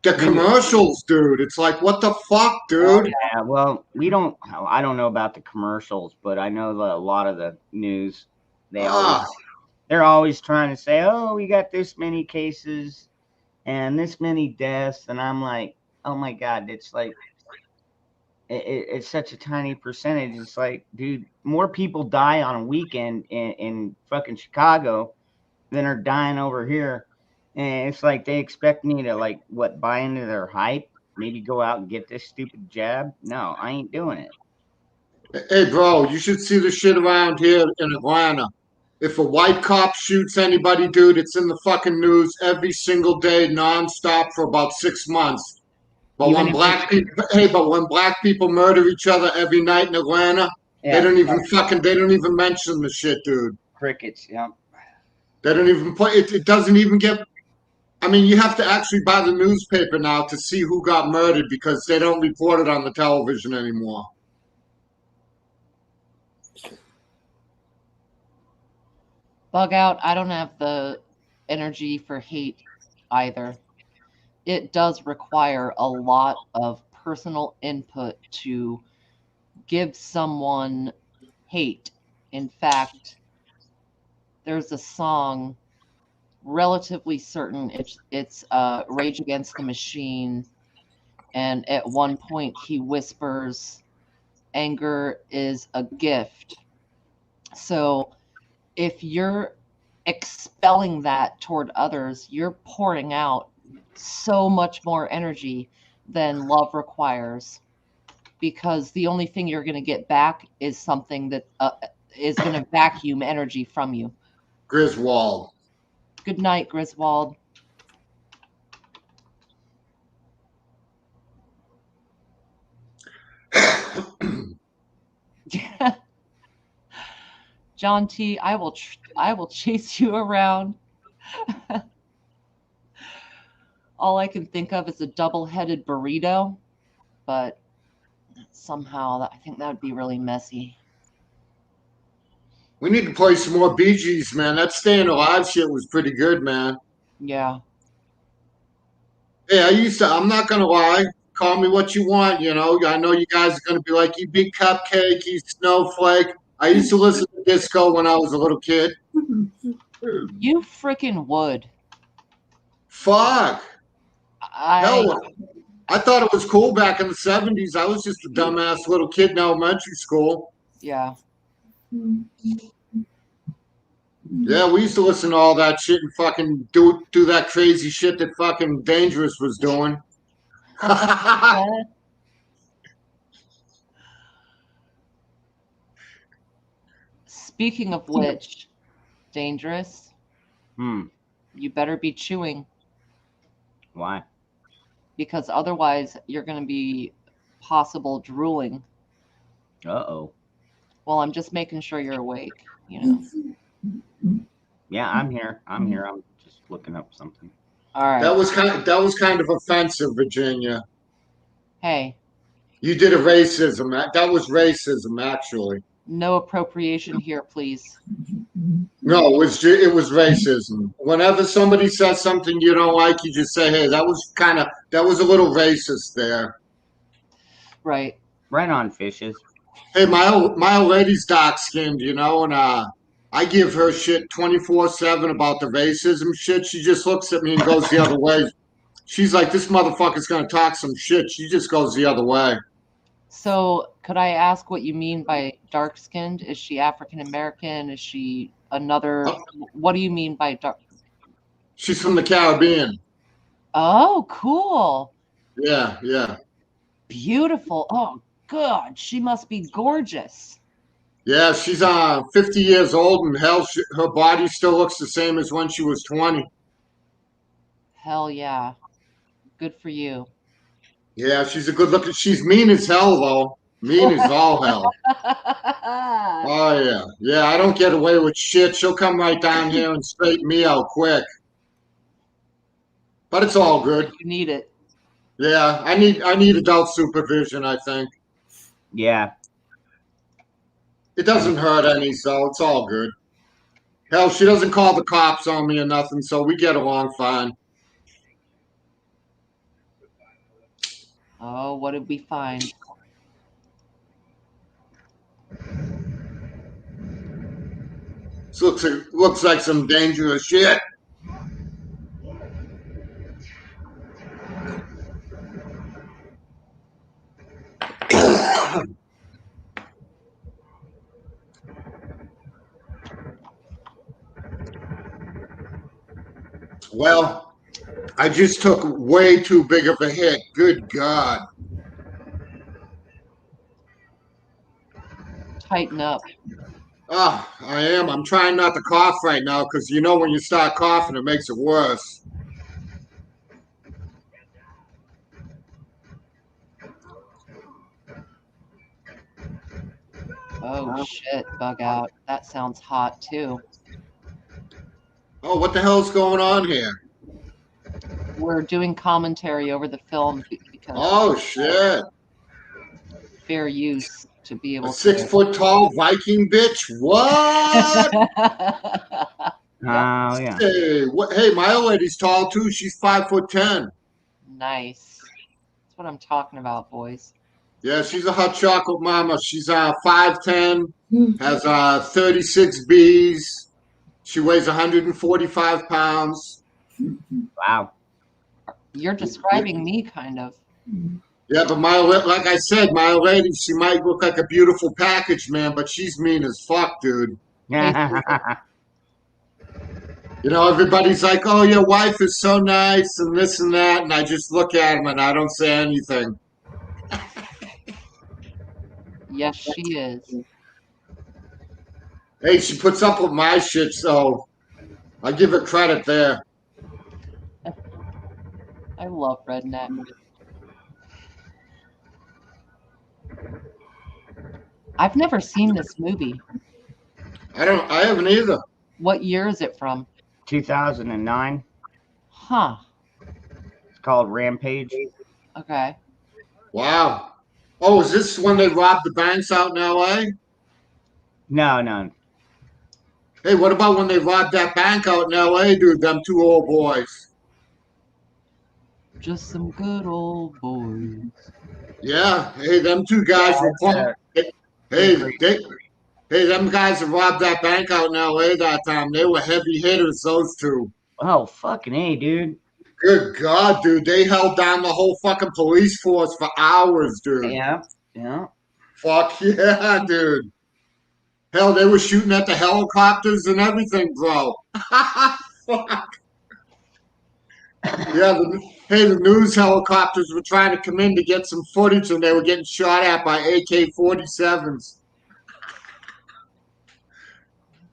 the commercials, dude. It's like, what the fuck, dude? Oh, yeah, well, I don't know about the commercials, but I know that a lot of the news, they're always trying to say, oh, we got this many cases and this many deaths. And I'm like, oh my God, it's like, it's such a tiny percentage. It's like, dude, more people die on a weekend in fucking Chicago than are dying over here. And it's like they expect me to buy into their hype, maybe go out and get this stupid jab. No, I ain't doing it. Hey, bro, you should see the shit around here in Atlanta. If a white cop shoots anybody, dude, it's in the fucking news every single day, nonstop for about 6 months. But when black people murder each other every night in Atlanta, they don't even mention the shit, dude. Crickets, yeah. They don't even play it. It doesn't even get. I mean, you have to actually buy the newspaper now to see who got murdered because they don't report it on the television anymore. Bug out. I don't have the energy for hate either. It does require a lot of personal input to give someone hate. In fact, there's a song, relatively certain it's Rage Against the Machine, and at one point he whispers, anger is a gift. So if you're expelling that toward others, you're pouring out so much more energy than love requires, because the only thing you're going to get back is something that is going to vacuum energy from you. Griswold. Good night, Griswold. John T, I will chase you around. All I can think of is a double-headed burrito, but somehow I think that would be really messy. We need to play some more Bee Gees, man. That Staying Alive shit was pretty good, man. Yeah. Hey, I'm not going to lie. Call me what you want, you know. I know you guys are going to be like, you big cupcake, you snowflake. I used to listen to disco when I was a little kid. You freaking would. Fuck. Hell, I thought it was cool back in the 70s. I was just a dumbass little kid in elementary school. Yeah. Yeah, we used to listen to all that shit and fucking do that crazy shit that fucking Dangerous was doing. Speaking of which, Dangerous. You better be chewing. Why? Because otherwise you're going to be possible drooling. Uh-oh. Well, I'm just making sure you're awake, you know. Yeah, I'm here. I'm just looking up something. All right. That was kind of offensive, Virginia. Hey. You did a racism. That was racism, actually. No appropriation here, please. No, it was racism. Whenever somebody says something you don't like, you just say, "Hey, that was a little racist there." Right. Right on, fishes. Hey, my old lady's dark skinned, you know, and I give her shit 24/7 about the racism shit. She just looks at me and goes the other way. She's like, "This motherfucker's gonna talk some shit." She just goes the other way. So, could I ask what you mean by dark skinned? Is she African American? Is she another? What do you mean by dark? She's from the Caribbean. Oh, cool. Yeah, yeah. Beautiful. Oh, God. She must be gorgeous. Yeah, she's 50 years old, and hell, her body still looks the same as when she was 20. Hell yeah. Good for you. Yeah, she's a good looking. She's mean as hell, though. Mean as all hell. Oh, yeah. Yeah, I don't get away with shit. She'll come right down here and straighten me out quick. But it's all good. You need it. Yeah, I need adult supervision, I think. Yeah. It doesn't hurt any, so it's all good. Hell, she doesn't call the cops on me or nothing, so we get along fine. Oh, what did we find? This looks like some dangerous shit. Well, I just took way too big of a hit. Good God. Tighten up. Oh, I am. I'm trying not to cough right now because you know when you start coughing, it makes it worse. Oh, shit. Bug out. That sounds hot, too. Oh, what the hell's going on here? We're doing commentary over the film because Oh, shit. fair use to be able A 6 to. foot tall Viking bitch? What? Oh, yeah. Hey, my old lady's tall too. She's 5'10". Nice. That's what I'm talking about, boys. Yeah, she's a hot chocolate mama. She's 5'10", has 36 Bs. She weighs 145 pounds. Wow. You're describing me, kind of. Yeah, but like I said, my old lady, she might look like a beautiful package, man, but she's mean as fuck, dude. You know, everybody's like, "Oh, your wife is so nice," and this and that, and I just look at them and I don't say anything. Yes, she is. Hey, she puts up with my shit, so I give her credit there. I love Redneck. I've never seen this movie. I haven't either. What year is it from? 2009. Huh. It's called Rampage. Okay. Wow. Oh, is this when they robbed the banks out in L.A.? No. Hey, what about when they robbed that bank out in L.A., dude? Them two old boys. Just some good old boys. Yeah. Hey, them two guys were playing. Hey, them guys that robbed that bank out in L.A. that time, they were heavy hitters, those two. Oh, fucking A, dude. Good God, dude. They held down the whole fucking police force for hours, dude. Yeah. Fuck yeah, dude. Hell, they were shooting at the helicopters and everything, bro. Fuck. Yeah, the news helicopters were trying to come in to get some footage and they were getting shot at by AK-47s.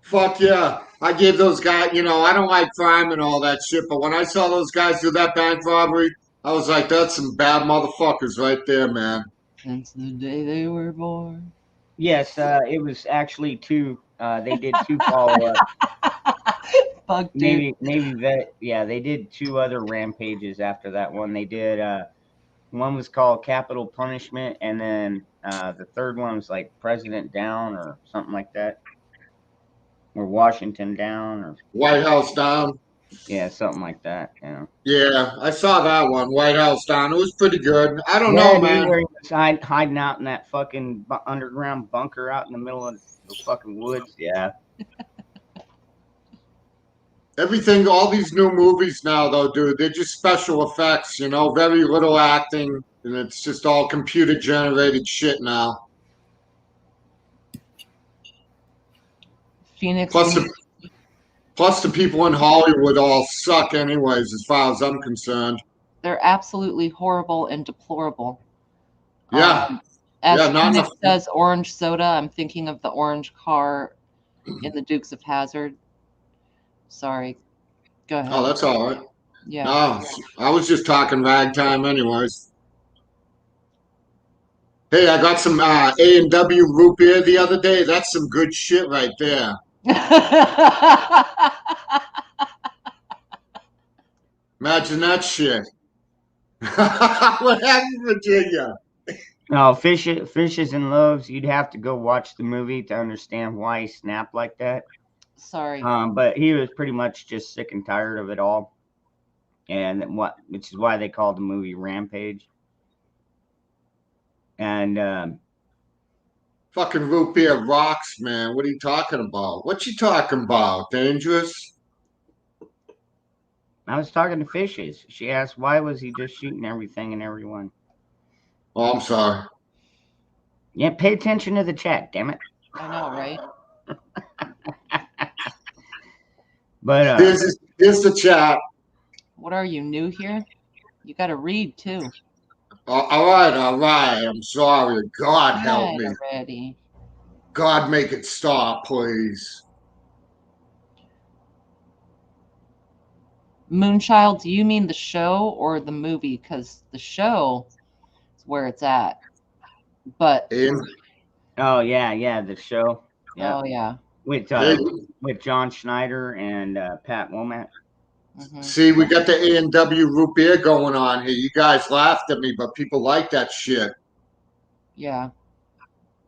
Fuck yeah. I gave those guys, you know, I don't like crime and all that shit, but when I saw those guys do that bank robbery, I was like, that's some bad motherfuckers right there, man. Since the day they were born. Yes, it was actually two. They did two follow-ups. Fuck, dude. Maybe that. Yeah, they did two other rampages after that one. They did. One was called Capital Punishment, and then the third one was like President Down or something like that, or Washington Down, or White House down. yeah, something like that. Yeah. Yeah, I saw that one, White House down. It was pretty good. I don't Yeah, know, dude, man. where he was hiding out in that fucking underground bunker out in the middle of the fucking woods. Yeah. Everything, all these new movies now, though, dude, they're just special effects, you know, very little acting, and it's just all computer generated shit now. Phoenix. Plus, the people in Hollywood all suck, anyways, as far as I'm concerned. They're absolutely horrible and deplorable. Yeah. As Yeah, not Phoenix enough. says orange soda, I'm thinking of the orange car in the Dukes of Hazzard. Sorry. Go ahead. Oh, that's all right. Yeah. No, I was just talking ragtime, anyways. Hey, I got some A&W root beer the other day. That's some good shit right there. Imagine that shit. What happened, Virginia? No, Fishes and Loaves. You'd have to go watch the movie to understand why he snapped like that. Sorry. But he was pretty much just sick and tired of it all, which is why they called the movie Rampage. And fucking root beer rocks, man. What are you talking about? What you talking about? Dangerous? I was talking to Fishes. She asked why was he just shooting everything and everyone. Oh, I'm sorry. Yeah, pay attention to the chat, damn it. I know, right? But here's the chat. What are you, new here? You got to read too. All right. I'm sorry. God help me. Already. God, make it stop, please. Moonchild, do you mean the show or the movie? Because the show is where it's at. But oh yeah, the show. Yeah. Oh yeah. With John Schneider and Pat Womack. Mm-hmm. See, we got the A&W root beer going on here. You guys laughed at me, but people like that shit. Yeah.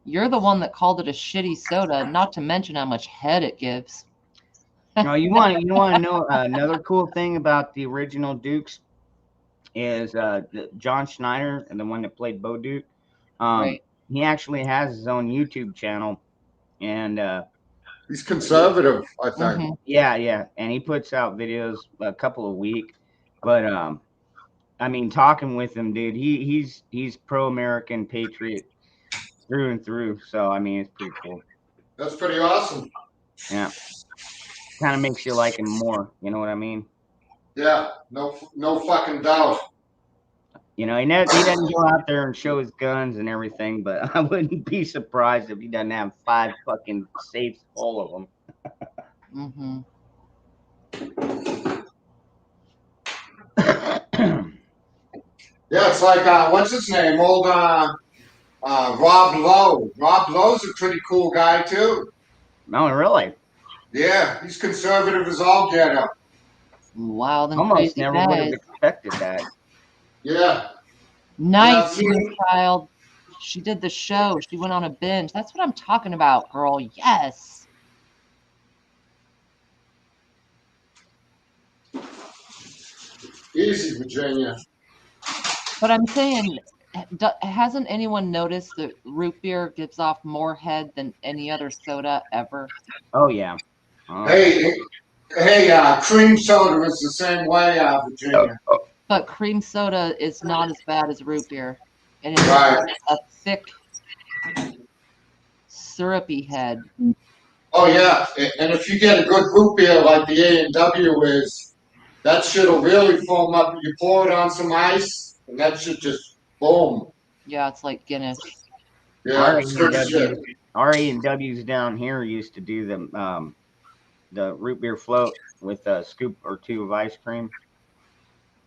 You're the one that called it a shitty soda, not to mention how much head it gives. No, you want to know another cool thing about the original Dukes is John Schneider, and the one that played Bo Duke. Right. He actually has his own YouTube channel, and he's conservative, I think. Mm-hmm. Yeah, and he puts out videos a couple a week. But I mean, talking with him, dude, he's pro-American patriot through and through. So I mean, it's pretty cool. That's pretty awesome. Yeah. kind of makes you like him more. You know what I mean? Yeah, no fucking doubt. You know, he doesn't go out there and show his guns and everything, but I wouldn't be surprised if he doesn't have 5 fucking safes full of them. Mm-hmm. Yeah, it's like what's his name? Old Rob Lowe. Rob Lowe's a pretty cool guy too. No, really. Yeah, he's conservative as all get up. Wild and Almost crazy never would have guys. expected that. Yeah. Nice, Yeah, dear child. She did the show. She went on a binge. That's what I'm talking about, girl. Yes. Easy, Virginia. But I'm saying, hasn't anyone noticed that root beer gives off more head than any other soda ever? Oh yeah. Hey, cream soda is the same way, Virginia. But cream soda is not as bad as root beer. And it's Right. a thick, syrupy head. Oh yeah, and if you get a good root beer like the A&W is, that shit'll really foam up. You pour it on some ice, and that shit just boom. Yeah, it's like Guinness. Yeah, it's good shit. Our A&W's down here used to do the root beer float with a scoop or 2 of ice cream.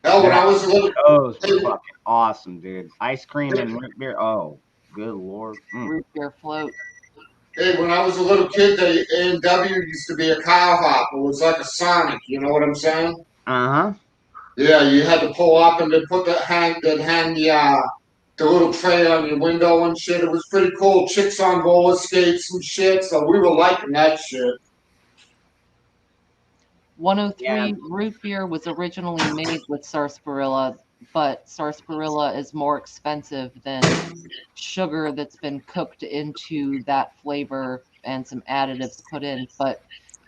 Hell, when I was a little, those were fucking awesome, dude. Ice cream and root beer. Oh, good lord. Root beer float. hey, when I was a little kid, the A&W used to be a car hop. It was like a Sonic. You know what I'm saying? Uh-huh. Yeah, you had to pull up and they'd hang the little tray on your window and shit. It was pretty cool. Chicks on roller skates and shit. So we were liking that shit. 103 root beer was originally made with sarsaparilla, but sarsaparilla is more expensive than sugar that's been cooked into that flavor and some additives put in. But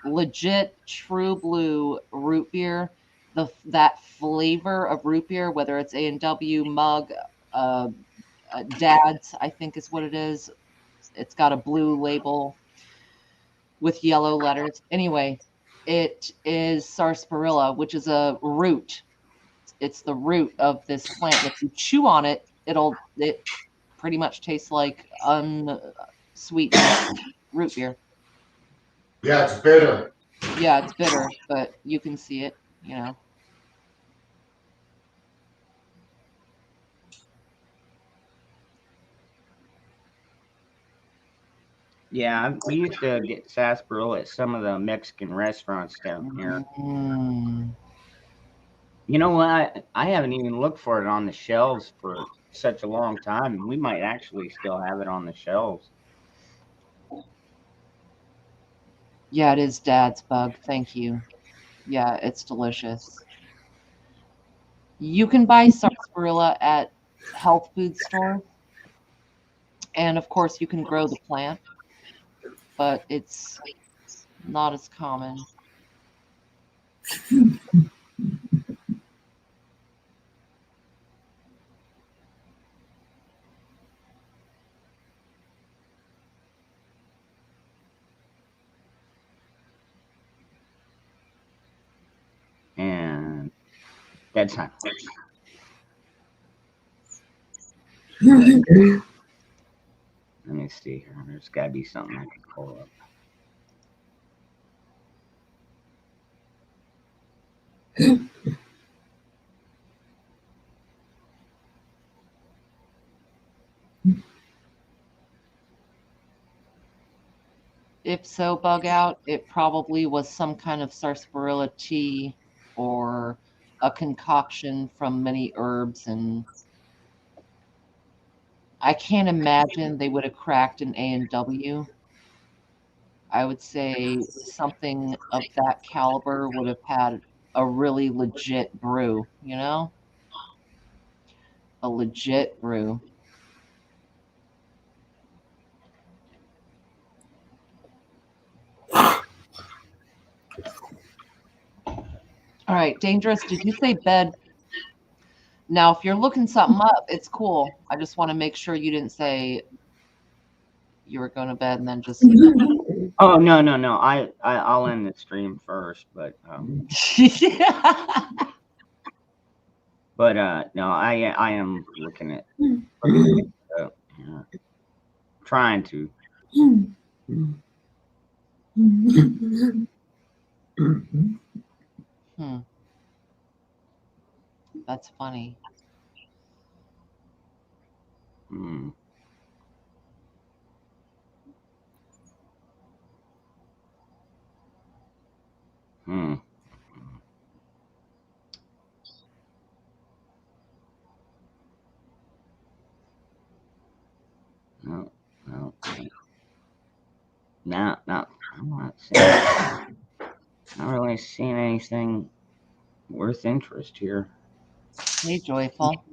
legit true blue root beer, that flavor of root beer, whether it's A&W, Mug, Dad's, I think is what it is. It's got a blue label with yellow letters. Anyway, it is sarsaparilla, which is a root. It's the root of this plant. If you chew on it, it pretty much tastes like unsweetened root beer. Yeah, it's bitter. Yeah, it's bitter, but you can see it, you know. Yeah, we used to get sarsaparilla at some of the Mexican restaurants down here. You know what? I haven't even looked for it on the shelves for such a long time. We might actually still have it on the shelves. Yeah, it is Dad's Bug. Thank you. Yeah, it's delicious. You can buy sarsaparilla at health food stores. And of course, you can grow the plant, but it's not as common. And that's not. Let me see here. There's got to be something I can pull up. If so, Bug Out, it probably was some kind of sarsaparilla tea or a concoction from many herbs, and I can't imagine they would have cracked an A&W. I would say something of that caliber would have had a really legit brew, you know? A legit brew. All right, Dangerous, did you say bed? Now, if you're looking something up, it's cool. I just want to make sure you didn't say you were going to bed and then just Oh no. I'll end the stream first, but no, I am looking at trying to. That's funny. Hmm. No. I'm not really seeing anything worth interest here. Hey, Joyful.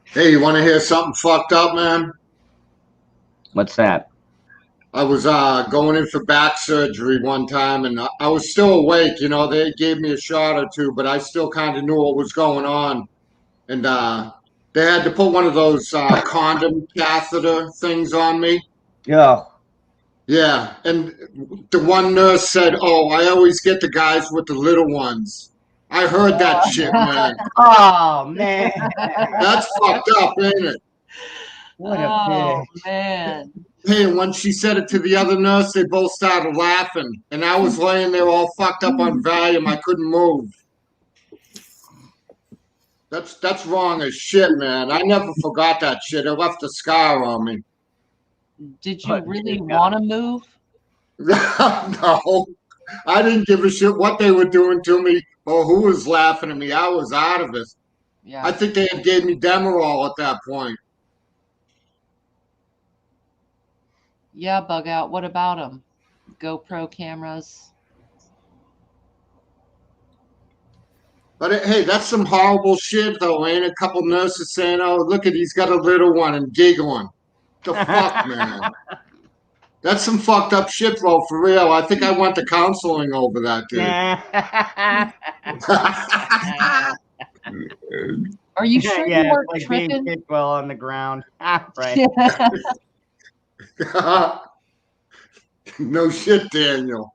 Hey, you want to hear something fucked up, man? What's that? I was going in for back surgery one time, and I was still awake. You know, they gave me a shot or two, but I still kind of knew what was going on. And they had to put one of those condom catheter things on me. Yeah. Yeah, and the one nurse said, "Oh, I always get the guys with the little ones." I heard that shit, man. Oh man, That's fucked up, ain't it? what a Oh, bitch. man. Hey, and when she said it to the other nurse, they both started laughing, and I was laying there all fucked up on Valium. I couldn't move. That's wrong as shit, man. I never forgot that shit. It left a scar on me. Did you But really dear want to move? No, I didn't give a shit what they were doing to me or who was laughing at me. I was out of it. Yeah. I think they had gave me Demerol at that point. Yeah, Bug Out. What about them? GoPro cameras. But hey, that's some horrible shit, though, ain't it? A couple nurses saying, "Oh, look at he's got a little one," and giggling. The fuck, man. That's some fucked up shit, bro. For real. I think I went to counseling over that, dude. Are you sure yeah, you weren't it's like being tripping? kicked while on the ground. Right. No shit, Daniel.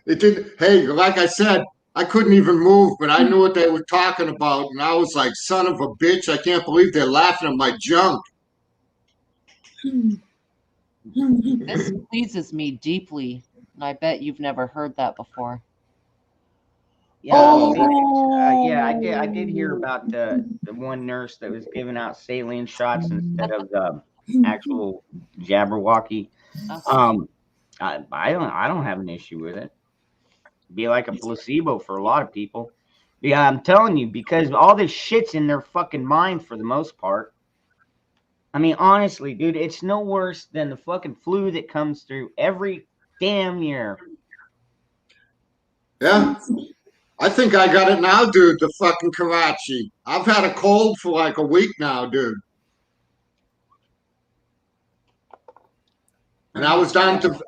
It didn't. Hey, like I said, I couldn't even move, but I knew what they were talking about, and I was like, "Son of a bitch! I can't believe they're laughing at my junk." This pleases me deeply, and I bet you've never heard that before. Yeah, Oh. yeah, I did hear about the one nurse that was giving out saline shots instead of the actual Jabberwocky. I don't have an issue with it. Be like a placebo for a lot of people. Yeah, I'm telling you, because all this shit's in their fucking mind for the most part. I mean, honestly, dude, it's no worse than the fucking flu that comes through every damn year. Yeah. I think I got it now, dude. The fucking Karachi. I've had a cold for like a week now, dude. And I was down at the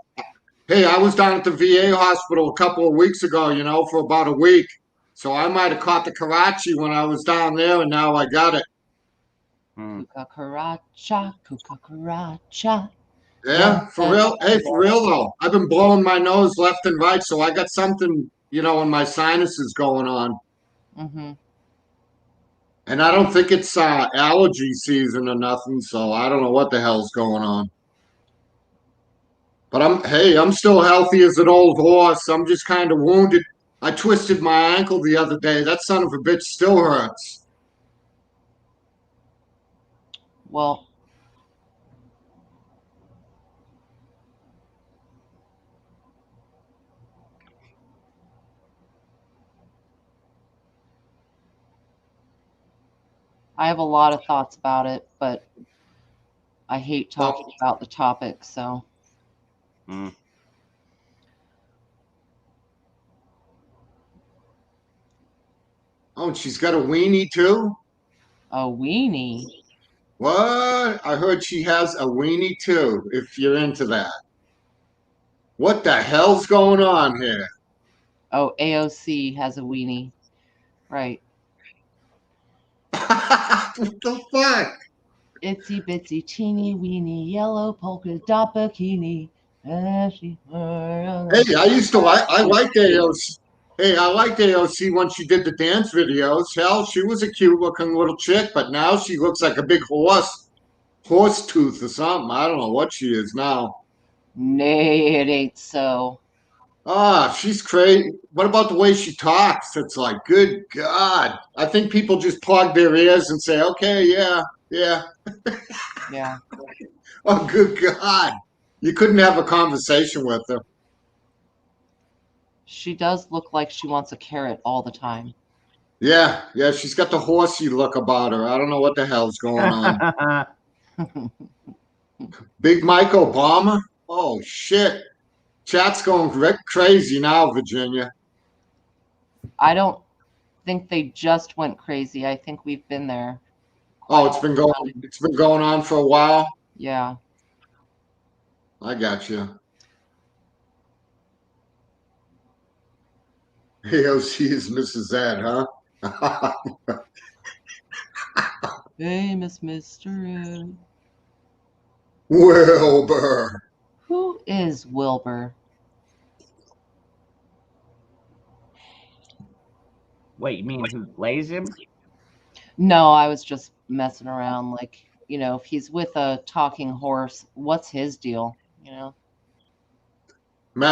VA hospital a couple of weeks ago, you know, for about a week. So I might have caught the Karachi when I was down there, and now I got it. Kukakaracha, kukakaracha. Yeah, for real. Hey, for real though. I've been blowing my nose left and right, so I got something, you know, in my sinuses going on. Mm-hmm. And I don't think it's allergy season or nothing, so I don't know what the hell's going on. But I'm still healthy as an old horse. I'm just kind of wounded. I twisted my ankle the other day. That son of a bitch still hurts. Well, I have a lot of thoughts about it, but I hate talking about the topic, so. Oh, and she's got a weenie too? A weenie? What? I heard she has a weenie too, if you're into that. What the hell's going on here? Oh, AOC has a weenie. Right. What the fuck? Itsy bitsy teeny weeny yellow polka dot bikini. Hey, I liked AOC. Hey, I liked AOC when she did the dance videos. Hell, she was a cute looking little chick, but now she looks like a big horse tooth or something. I don't know what she is now. Nay, it ain't so. Ah, she's crazy. What about the way she talks? It's like, good God. I think people just plug their ears and say, okay, yeah, yeah. Yeah. Oh, good God. You couldn't have a conversation with her. She does look like she wants a carrot all the time. Yeah, yeah, she's got the horsey look about her. I don't know what the hell's going on. Big Mike Obama? Oh, shit. Chat's going crazy now, Virginia. I don't think they just went crazy. I think we've been there. Oh, it's been going on for a while. Yeah. I got you. AOC is Mrs. Ed, huh? Famous Mr. Ed. Wilbur. Who is Wilbur? Wait, you mean who plays him? No, I was just messing around. Like, you know, if he's with a talking horse, what's his deal? You know?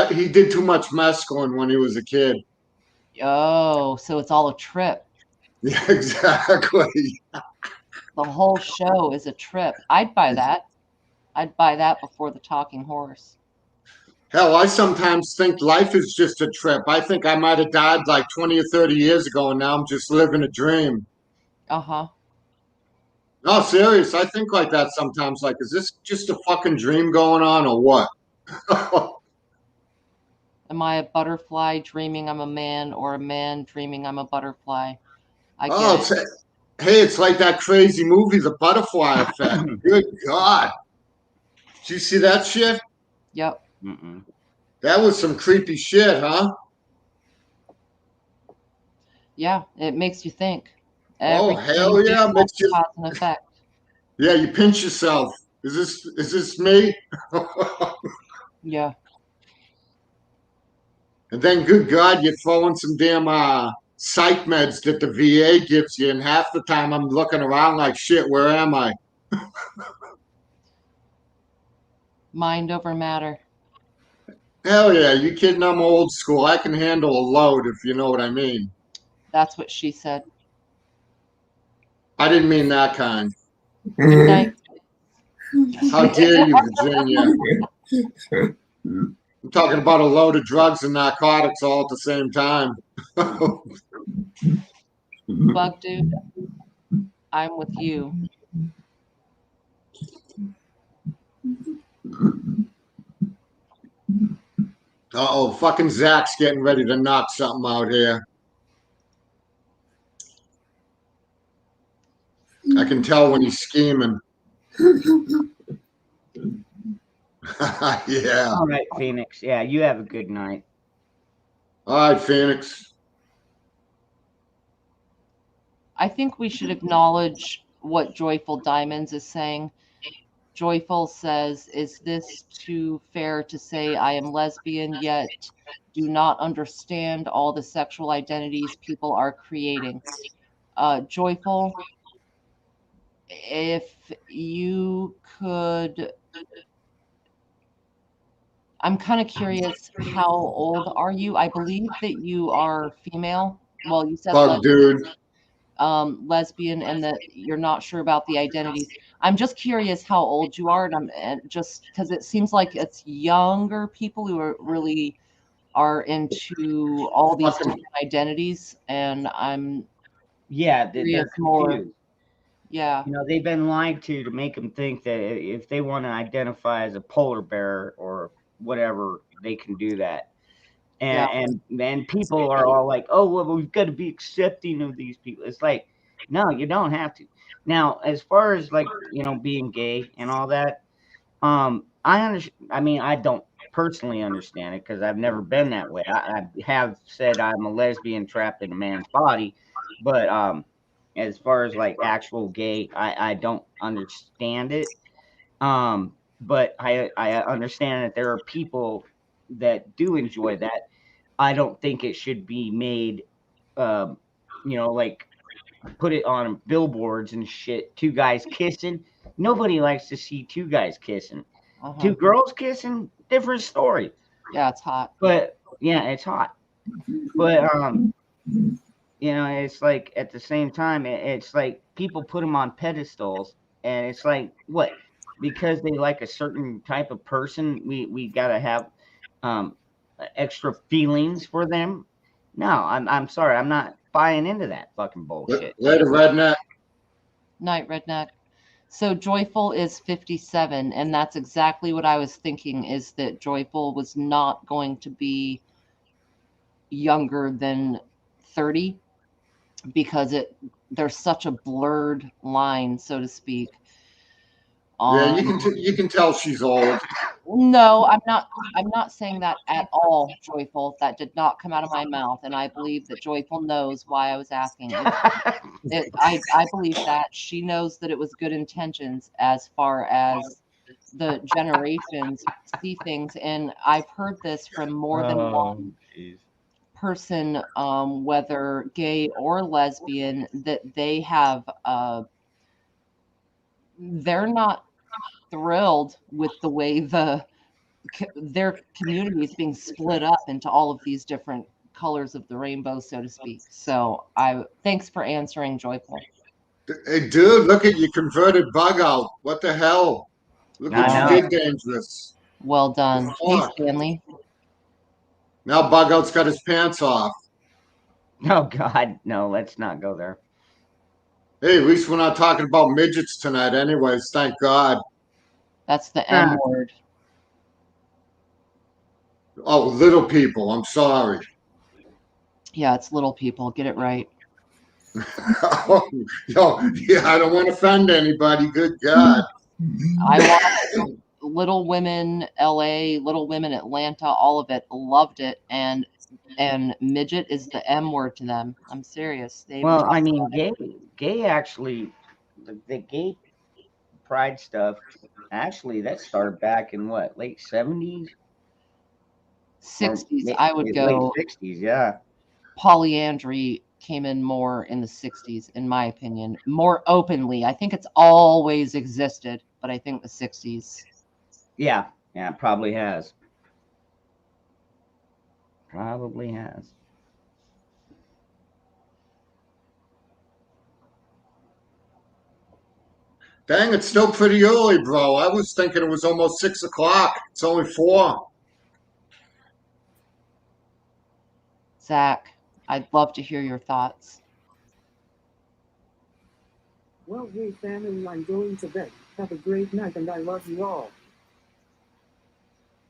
He did too much mescaline when he was a kid. Oh, so it's all a trip. Yeah, exactly. The whole show is a trip. I'd buy that. I'd buy that before the talking horse. Hell, I sometimes think life is just a trip. I think I might have died like 20 or 30 years ago, and now I'm just living a dream. Uh-huh. No, serious. I think like that sometimes. Like, is this just a fucking dream going on or what? Am I a butterfly dreaming I'm a man, or a man dreaming I'm a butterfly? I Oh, get it. hey, it's like that crazy movie, The Butterfly Effect. Good God. Did you see that shit? Yep. Mm-mm. That was some creepy shit, huh? Yeah, it makes you think. Oh, hell Everything yeah. has Makes you, cause and effect. yeah, you pinch yourself. Is this me? Yeah. And then, good God, you're throwing some damn psych meds that the VA gives you, and half the time I'm looking around like, shit, where am I? Mind over matter. Hell yeah, you kidding? I'm old school. I can handle a load, if you know what I mean. That's what she said. I didn't mean that kind. Good night. How dare you, Virginia? I'm talking about a load of drugs and narcotics all at the same time. Bug dude, I'm with you. Uh-oh, fucking Zach's getting ready to knock something out here. I can tell when he's scheming. Yeah. All right, Phoenix. Yeah, you have a good night. All right, Phoenix. I think we should acknowledge what Joyful Diamonds is saying. Joyful says, is this too fair to say I am lesbian yet do not understand all the sexual identities people are creating? Joyful, if you could, I'm kind of curious, how old are you? I believe that you are female. Well, you said Bug dude. lesbian, and that you're not sure about the identities. I'm just curious how old you are, and just because it seems like it's younger people who are really into all these different identities, and I'm Yeah, curious they're more. confused. Yeah. You know, they've been lied to make them think that if they want to identify as a polar bear or whatever, they can do that. And people are all like, oh, well, we've got to be accepting of these people. It's like, no, you don't have to. Now, as far as like, you know, being gay and all that, I understand. I mean, I don't personally understand it because I've never been that way. I have said I'm a lesbian trapped in a man's body, but as far as like actual gay, I don't understand it. But I understand that there are people that do enjoy that. I don't think it should be made, like put it on billboards and shit. Two guys kissing. Nobody likes to see two guys kissing. Uh-huh. Two girls kissing, different story. Yeah, it's hot. But yeah, it's hot. But it's like at the same time, it's like people put them on pedestals, and it's like what? Because they like a certain type of person, we gotta have extra feelings for them. No, I'm sorry, I'm not buying into that fucking bullshit. Later, Redneck. Night, Redneck. So Joyful is 57, and that's exactly what I was thinking, is that Joyful was not going to be younger than 30, because there's such a blurred line, so to speak. Yeah, you can tell she's old. No, I'm not saying that at all, Joyful. That did not come out of my mouth, and I believe that Joyful knows why I was asking. I believe that she knows that it was good intentions as far as the generations see things, and I've heard this from more than one person, whether gay or lesbian, that they have they're not thrilled with the way their community is being split up into all of these different colors of the rainbow, so to speak. So thanks for answering, Joyful. Hey, dude, look at you converted Bug Out. What the hell? Look what you did, Dangerous. Well done. Hey, Stanley. Now Bug Out's got his pants off. Oh, God, no, let's not go there. Hey, at least we're not talking about midgets tonight anyways, thank God. That's the N word. Oh, little people, I'm sorry. Yeah, it's little people. Get it right. I don't want to offend anybody, good God. I watched Little Women LA, Little Women Atlanta, all of it, loved it, and midget is the M word to them. I'm serious. Well, I mean, gay actually, the gay pride stuff, actually, that started back in what, late 70s? 60s, I would go. Late 60s, yeah. Polyandry came in more in the 60s, in my opinion, more openly. I think it's always existed, but I think the 60s. Yeah, it probably has. Probably has. Dang, it's still pretty early, bro. I was thinking it was almost 6 o'clock. It's only 4. Zach, I'd love to hear your thoughts. Well, hey family, I'm going to bed. Have a great night, and I love you all.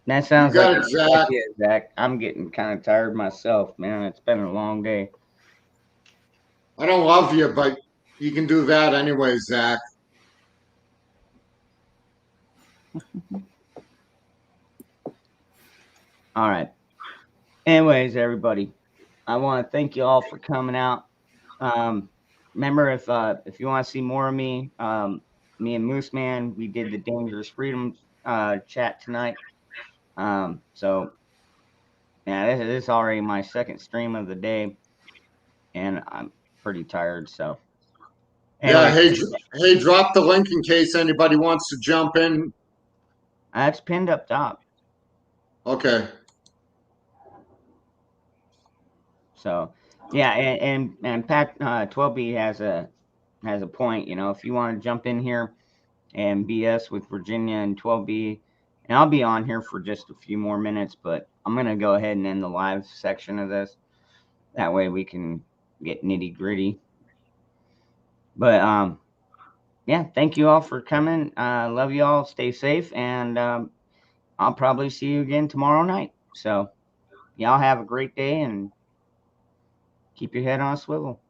That sounds You got like it, Zach. idea, Zach. I'm getting kind of tired myself, man. It's been a long day. I don't love you, but you can do that anyway, Zach. All right. Anyways, everybody, I want to thank you all for coming out. Remember, if you want to see more of me, me and Moose Man, we did the Dangerous Freedom chat tonight. So yeah, this is already my second stream of the day, and I'm pretty tired. So anyway. Yeah, hey, drop the link in case anybody wants to jump in. It's pinned up top. Okay. So yeah, and Pat 12B has a point. You know, if you want to jump in here and BS with Virginia and 12B, and I'll be on here for just a few more minutes, but I'm gonna go ahead and end the live section of this. That way we can get nitty gritty. But yeah, thank you all for coming. Love you all. Stay safe, and I'll probably see you again tomorrow night. So y'all have a great day and keep your head on a swivel.